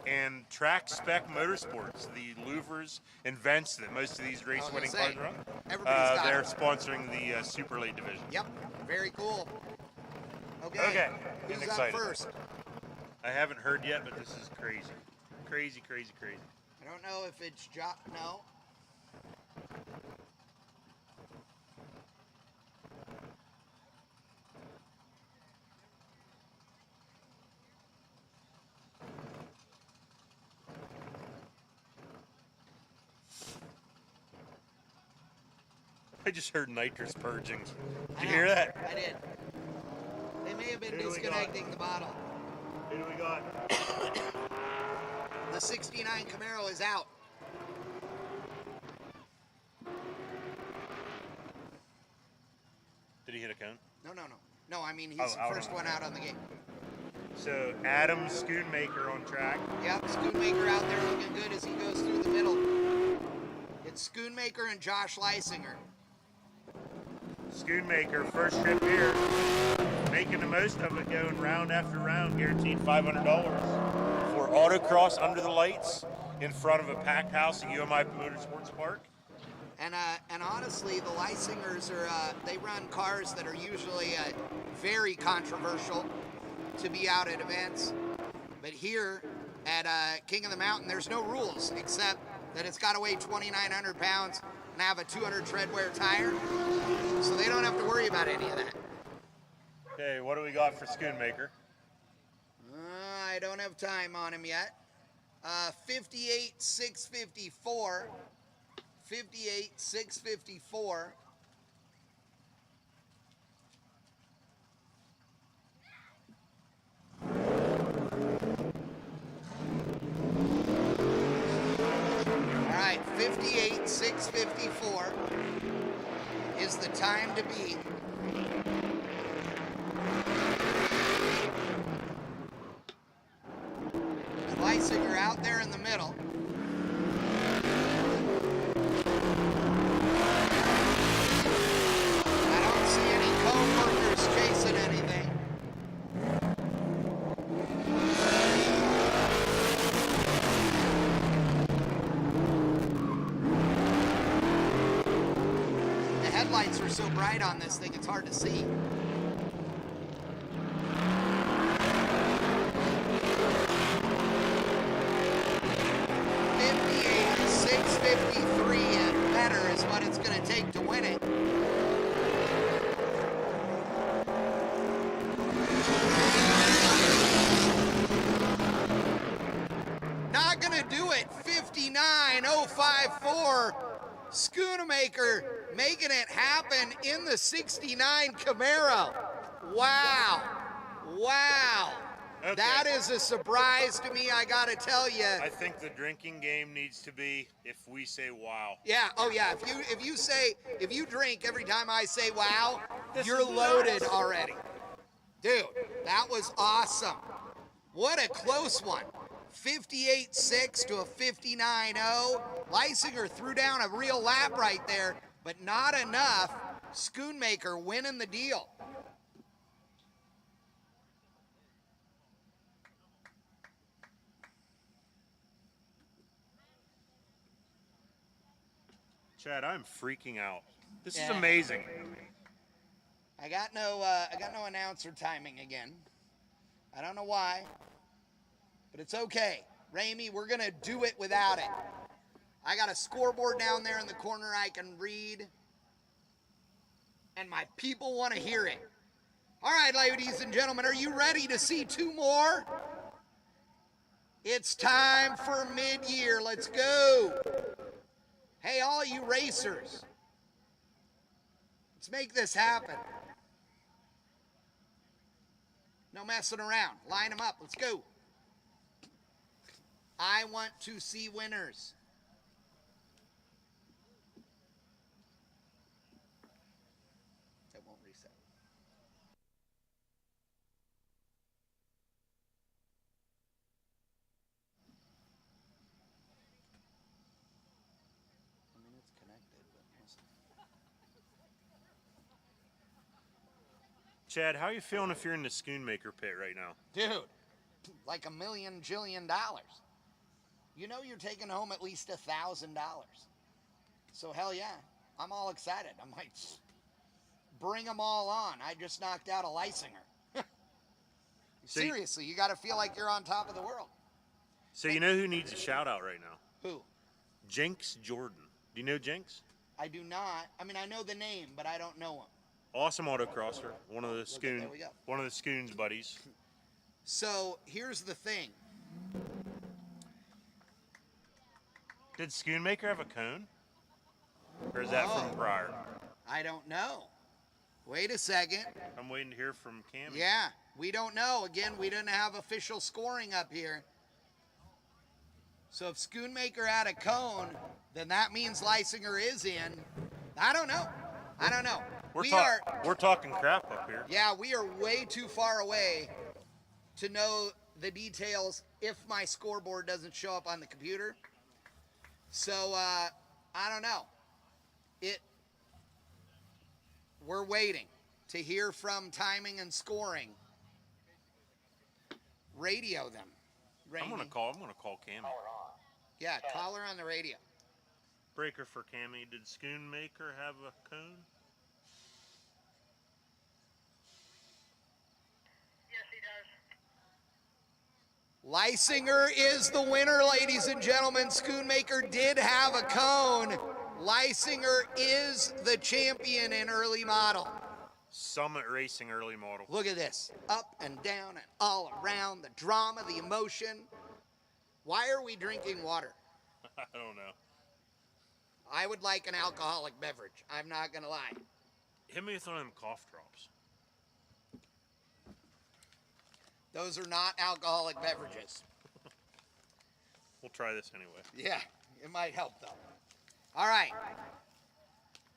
And Track Spec Motorsports, the louvers and vents that most of these race was winning gonna cars say, are on. everybody's got they're it. sponsoring the super late division. Yep. Very cool. Okay. Okay, Who's getting up excited. first? I haven't heard yet, but this is crazy. Crazy, crazy, crazy. I don't know if it's no. I just heard nitrous purging. I Did you know, hear that? I did. They may have been Who do we got? disconnecting the bottle. Who do we got? The 69 Camaro is out. Did he hit a cone? No. No, I mean, he's Oh, the out first on- one out on the gate. So Adam Schoonmaker on track. Yep, Schoonmaker out there looking good as he goes through the middle. It's Schoonmaker and Josh Leisinger. Schoonmaker, first trip here, making the most of it, going round after round, guaranteed $500 for autocross under the lights in front of a packed house at UMI Motorsports Park. And honestly, the Leisingers they run cars that are usually very controversial to be out at events. But here at King of the Mountain, there's no rules except that it's got to weigh 2,900 pounds and have a 200 treadwear tire. So they don't have to worry about any of that. Okay, what do we got for Schoonmaker? I don't have time on him yet. 58,654. 58,654. All right, 58,654 is the time to beat. Leisinger out there in the middle. I don't see any co-workers chasing anything. The headlights are so bright on this thing, it's hard to see. $58,653 and better is what it's going to take to win it. Not going to do it. 59,054. Schoonmaker making it happen in the 69 Camaro. Wow. Wow. Okay. That is a surprise to me, I gotta tell you. I think the drinking game needs to be if we say wow. Yeah, oh yeah, if you drink every time I say wow, This you're is loaded nuts. already. Dude, that was awesome. What a close one. 58-6 to a 59-0. Leisinger threw down a real lap right there, but not enough. Schoonmaker winning the deal. Chad, I'm freaking out. This is Yeah. amazing. I got no announcer timing again. I don't know why, but it's okay. Ramey, we're gonna do it without it. I got a scoreboard down there in the corner I can read, and my people want to hear it. All right, ladies and gentlemen, are you ready to see two more? It's time for mid-year. Let's go. Hey, all you racers, let's make this happen. No messing around. Line them up. Let's go. I want to see winners. That won't reset. I mean, it's connected, but listen. Chad, how are you feeling if you're in the Schoonmaker pit right now? Dude, like $1 million jillion. You know you're taking home at least $1,000. So hell yeah, I'm all excited. I'm like, bring them all on. I just knocked out a Leisinger. So Seriously, you got to feel like you're on top of the world. So you know who needs a shout out right now? Who? Jinx Jordan. Do you know Jinx? I do not. I mean, I know the name, but I don't know him. Awesome autocrosser. One of the there we go. one of the Schoon's buddies. So here's the thing. Did Schoonmaker have a cone? Or is that from prior? I don't know. Wait a second. I'm waiting to hear from Cammy. Yeah, we don't know. Again, we didn't have official scoring up here. So if Schoonmaker had a cone, then that means Leisinger is in. I don't know. I don't know. We're talking crap up here. Yeah, we are way too far away to know the details if my scoreboard doesn't show up on the computer. So, I don't know. We're waiting to hear from timing and scoring. Radio them. I'm gonna call Cammy. Yeah, call her on the radio. Breaker for Cammy. Did Schoonmaker have a cone? Leisinger is the winner, ladies and gentlemen. Schoonmaker did have a cone. Leisinger is the champion in early model. Summit Racing early model. Look at this. Up and down and all around. The drama, the emotion. Why are we drinking water? I don't know. I would like an alcoholic beverage. I'm not going to lie. Hit me with one of them cough drops. Those are not alcoholic beverages. We'll try this anyway. Yeah, it might help though. All right.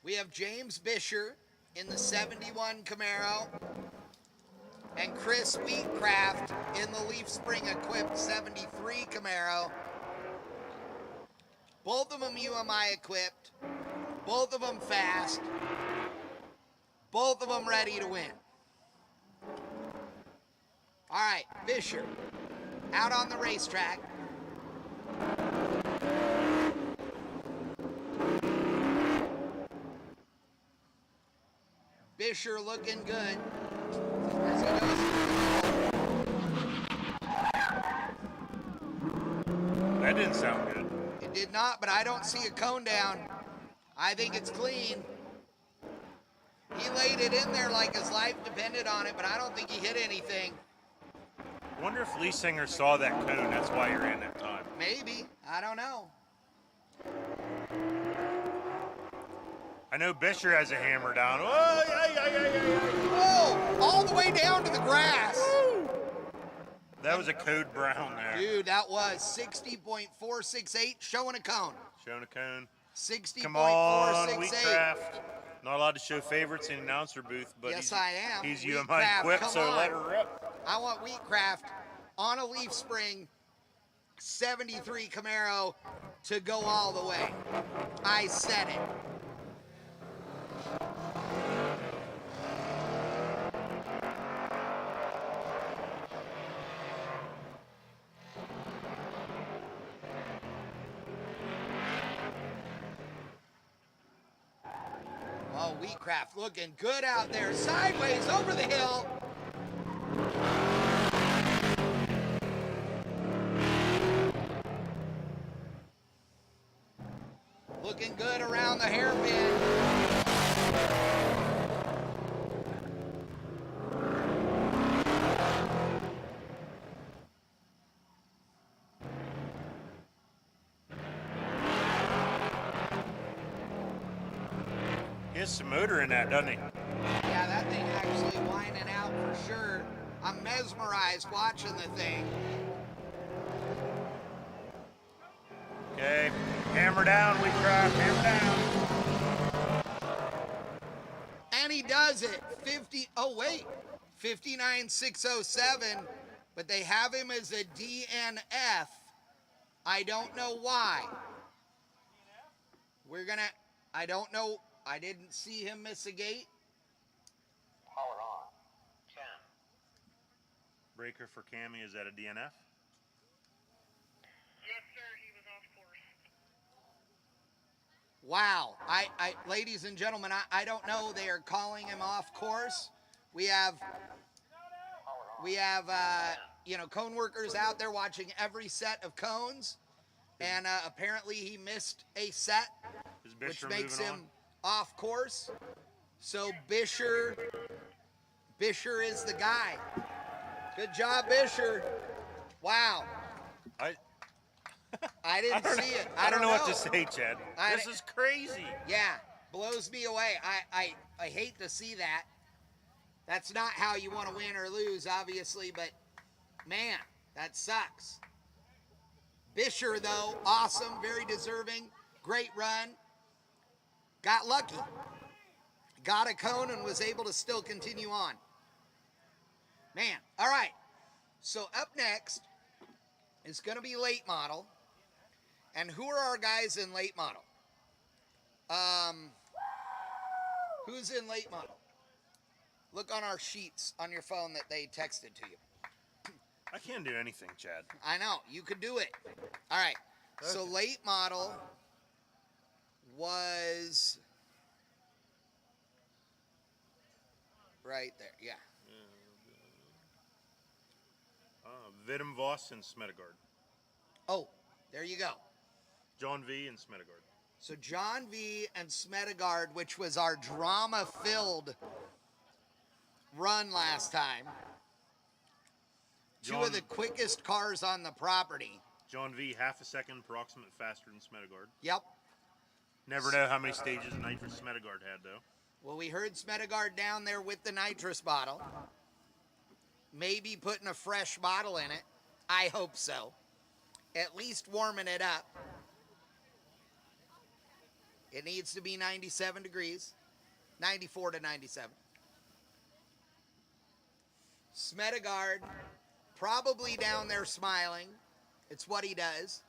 We have James Bisher in the 71 Camaro and Chris Wheatcraft in the Leaf Spring equipped 73 Camaro. Both of them UMI equipped. Both of them fast. Both of them ready to win. All right, Bisher out on the racetrack. Bisher looking good. As he goes. That didn't sound good. It did not, but I don't see a cone down. I think it's clean. He laid it in there like his life depended on it, but I don't think he hit anything. Wonder if Leisinger saw that cone. That's why you're in that time. Maybe. I don't know. I know Bisher has a hammer down. Oh, yeah. Whoa! All the way down to the grass. That was a code brown there. Dude, that was 60.468, showing a cone. Showing a cone. 60.468. Come on, Wheatcraft. Not allowed to show favorites in the announcer booth, but Yes, I am. he's UMI Wheatcraft, equipped, come so on. let her rip. I want Wheatcraft on a Leaf Spring 73 Camaro to go all the way. I said it. Oh, Wheatcraft looking good out there. Sideways over the hill. Looking good around the hairpin. He has some motor in that, doesn't he? Yeah, that thing actually whining out for sure. I'm mesmerized watching the thing. Okay, hammer down, Wheatcraft, hammer down. And he does it. 59607, but they have him as a DNF. I don't know why. I don't know. I didn't see him miss a gate. Power on. 10. Breaker for Cammy, is that a DNF? Yes, sir. He was off course. Wow. Ladies and gentlemen, I don't know. They are calling him off course. We have cone workers out there watching every set of cones, and apparently he missed a set, which makes him off course. So Bisher is the guy. Good job, Bisher. Wow. I didn't see it. I don't know what to say, Chad. This is crazy. Yeah, blows me away. I hate to see that. That's not how you want to win or lose, obviously, but man, that sucks. Bisher, though, awesome, very deserving, great run. Got lucky. Got a cone and was able to still continue on. Man, all right. So up next is going to be late model. And who are our guys in late model? Who's in late model? Look on our sheets on your phone that they texted to you. I can't do anything, Chad. I know, you could do it. All right, so late model was right there, yeah. Vidum Voss and Smedegard. Oh, there you go. John V and Smedegard. So John V and Smedegard, which was our drama-filled run last time. Two of the quickest cars on the property. John V, half a second approximate faster than Smedegard. Yep. Never know how many stages of nitrous Smedegard had, though. Well, we heard Smedegard down there with the nitrous bottle. Maybe putting a fresh bottle in it. I hope so. At least warming it up. It needs to be 97 degrees. 94 to 97. Smedegard probably down there smiling. It's what he does.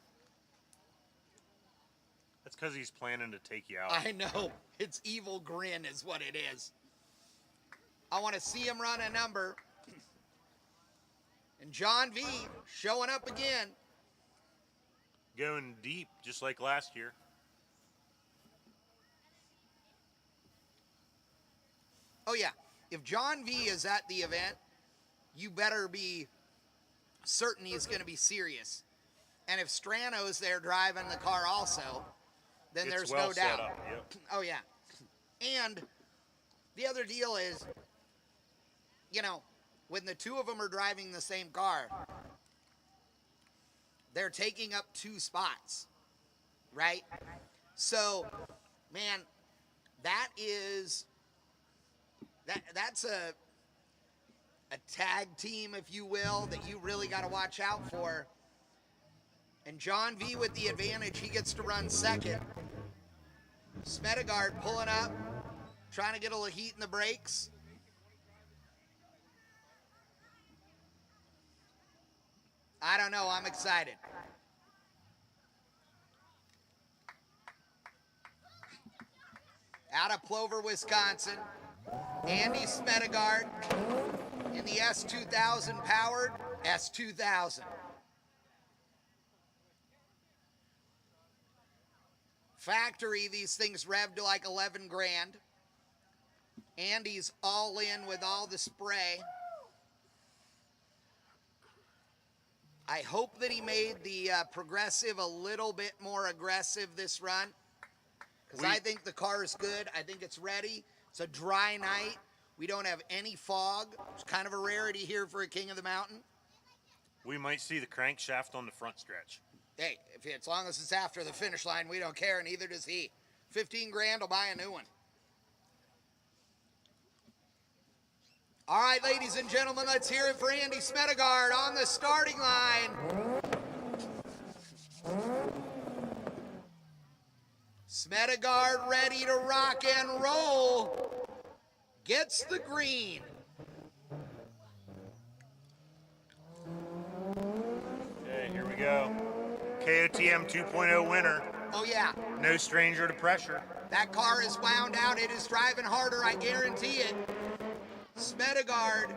That's because he's planning to take you out. I know. It's evil grin is what it is. I want to see him run a number. And John V showing up again. Going deep, just like last year. Oh, yeah. If John V is at the event, you better be certain he's going to be serious. And if Strano's there driving the car also, then It's there's well no set doubt. up, yep. Oh, yeah. And the other deal is, when the two of them are driving the same car, they're taking up 2 spots, right? So, man, that's a tag team, if you will, that you really got to watch out for. And John V with the advantage, he gets to run second. Smedegaard pulling up, trying to get a little heat in the brakes. I don't know, I'm excited. Out of Plover, Wisconsin, Andy Smedegaard in the S2000 powered S2000. Factory, these things rev to like 11 grand. Andy's all in with all the spray. I hope that he made the progressive a little bit more aggressive this run, because I think the car is good. I think it's ready. It's a dry night. We don't have any fog. It's kind of a rarity here for a King of the Mountain. We might see the crankshaft on the front stretch. Hey, as long as it's after the finish line, we don't care, and neither does he. 15 grand will buy a new one. All right, ladies and gentlemen, let's hear it for Andy Smedegaard on the starting line. Smedegaard ready to rock and roll. Gets the green. Okay, here we go. KOTM 2.0 winner. Oh, yeah. No stranger to pressure. That car is wound out. It is driving harder, I guarantee it. Smedegaard,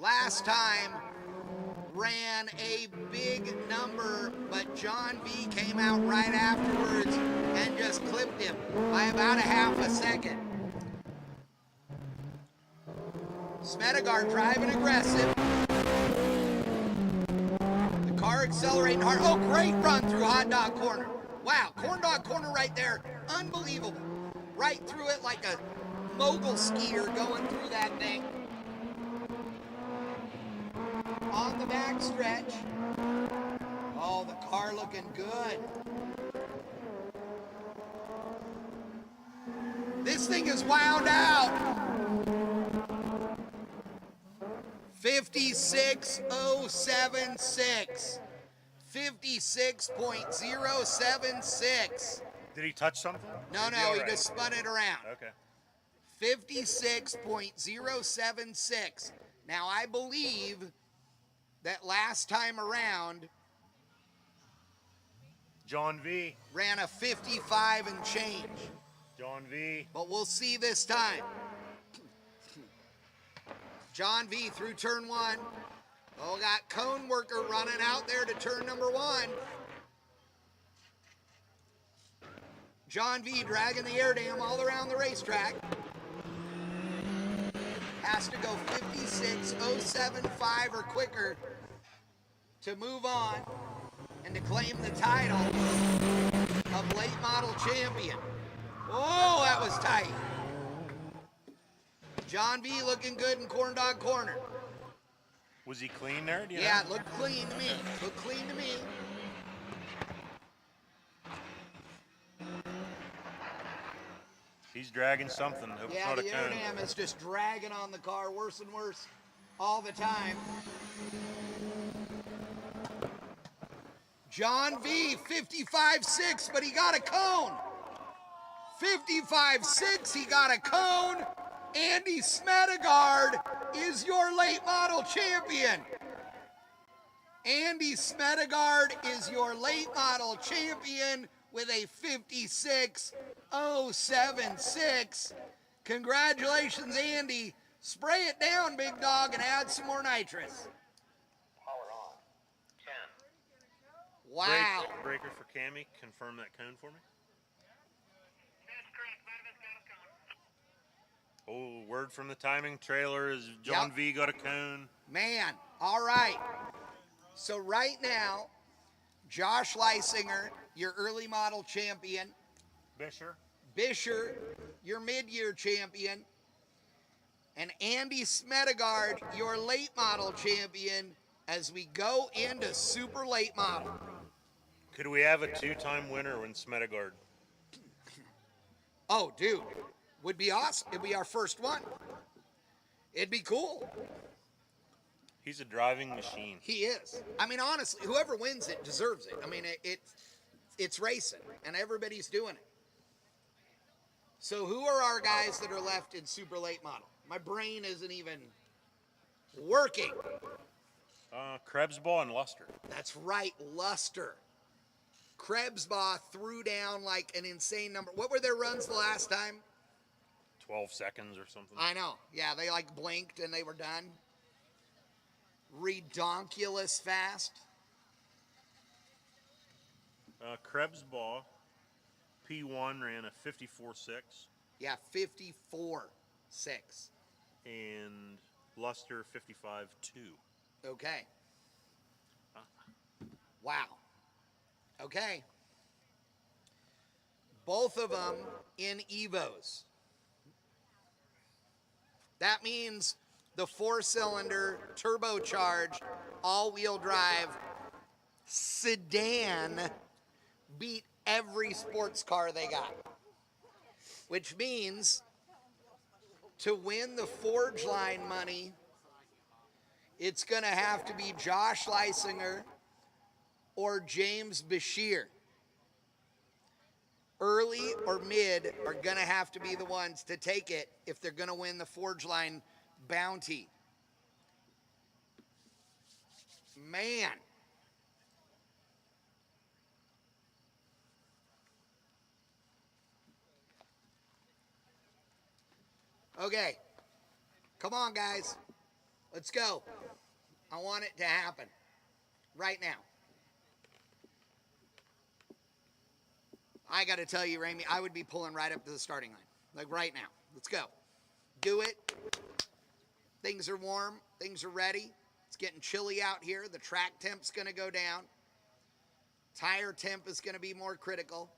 last time, ran a big number, but John V came out right afterwards and just clipped him by about a half a second. Smedegaard driving aggressive. The car accelerating hard. Oh, great run through hot dog corner. Wow, corn dog corner right there. Unbelievable. Right through it like a mogul skier going through that thing. On the back stretch. Oh, the car looking good. This thing is wound out. 56.076. 56.076. Did he touch something? No, he just spun it around. Okay. 56.076. Now, I believe that last time around, John V. ran a 55 and change. John V. But we'll see this time. John V through turn one. Oh, got cone worker running out there to turn number one. John V dragging the air dam all around the racetrack. Has to go 56.075 or quicker to move on and to claim the title of late model champion. Oh, that was tight. John V looking good in corn dog corner. Was he clean there? Do you Yeah, know? it looked clean to me. Looked clean to me. He's dragging something. Hope Yeah, it's not a the air cone. dam is just dragging on the car worse and worse all the time. John V, 55.6, but he got a cone. 55.6, he got a cone. Andy Smedegaard is your late model champion. Andy Smedegaard is your late model champion with a 56.076. Congratulations, Andy. Spray it down, big dog, and add some more nitrous. Power on. 10. Wow. Breaker for Cammy. Confirm that cone for me. That's correct. Vitamin's got a cone. Oh, word from the timing trailer is John Yep. V got a cone. Man, all right. So right now, Josh Leisinger, your early model champion. Bisher, your mid-year champion. And Andy Smedegaard, your late model champion, as we go into super late model. Could we have a two-time winner when Smedegaard? Oh, dude, would be awesome. It'd be our first one. It'd be cool. He's a driving machine. He is. I mean, honestly, whoever wins it deserves it. I mean, it's racing, and everybody's doing it. So who are our guys that are left in super late model? My brain isn't even working. Krebsball and Luster. That's right, Luster. Krebsbaugh threw down like an insane number. What were their runs the last time? 12 seconds or something. I know. Yeah, they like blinked and they were done. Redonkulous fast. Krebsball, P1 ran a 54.6. Yeah, 54.6. And Luster 55.2. Okay. Wow. Okay. Both of them in Evos. That means the 4-cylinder, turbocharged, all-wheel drive sedan beat every sports car they got. Which means to win the Forge Line money, it's going to have to be Josh Leisinger or James Bashir. Early or mid are going to have to be the ones to take it if they're going to win the Forge Line bounty. Man. Okay. Come on, guys. Let's go. I want it to happen right now. I got to tell you, Ramey, I would be pulling right up to the starting line. Like right now. Let's go. Do it. Things are warm. Things are ready. It's getting chilly out here. The track temp's going to go down. Tire temp is going to be more critical.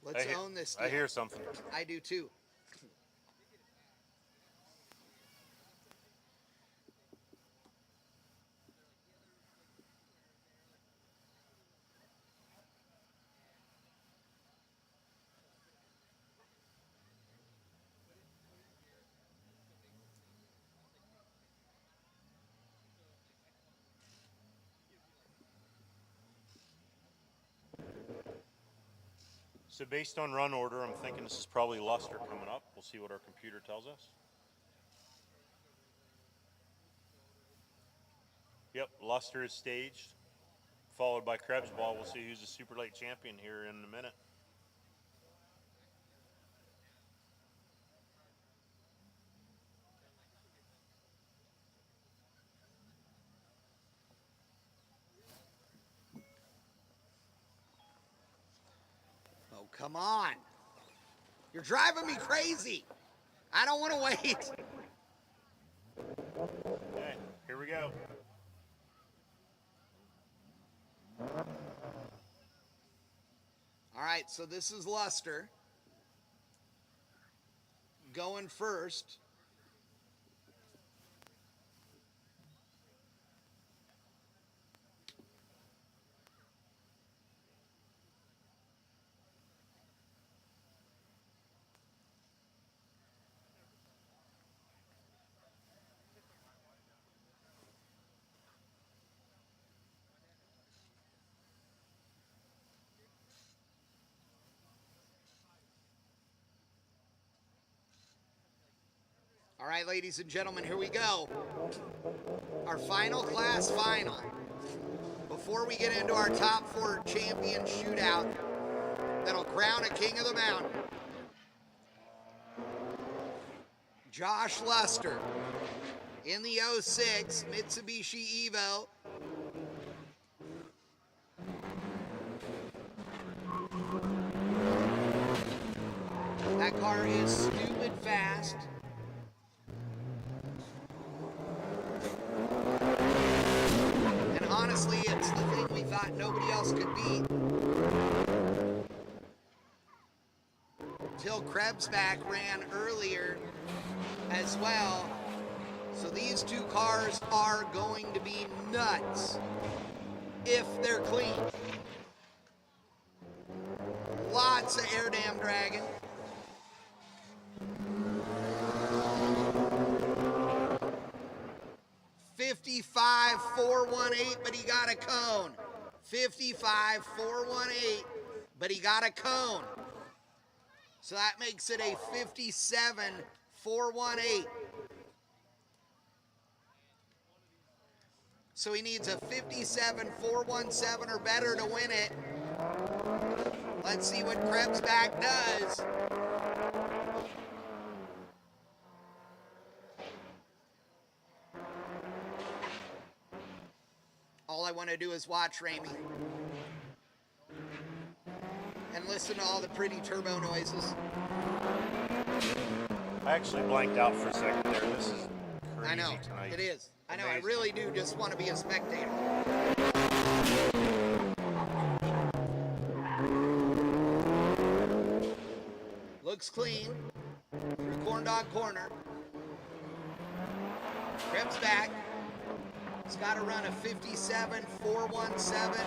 Let's own this deal. I hear something. I do too. So based on run order, I'm thinking this is probably Luster coming up. We'll see what our computer tells us. Yep, Luster is staged, followed by Krebsball. We'll see who's the super late champion here in a minute. Oh, come on. You're driving me crazy. I don't want to wait. Okay, here we go. All right, so this is Luster going first. All right, ladies and gentlemen, here we go. Our final class final. Before we get into our top 4 champion shootout that'll crown a king of the mountain. Josh Luster in the 06 Mitsubishi Evo. That car is stupid fast. And honestly, it's the thing we thought nobody else could beat. Till Krebsback ran earlier as well. So these two cars are going to be nuts if they're clean. Lots of air dam dragging. 55,418, but he got a cone. 55,418, but he got a cone. So that makes it a 57,418. So he needs a 57,417 or better to win it. Let's see what Krebsback does. All I want to do is watch Ramey. And listen to all the pretty turbo noises. I actually blanked out for a second there. This is crazy I know, tonight. it is. I know, I Amazing. really do just want to be a spectator. Looks clean. Through Corn Dog Corner. Krebsback. He's got to run a 57,417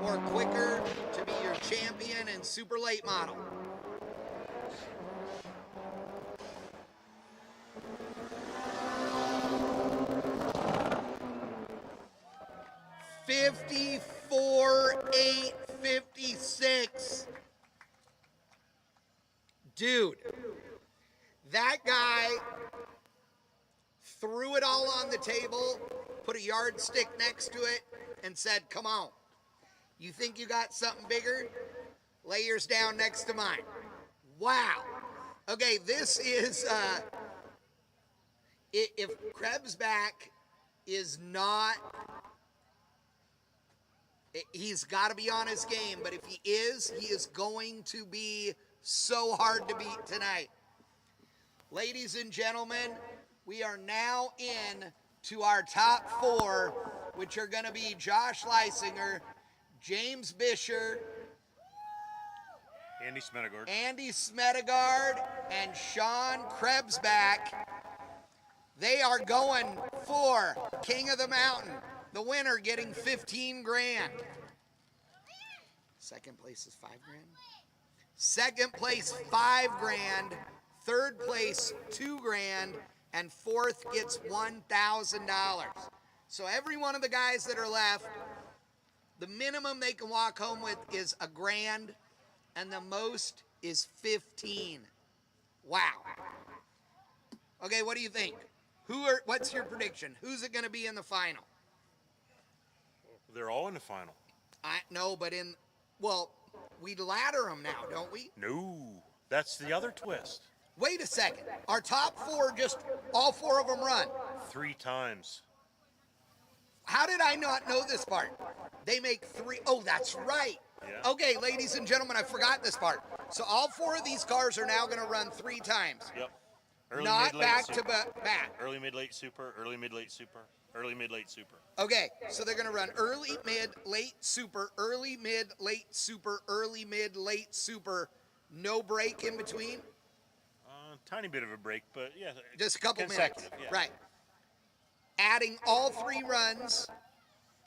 or quicker to be your champion and super late model. $54,856. Dude, that guy threw it all on the table, put a yardstick next to it, and said, come on. You think you got something bigger? Lay yours down next to mine. Wow. Okay, this is, if Krebsback is not, he's got to be on his game, but if he is going to be so hard to beat tonight. Ladies and gentlemen, we are now in to our top four, which are going to be Josh Leisinger, James Bisher, Andy Smedegard, and Sean Krebsback. They are going for King of the Mountain. The winner getting 15 grand. Second place is 5 grand. Second place, 5 grand. Third place, 2 grand. And fourth gets $1,000. So every one of the guys that are left, the minimum they can walk home with is $1 grand, and the most is 15. Wow. Okay, what do you think? What's your prediction? Who's it going to be in the final? They're all in the final. No, but we ladder them now, don't we? No, that's the other twist. Wait a second. Our top four, just all 4 of them run. 3 times. How did I not know this part? They make 3. Oh, that's right. Yeah. Okay, ladies and gentlemen, I forgot this part. So all 4 of these cars are now going to run 3 times. Yep. Early, Not mid, late, back super. to back. Early, mid, late, super. Early, mid, late, super. Early, mid, late, super. Okay, so they're going to run early, mid, late, super, early, mid, late, super, early, mid, late, super. No break in between? Tiny bit of a break, but yeah. Just a couple minutes. Yeah. Right. Adding all 3 runs.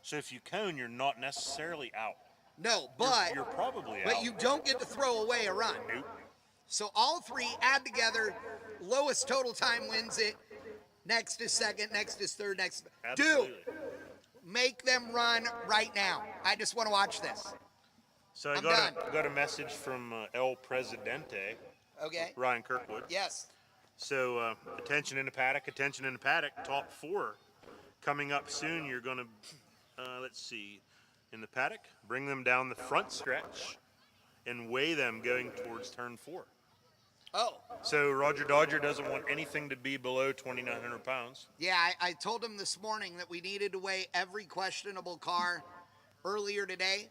So if you cone, you're not necessarily out. No, but You're probably out. but you don't get to throw away a run. Nope. So all 3 add together, lowest total time wins it. Next is second, next is third, next. Absolutely. Dude, make them run right now. I just want to watch this. So I I'm got a message from El Presidente, Okay? Ryan Kirkwood. Yes. So attention in the paddock, top 4 coming up soon. You're going to, let's see, in the paddock, bring them down the front stretch and weigh them going towards turn 4. Oh. So Roger Dodger doesn't want anything to be below 2,900 pounds. Yeah, I told him this morning that we needed to weigh every questionable car earlier today.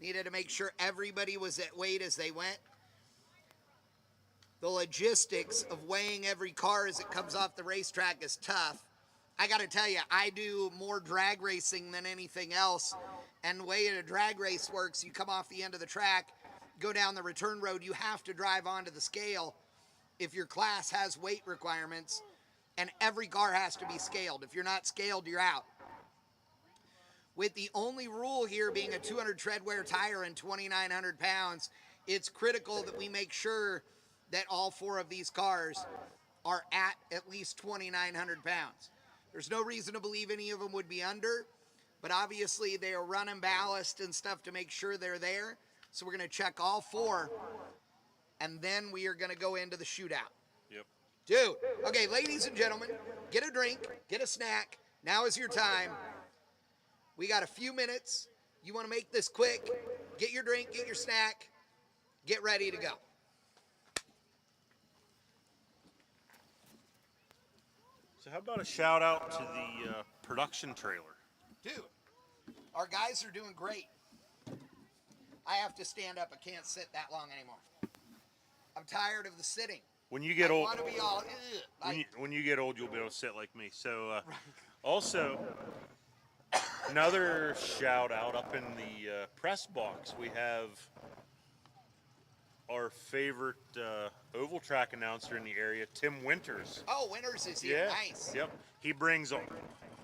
Needed to make sure everybody was at weight as they went. The logistics of weighing every car as it comes off the racetrack is tough. I got to tell you, I do more drag racing than anything else. And the way a drag race works, you come off the end of the track, go down the return road, you have to drive onto the scale if your class has weight requirements, and every car has to be scaled. If you're not scaled, you're out. With the only rule here being a 200 tread wear tire and 2,900 pounds, it's critical that we make sure that all 4 of these cars are at least 2,900 pounds. There's no reason to believe any of them would be under, but obviously they are running ballast and stuff to make sure they're there. So we're going to check all 4, and then we are going to go into the shootout. Yep. Dude, okay, ladies and gentlemen, get a drink, get a snack. Now is your time. We got a few minutes. You want to make this quick, get your drink, get your snack, get ready to go. So how about a shout out to the production trailer? Dude, our guys are doing great. I have to stand up. I can't sit that long anymore. I'm tired of the sitting. When you get I old, want to be all, when you get old, you'll be able to sit like me. So also, another shout out up in the press box, we have our favorite oval track announcer in the area, Tim Winters. Oh, Winters is here. Nice. Yep. He brings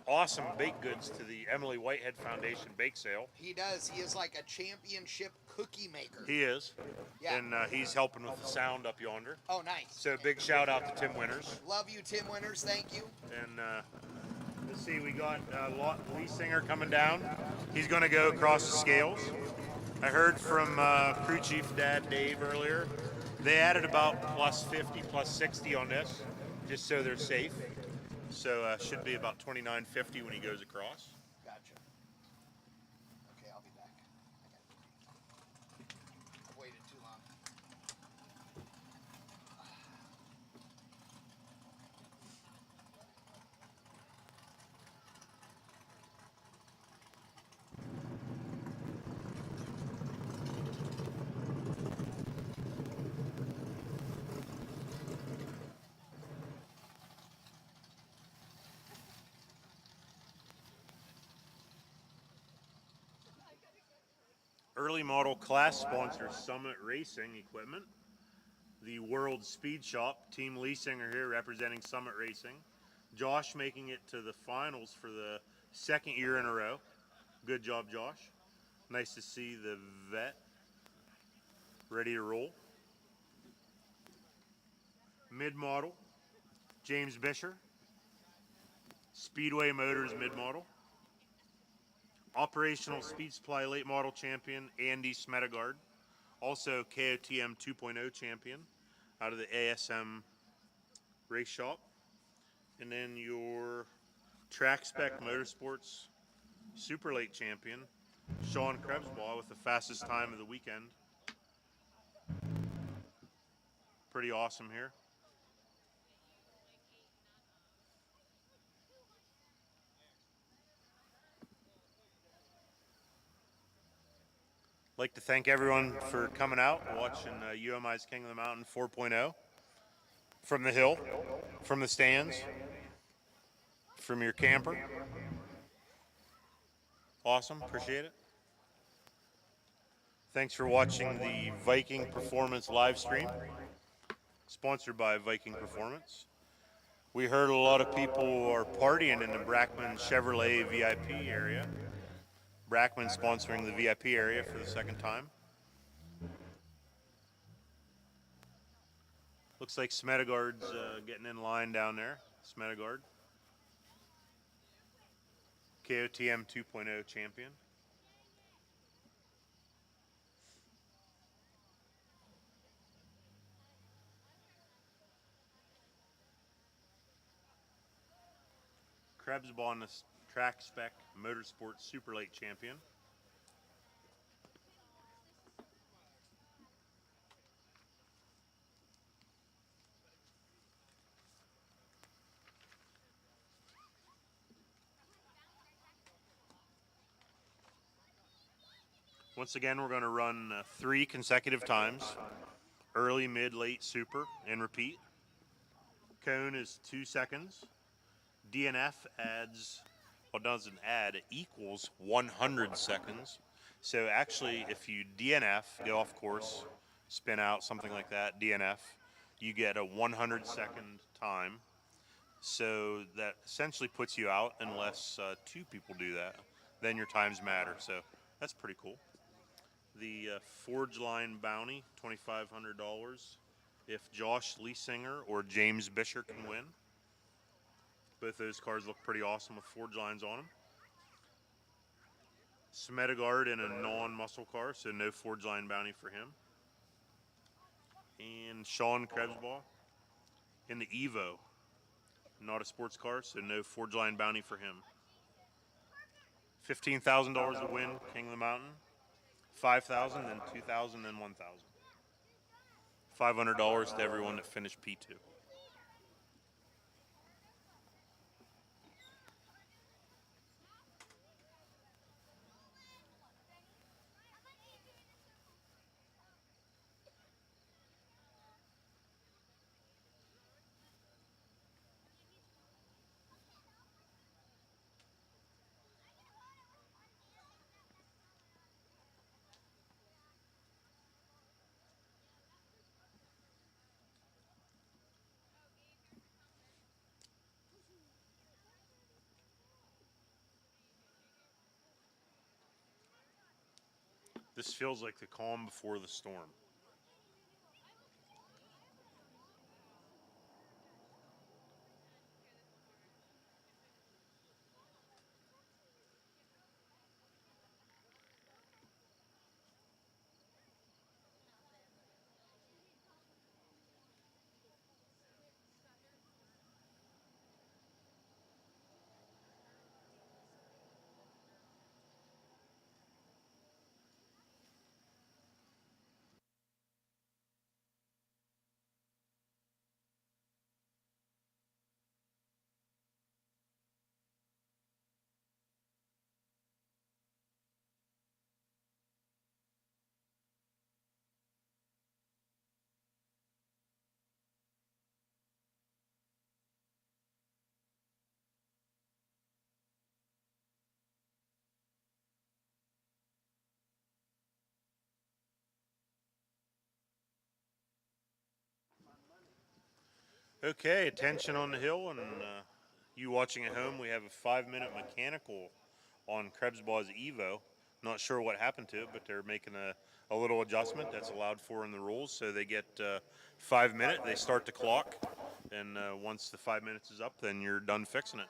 awesome baked goods to the Emily Whitehead Foundation bake sale. He does. He is like a championship cookie maker. He is. Yeah. And he's helping with the sound up yonder. Oh, nice. So big shout out to Tim Winters. Love you, Tim Winters. Thank you. And let's see, we got Lee Singer coming down. He's going to go across the scales. I heard from crew chief dad Dave earlier. They added about plus 50, plus 60 on this, just so they're safe. So should be about 29.50 when he goes across. Gotcha. Okay, I'll be back. I've waited too long. Early model class sponsor Summit Racing Equipment. The World Speed Shop, Team Lee Singer here representing Summit Racing. Josh making it to the finals for the 2nd year in a row. Good job, Josh. Nice to see the vet ready to roll. Mid-model, James Bisher. Speedway Motors mid-model. Operational Speed Supply late model champion Andy Smedegard, also KOTM 2.0 champion out of the ASM race shop. And then your Track Spec Motorsports super late champion Sean Krebsbaugh with the fastest time of the weekend. Pretty awesome here. Like to thank everyone for coming out, watching UMI's King of the Mountain 4.0 from the hill, from the stands, from your camper. Awesome, appreciate it. Thanks for watching the Viking Performance live stream, sponsored by Viking Performance. We heard a lot of people are partying in the Brackman Chevrolet VIP area. Brackman sponsoring the VIP area for the 2nd time. Looks like Smedegard's getting in line down there. Smedegard. KOTM 2.0 champion. Krebsbaugh on the Track Spec Motorsports Super Late champion. Once again, we're going to run 3 consecutive times. Early, mid, late, super, and repeat. Cone is 2 seconds. DNF adds, well, doesn't add, it equals 100 seconds. So actually, if you DNF, go off course, spin out, something like that, DNF, you get a 100-second time. So that essentially puts you out unless 2 people do that. Then your times matter. So that's pretty cool. The Forge Line bounty, $2,500 if Josh Leesinger or James Bisher can win. Both those cars look pretty awesome with forge lines on them. Smedegard in a non-muscle car, so no forge line bounty for him. And Sean Krebsbaugh in the Evo. Not a sports car, so no forge line bounty for him. $15,000 to win King of the Mountain. $5,000, then $2,000, then $1,000. $500 to everyone that finished P2. This feels like the calm before the storm. Okay, attention on the hill, and you watching at home, we have a 5-minute mechanical on Krebsbaugh's Evo. Not sure what happened to it, but they're making a little adjustment that's allowed for in the rules. So they get 5 minutes, they start the clock, and once the 5 minutes is up, then you're done fixing it.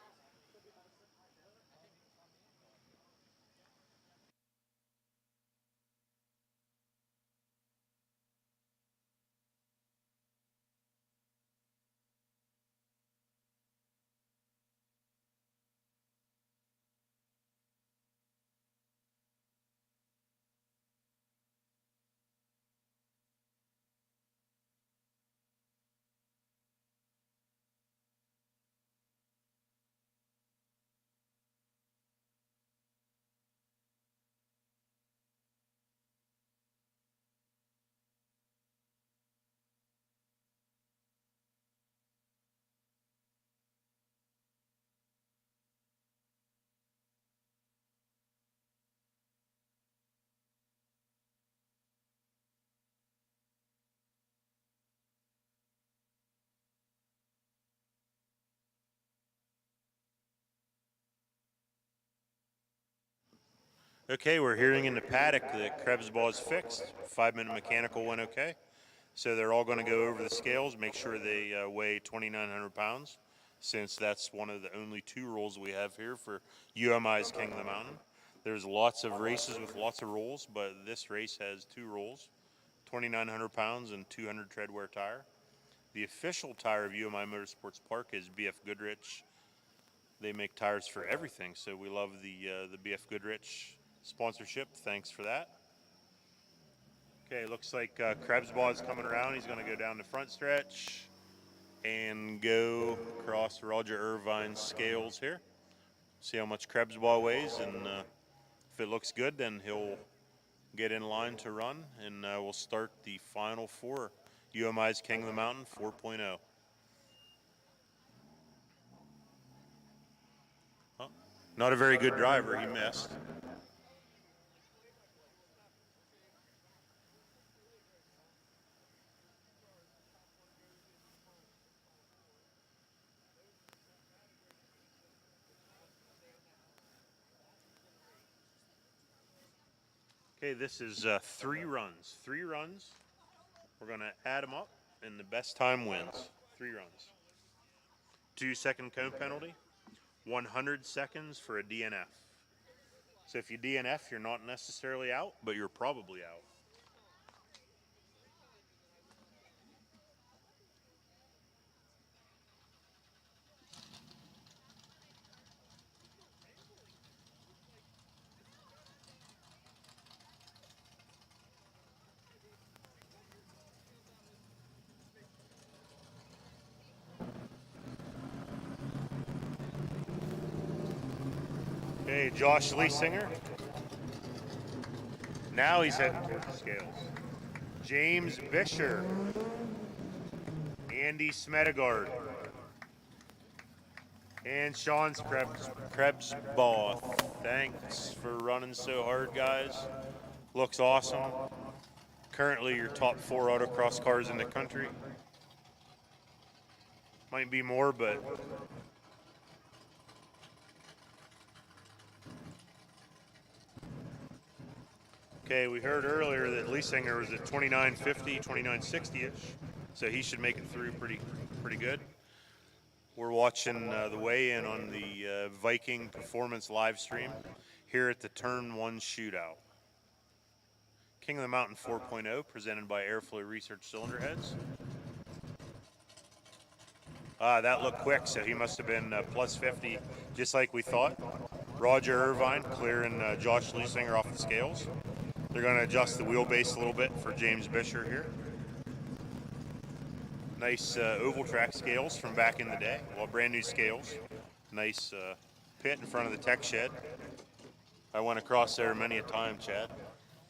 Okay, we're hearing in the paddock that Krebsbaugh's fixed. 5-minute mechanical went okay. So they're all going to go over the scales, make sure they weigh 2,900 pounds, since that's one of the only 2 rules we have here for UMI's King of the Mountain. There's lots of races with lots of rules, but this race has 2 rules, 2,900 pounds and 200 tread wear tire. The official tire of UMI Motorsports Park is BF Goodrich. They make tires for everything, so we love the BF Goodrich sponsorship. Thanks for that. Okay, looks like Krebsbaugh is coming around. He's going to go down the front stretch and go across Roger Irvine's scales here. See how much Krebsbaugh weighs, and if it looks good, then he'll get in line to run, and we'll start the final 4. UMI's King of the Mountain 4.0. Oh, not a very good driver. He missed. Okay, this is 3 runs. 3 runs. We're going to add them up, and the best time wins. 3 runs. 2-second cone penalty, 100 seconds for a DNF. So if you DNF, you're not necessarily out, but you're probably out. Okay, Josh Leesinger. Now he's heading towards the scales. James Bisher. Andy Smedegard. And Sean Krebsbaugh. Thanks for running so hard, guys. Looks awesome. Currently your top 4 autocross cars in the country. Might be more, but okay, we heard earlier that Leesinger was at 2950, 2960-ish, so he should make it through pretty good. We're watching the weigh-in on the Viking Performance live stream here at the Turn 1 Shootout. King of the Mountain 4.0, presented by Airflow Research Cylinder Heads. That looked quick, so he must have been plus 50, just like we thought. Roger Irvine clearing Josh Leesinger off the scales. They're going to adjust the wheelbase a little bit for James Bisher here. Nice oval track scales from back in the day. Well, brand new scales. Nice pit in front of the tech shed. I went across there many a time, Chad.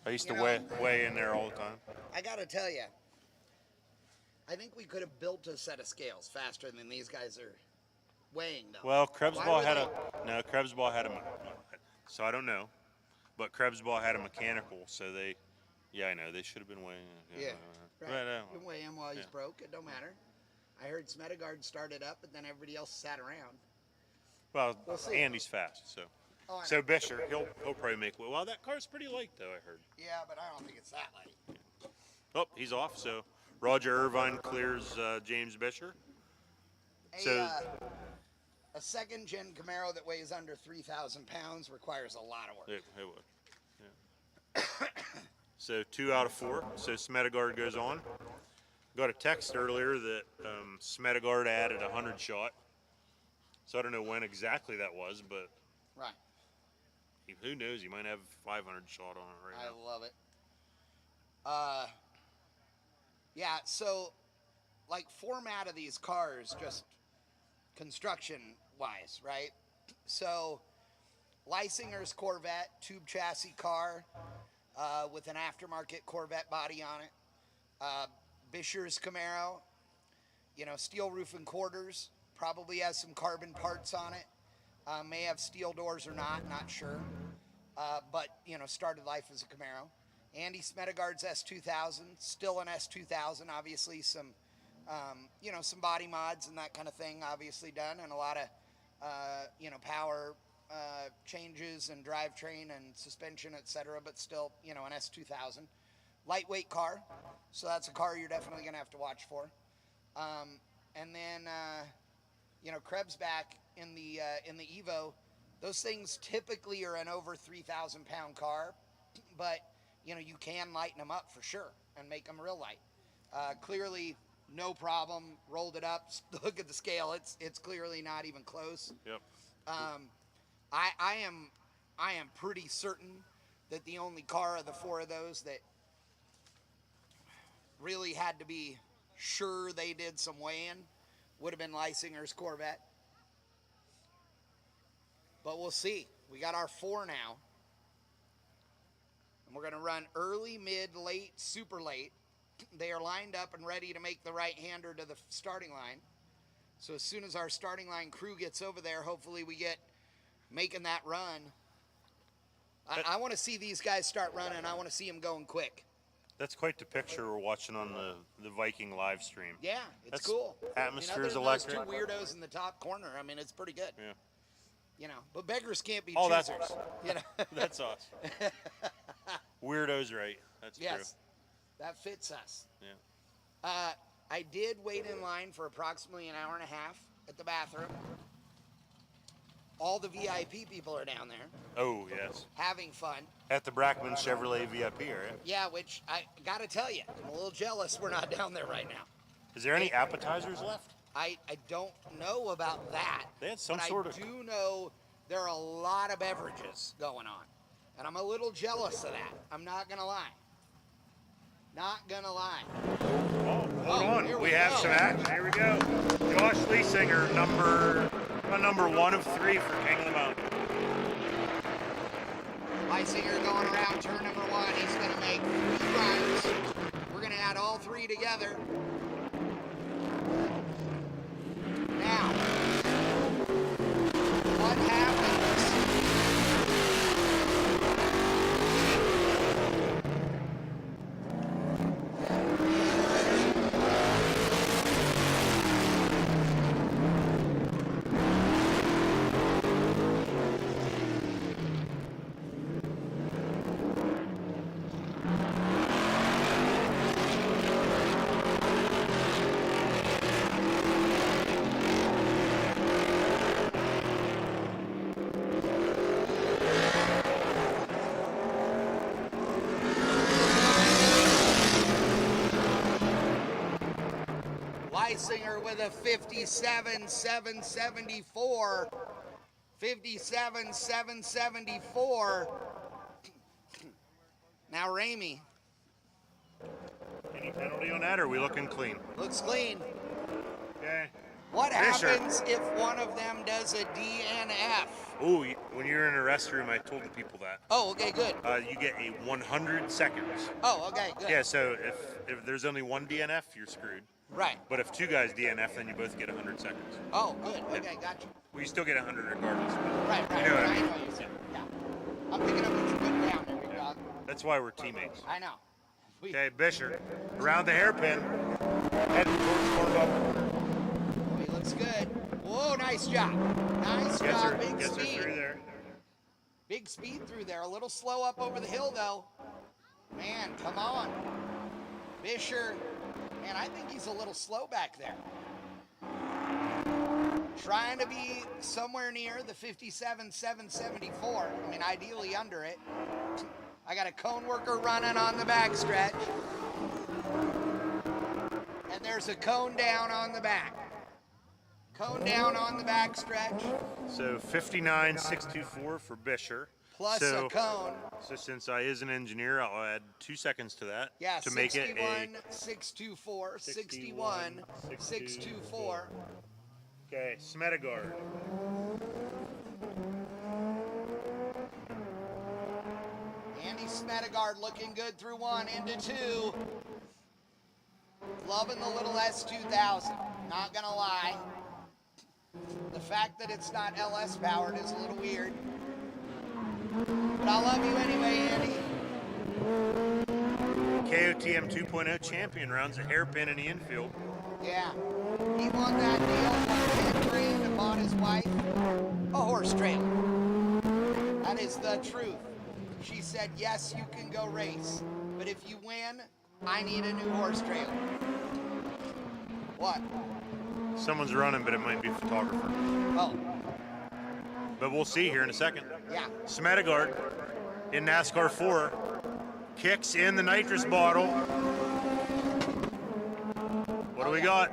I used to weigh in there all the time. I gotta tell you, I think we could have built a set of scales faster than these guys are weighing, though. Well, Krebsbaugh had Krebsbaugh had a, so I don't know, but Krebsbaugh had a mechanical, so they, yeah, I know, they should have been weighing. Yeah, right. Right. You can weigh him while he's broke, it don't matter. I heard Smedegard started up, but then everybody else sat around. Well, We'll see. Andy's fast, so. Oh, I know. So Bisher, he'll probably make, well, that car's pretty light, though, I heard. Yeah, but I don't think it's that light. Oh, he's off, so Roger Irvine clears James Bisher. A second-gen Camaro that weighs under 3,000 pounds requires a lot of work. It would. Yeah. So 2 out of 4. So Smedegard goes on. Got a text earlier that Smedegard added 100 shot. So I don't know when exactly that was, but Right. who knows? He might have 500 shot on it right now. I love it. Yeah, so like format of these cars, just construction-wise, right? So Leisinger's Corvette, tube chassis car with an aftermarket Corvette body on it. Bisher's Camaro, steel roof and quarters, probably has some carbon parts on it. May have steel doors or not sure. But, started life as a Camaro. Andy Smedegard's S2000, still an S2000, obviously some, some body mods and that kind of thing obviously done, and a lot of, power changes and drivetrain and suspension, etc., but still, an S2000. Lightweight car, so that's a car you're definitely going to have to watch for. And then, Krebs back in the Evo. Those things typically are an over 3,000 pound car, but you can lighten them up for sure and make them real light. Clearly, no problem. Rolled it up. Look at the scale. It's clearly not even close. Yep. I am pretty certain that the only car of the 4 of those that really had to be sure they did some weighing would have been Leisinger's Corvette. But we'll see. We got our 4 now. And we're going to run early, mid, late, super late. They are lined up and ready to make the right-hander to the starting line. So as soon as our starting line crew gets over there, hopefully we get making that run. I want to see these guys start running. I want to see them going quick. That's quite the picture we're watching on the Viking live stream. Yeah, it's That's cool. Atmosphere is Those electric. 2 weirdos in the top corner. I mean, it's pretty good. Yeah. But beggars can't be Oh, choosers. that's awesome. That's awesome. Weirdos, right? That's true. Yes, that fits us. Yeah. I did wait in line for approximately an hour and a half at the bathroom. All the VIP people are down there Oh, yes. having fun. At the Brackman Chevrolet VIP, right? Yeah, which I gotta tell you, I'm a little jealous we're not down there right now. Is there any appetizers left? I don't know about that. They had some but sort I of- do know there are a lot of beverages going on. And I'm a little jealous of that. I'm not gonna lie. Not gonna lie. Oh, hold here on. we We have go. some action. Here we go. Josh Leesinger, number 1 of 3 for King of the Mountain. Leisinger going around turn number 1. He's gonna make 3 runs. We're gonna add all 3 together. Now, what happens? Leisinger with a 57.774. 57.774. Now Ramey Any penalty on that, or are we looking clean? looks clean. Okay. What Fisher. happens if one of them does a DNF? Ooh, when you're in a restroom, I told the people that. Oh, okay, good. You get a 100 seconds. Oh, okay, good. Yeah, so if there's only one DNF, you're screwed. Right. But if 2 guys DNF, then you both get 100 seconds. Oh, good. Okay, gotcha. Well, you still get 100 regardless. But Right. You know what I I mean. know what you said. Yeah. I'm picking up what you're putting down there, big dog. That's why we're teammates. I know. We, Okay, Bisher, around the hairpin, heading towards corner bubble. He looks good. Whoa, nice job. Nice Gets her, job. Big gets her speed. through there. Big speed through there. A little slow up over the hill, though. Man, come on. Bisher. Man, I think he's a little slow back there. Trying to be somewhere near the 57.774. I mean, ideally under it. I got a cone worker running on the back stretch. And there's a cone down on the back. Cone down on the back stretch. So 59.624 for Bisher. Plus so, a cone. So since I is an engineer, I'll add 2 seconds to that. Yeah, to make it a 61.624. 61.624. Okay, Smedegard. Andy Smedegard looking good through 1 into 2. Loving the little S2000. Not gonna lie. The fact that it's not LS powered is a little weird. But I love you anyway, Andy. KOTM 2.0 champion rounds a hairpin in the infield. Yeah. He won that deal for 10 grand and bought his wife a horse trailer. That is the truth. She said, yes, you can go race, but if you win, I need a new horse trailer. What? Someone's running, but it might be a photographer. Oh, But we'll see here in a second. yeah. Smedegard in NASCAR 4 kicks in the nitrous bottle. What do we got?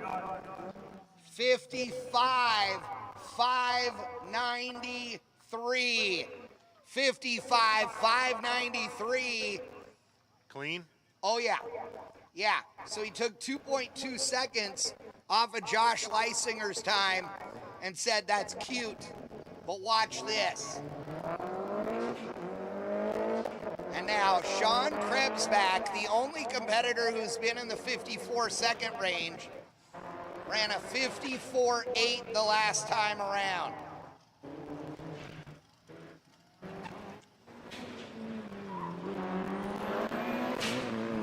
55,593. 55,593. Clean? Oh, yeah. Yeah. So he took 2.2 seconds off of Josh Leisinger's time and said, that's cute, but watch this. And now Sean Krebsbach, the only competitor who's been in the 54-second range, ran a 54.8 the last time around.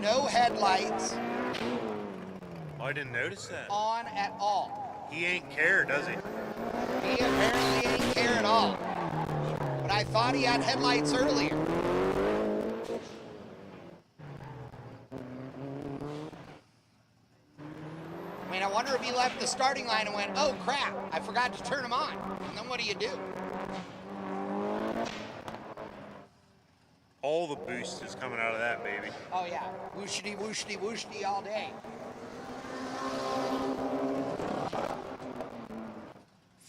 No headlights Oh, I didn't notice that. on at all. He ain't care, does he? He apparently ain't care at all. But I thought he had headlights earlier. I mean, I wonder wonder if he left the starting line and went, oh crap, I forgot to turn him on. And then what do you do? All the boost is coming out of that baby. Oh yeah, whooshity, whooshity, whooshity all day.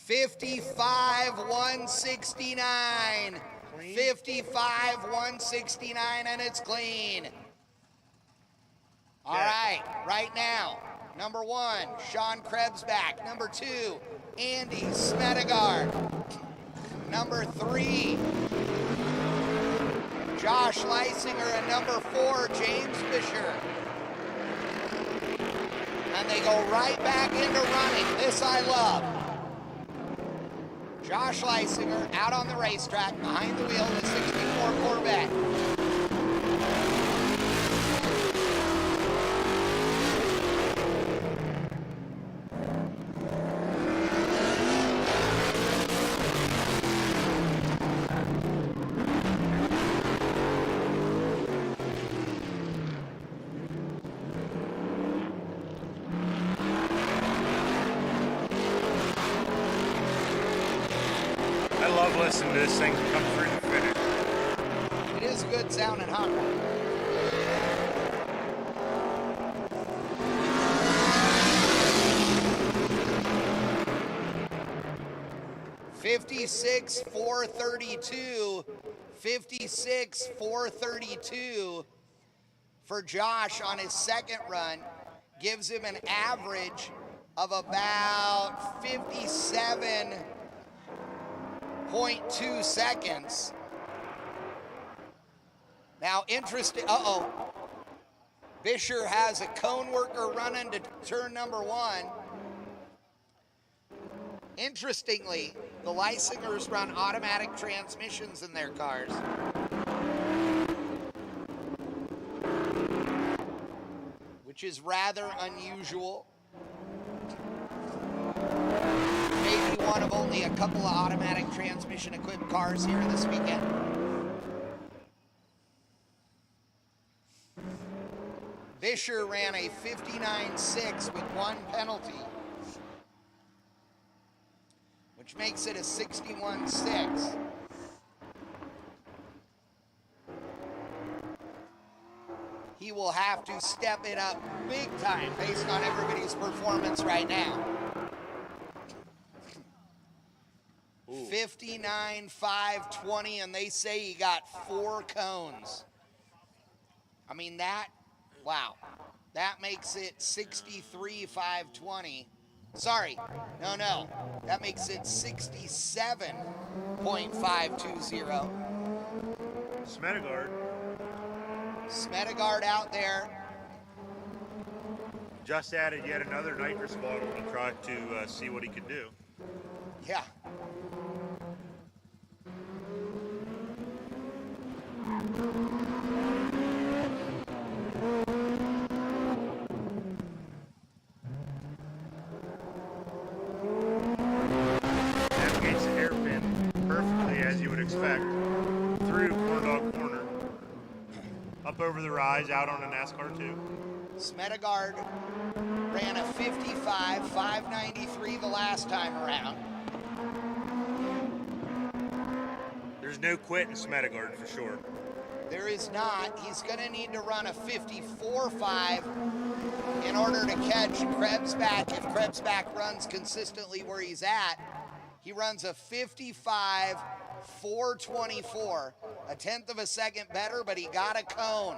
55-169. 55-169, and it's clean. All right, right now, number 1, Sean Krebsback. Number 2, Andy Smedegaard. Number 3, Josh Leisinger, and number 4, James Fisher. And they go right back into running. This I love. Josh Leisinger out on the racetrack behind the wheel of the 64 Corvette. I love listening to this thing come through the finish. It is a good sounding hot rod. $56,432. $56,432 for Josh on his second run. Gives him an average of about 57.2 seconds. Now, interesting, Bisher has a cone worker running to turn number 1. Interestingly, the Leisingers run automatic transmissions in their cars. Which is rather unusual. Maybe one of only a couple of automatic transmission equipped cars here this weekend. Bisher ran a 59.6 with 1 penalty, which makes it a 61.6. He will have to step it up big time based on everybody's performance right now. 59.520, and they say he got 4 cones. I mean, wow. That makes it 63.520. Sorry, no. That makes it 67.520. Smedegaard out there. Just added yet another nitrous bottle to try to see what he could do. Yeah. Navigates the hairpin perfectly as you would expect through Corn Dog Corner. Up over the rise, out on a NASCAR 2. Smedegaard ran a 55.593 the last time around. There's no quit in Smedegaard for sure. There is not. He's going to need to run a 54.5 in order to catch Krebsback. If Krebsback runs consistently where he's at, he runs a 55.424, a tenth of a second better, but he got a cone.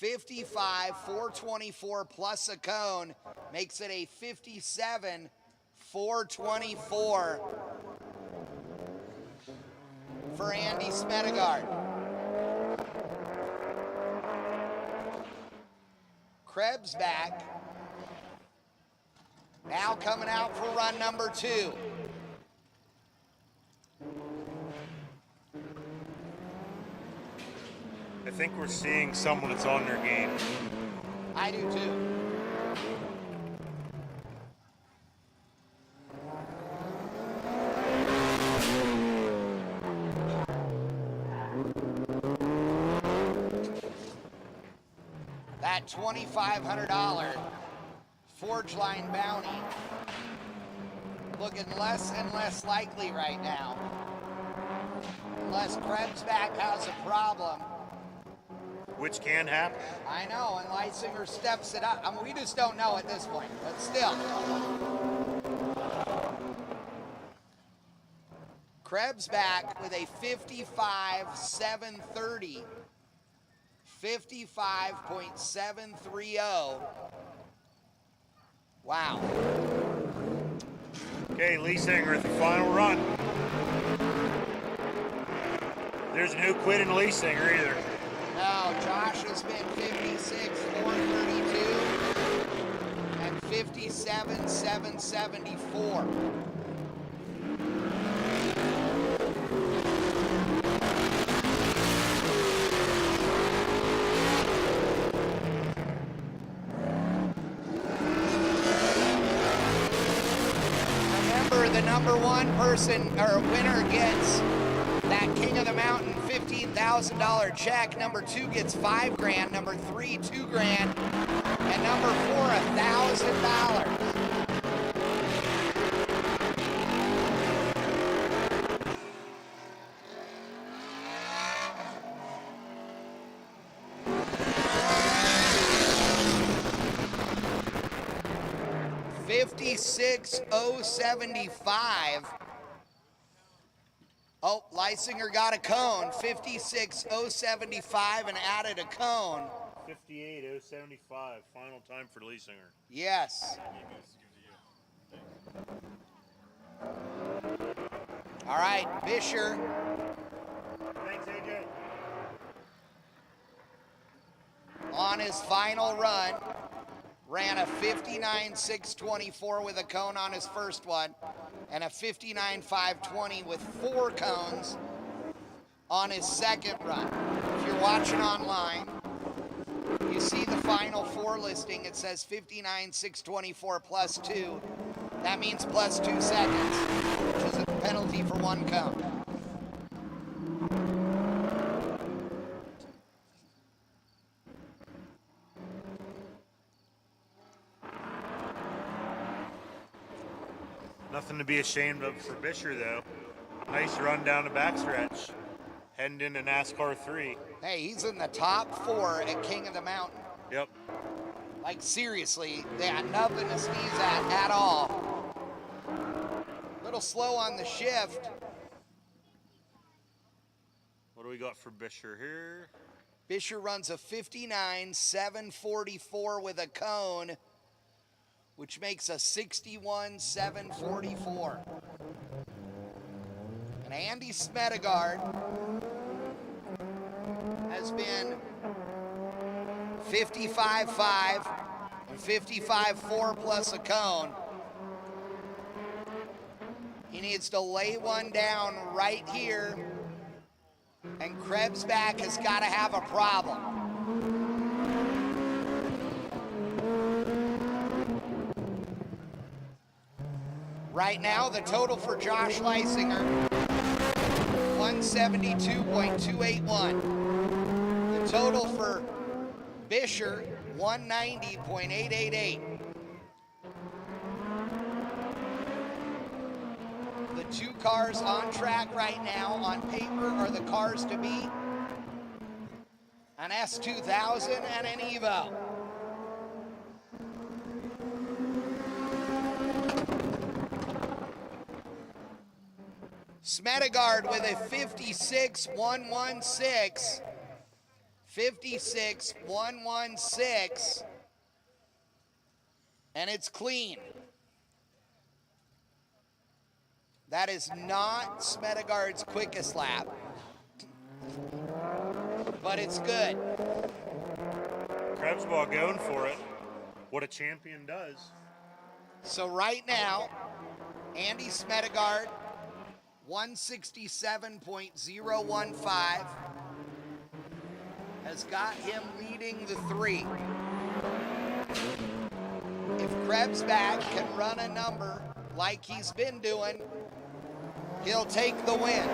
55.424 plus a cone makes it a 57.424 for Andy Smedegaard. Krebsback now coming out for run number 2. I think we're seeing someone that's on their game. I do too. That $2,500 Forge line bounty looking less and less likely right now. Unless Krebsback has a problem. Which can happen. I know, and Leisinger steps it up. I mean, we just don't know at this point, but still. Krebsback with a 55.730. 55.730. Wow. Okay, Leisinger at the final run. There's no quit in Leisinger either. No, Josh has been 56.432 and 57.774. Remember, the number one person or winner gets that King of the Mountain $15,000 check. Number 2 gets $5 grand. Number 3, $2 grand, and number 4, $1,000. $56,075. Oh, Leisinger got a cone, 56,075 and added a cone. 58.075, final time for Leisinger. Yes. All right, Bisher. Thanks, AJ. On his final run, ran a 59.624 with a cone on his first one, and a 59.520 with 4 cones on his second run. If you're watching online, you see the final 4 listing. It says 59.624 plus 2. That means plus 2 seconds, which is a penalty for 1 cone. Nothing to be ashamed of for Bisher, though. Nice run down the backstretch. Heading into NASCAR 3. Hey, he's in the top 4 at King of the Mountain. Yep. Like, seriously, they had nothing to sneeze at all. Little slow on the shift. What do we got for Bisher here? Bisher runs a 59.744 with a cone, which makes a 61.744. And Andy Smedegard has been 55.5 and 55.4 plus a cone. He needs to lay one down right here, and Krebsback has got to have a problem. Right now, the total for Josh Leisinger, 172.281. The total for Bisher, 190.888. The 2 cars on track right now on paper are the cars to beat: an S2000 and an Evo. Smedegard with a 56.116. 56.116. And it's clean. That is not Smedegard's quickest lap, but it's good. Krebsbaugh going for it. What a champion does. So right now, Andy Smedegard, 167.015, has got him leading the 3. If Krebsback can run a number like he's been doing, he'll take the win.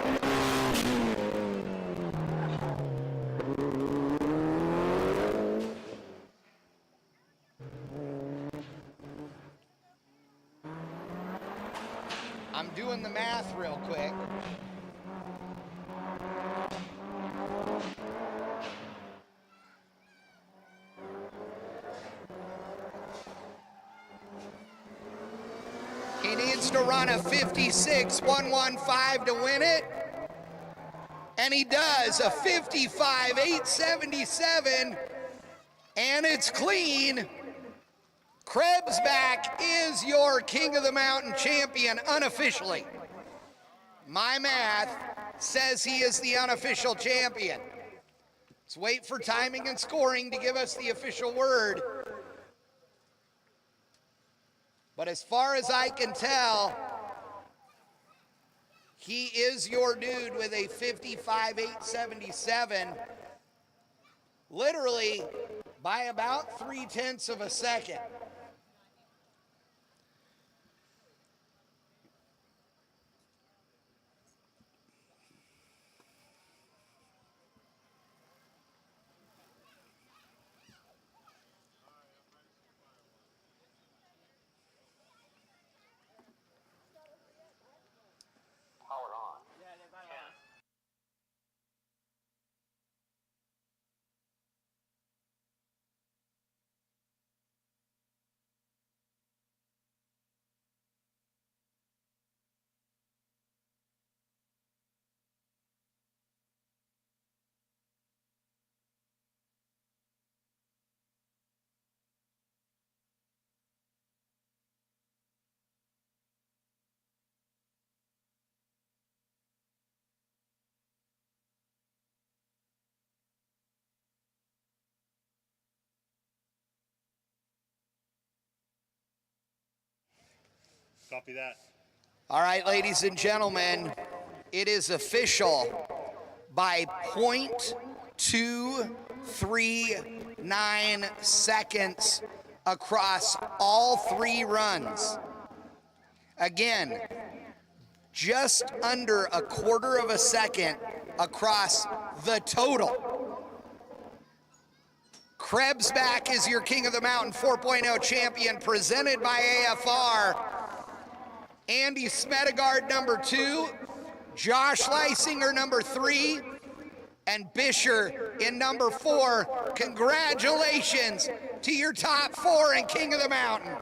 needs to run a 56.115 to win it. And he does a 55.877, and it's clean. Krebsback is your King of the Mountain champion unofficially. My math says he is the unofficial champion. Let's wait for timing and scoring to give us the official word. But as far as I can tell, he is your dude with a 55.877, literally by about 0.3 of a second. Power on. Copy that. All right, ladies and gentlemen, it is official by 0.239 seconds across all 3 runs. Again, just under a 1/4 of a second across the total. Krebsback is your King of the Mountain 4.0 champion, presented by AFR. Andy Smedegard, number 2, Josh Leisinger, number 3, and Bisher in number 4. Congratulations to your top 4 and King of the Mountain.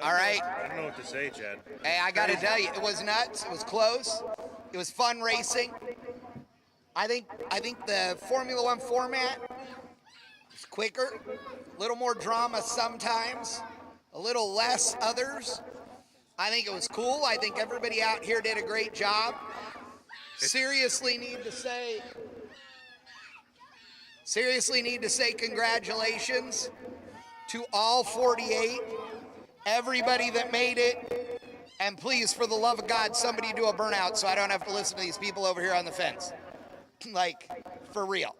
All right. I don't know what to say, Chad. Hey, I got to tell you, it was nuts. It was close. It was fun racing. I think the Formula One format is quicker, a little more drama sometimes, a little less others. I think it was cool. I think everybody out here did a great job. Seriously need to say congratulations to all 48, everybody that made it, and please, for the love of God, somebody do a burnout so I don't have to listen to these people over here on the fence. Like, for real.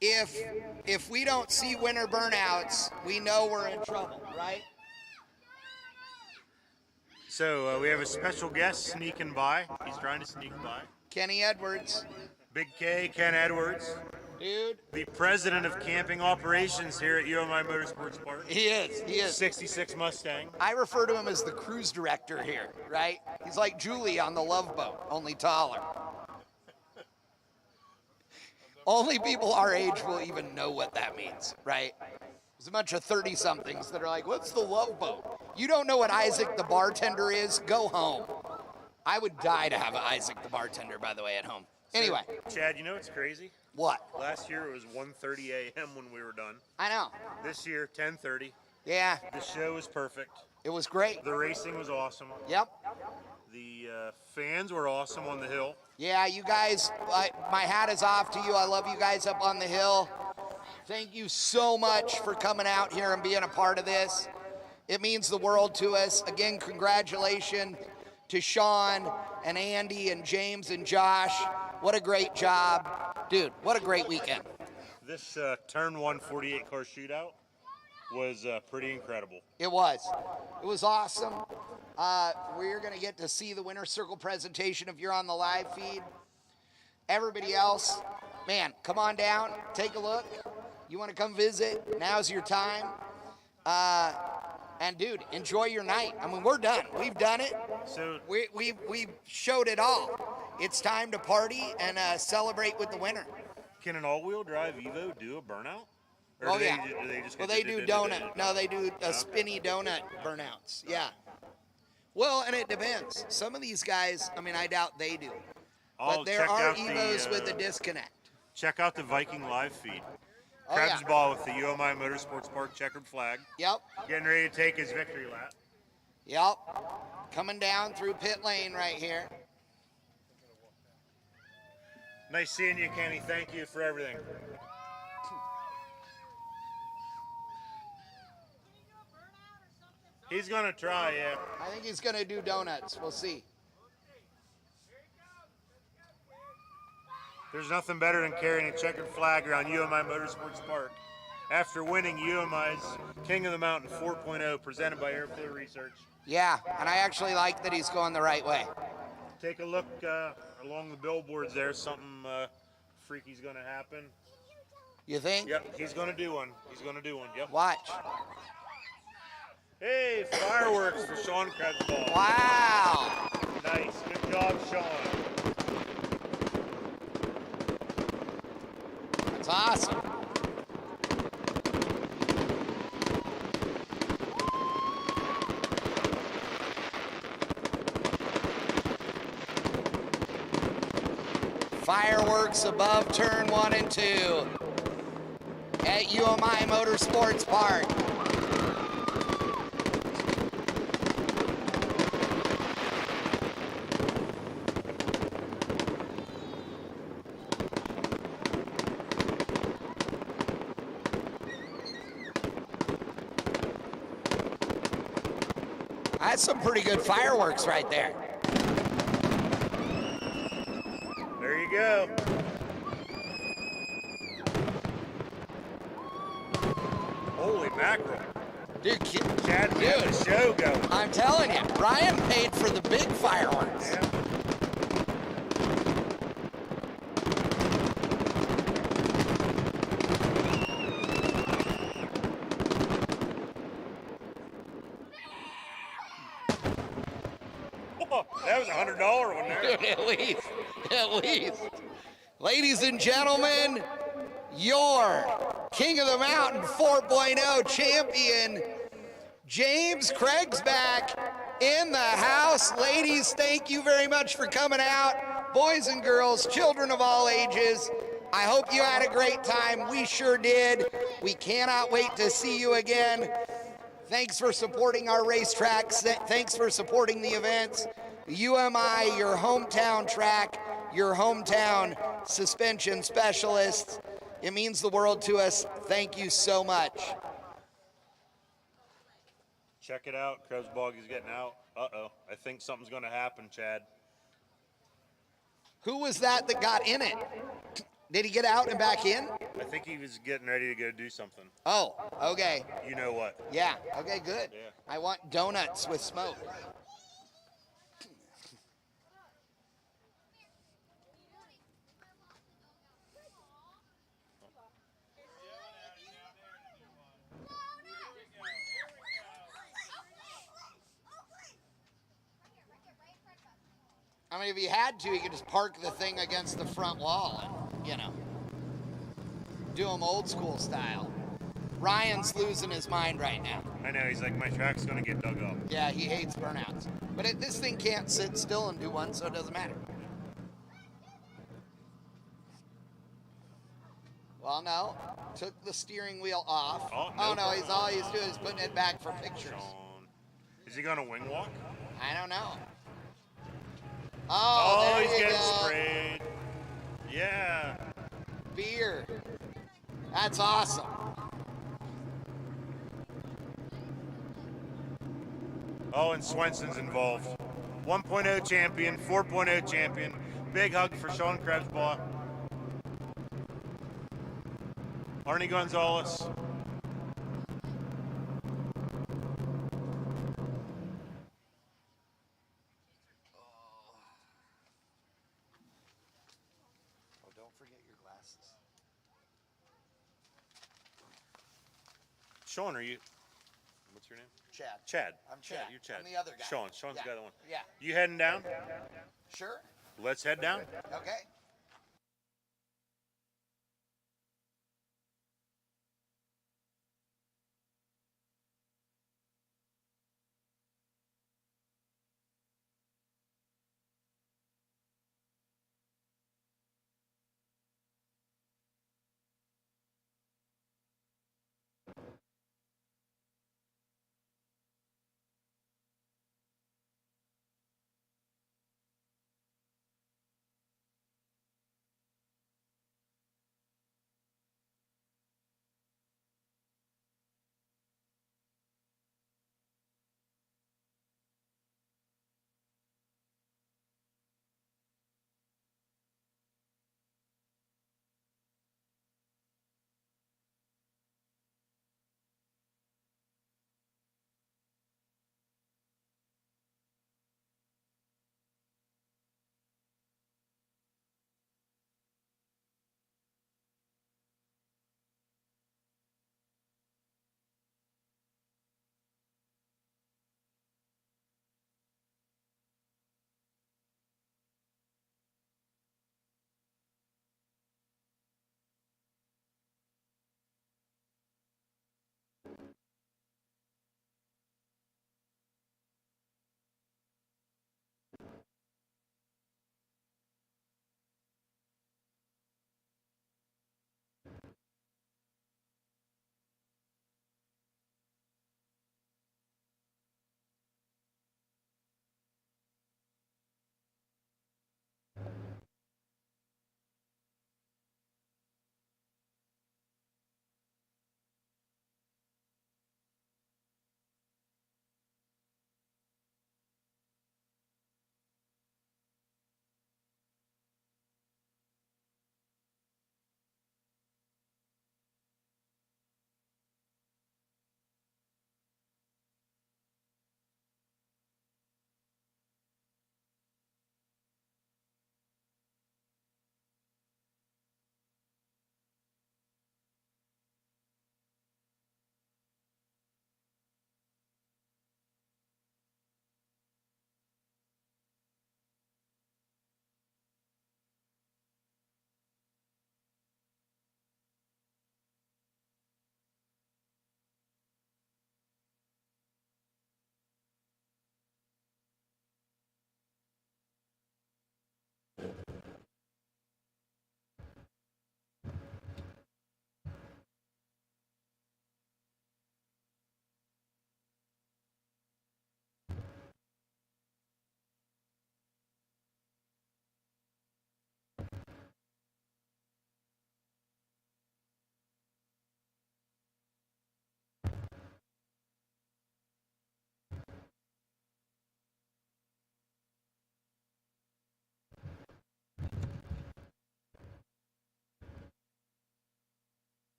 If we don't see winner burnouts, we know we're in trouble, right? So we have a special guest sneaking by. He's trying to sneak by. Kenny Edwards. Big K, Ken Edwards, Dude. the president of camping operations here at UMI Motorsports Park. He is. 66 Mustang. I refer to him as the cruise director here, right? He's like Julie on the Love Boat, only taller. Only people our age will even know what that means, right? There's a bunch of 30-somethings that are like, what's the Love Boat? You don't know what Isaac the bartender is? Go home. I would die to have Isaac the bartender, by the way, at home. Anyway. Chad, you know what's crazy? What? Last year it was 1:30 a.m. when we were done. I know. This year, 10:30. Yeah. The show was perfect. It was great. The racing was awesome. Yep. The fans were awesome on the hill. Yeah, you guys, my hat is off to you. I love you guys up on the hill. Thank you so much for coming out here and being a part of this. It means the world to us. Again, congratulations to Sean and Andy and James and Josh. What a great job. Dude, what a great weekend. This turn 1 48 car shootout was pretty incredible. It was. It was awesome. We're going to get to see the winner's circle presentation if you're on the live feed. Everybody else, man, come on down, take a look. You want to come visit, now's your time. And dude, enjoy your night. I mean, we're done. We've done it. So We showed it all. It's time to party and celebrate with the winner. can an all-wheel drive Evo do a burnout? Or Oh do they, yeah. do they just Well, get they do donut. No, they do spinny donut burnouts. Yeah. Well, and it depends. Some of these guys, I mean, I doubt they do. I'll But there check are out Evos with a disconnect. Check out the Viking live feed. Oh, Krebs yeah. Ball with the UMI Motorsports Park checkered flag. Yep. Getting ready to take his victory lap. Yep. Coming down through pit lane right here. Nice seeing you, Kenny. Thank you for everything. He's gonna try, yeah. I think he's going to do donuts. We'll see. There's nothing better than carrying a checkered flag around UMI Motorsports Park. After winning UMI's King of the Mountain 4.0 presented by Airflow Research. Yeah, and I actually like that he's going the right way. Take a look along the billboards there. Something freaky's gonna happen. You think? Yep, he's gonna do one. He's gonna do one. Yep. Watch. Hey, fireworks for Sean Krebs Ball. Wow. Nice. Good job, Sean. That's awesome. Fireworks above turn 1 and 2 at UMI Motorsports Park. That's some pretty good fireworks right there. There you go. Holy mackerel. Dude, Chad, we have the show going. I'm telling you, Ryan paid for the big fireworks. Yeah. Oh, that was $100 one there. Dude, at least. Ladies and gentlemen, your King of the Mountain 4.0 champion, James Craig's back in the house. Ladies, thank you very much for coming out. Boys and girls, children of all ages, I hope you had a great time. We sure did. We cannot wait to see you again. Thanks for supporting our racetracks. Thanks for supporting the events. UMI, your hometown track, your hometown suspension specialists. It means the world to us. Thank you so much. Check it out. Krebs Boggy's getting out. Uh-oh. I think something's going to happen, Chad. Who was that got in it? Did he get out and back in? I think he was getting ready to go do something. Oh, okay. You know what? Yeah, okay, good. Yeah. I want donuts with smoke. I mean, if he had to, he could just park the thing against the front wall and, you know, do them old school style. Ryan's losing his mind right now. I know. He's like, my track's going to get dug up. Yeah, he hates burnouts. But this thing can't sit still and do one, so it doesn't matter. Well, no. Took the steering wheel off. Oh, no, he's all he's doing is putting it back for pictures. Sean. Is he going to wing walk? I don't know. Oh, there he's you getting go. sprayed. Yeah. Beer. That's awesome. Oh, and Swenson's involved. 1.0 champion, 4.0 champion. Big hug for Sean Krebsbaugh. Arnie Gonzalez. Oh, don't forget your glasses. Sean, what's your name? Chad. Chad. I'm Chad. You're Chad. I'm the other guy. Sean's Yeah. the other one. Yeah. You heading down? Sure. Let's head down. Okay.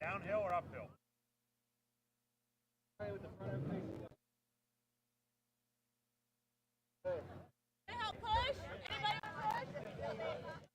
Downhill or uphill? Help push? Anybody push?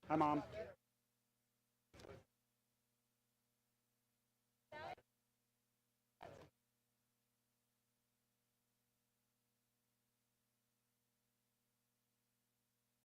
Hi, Mom.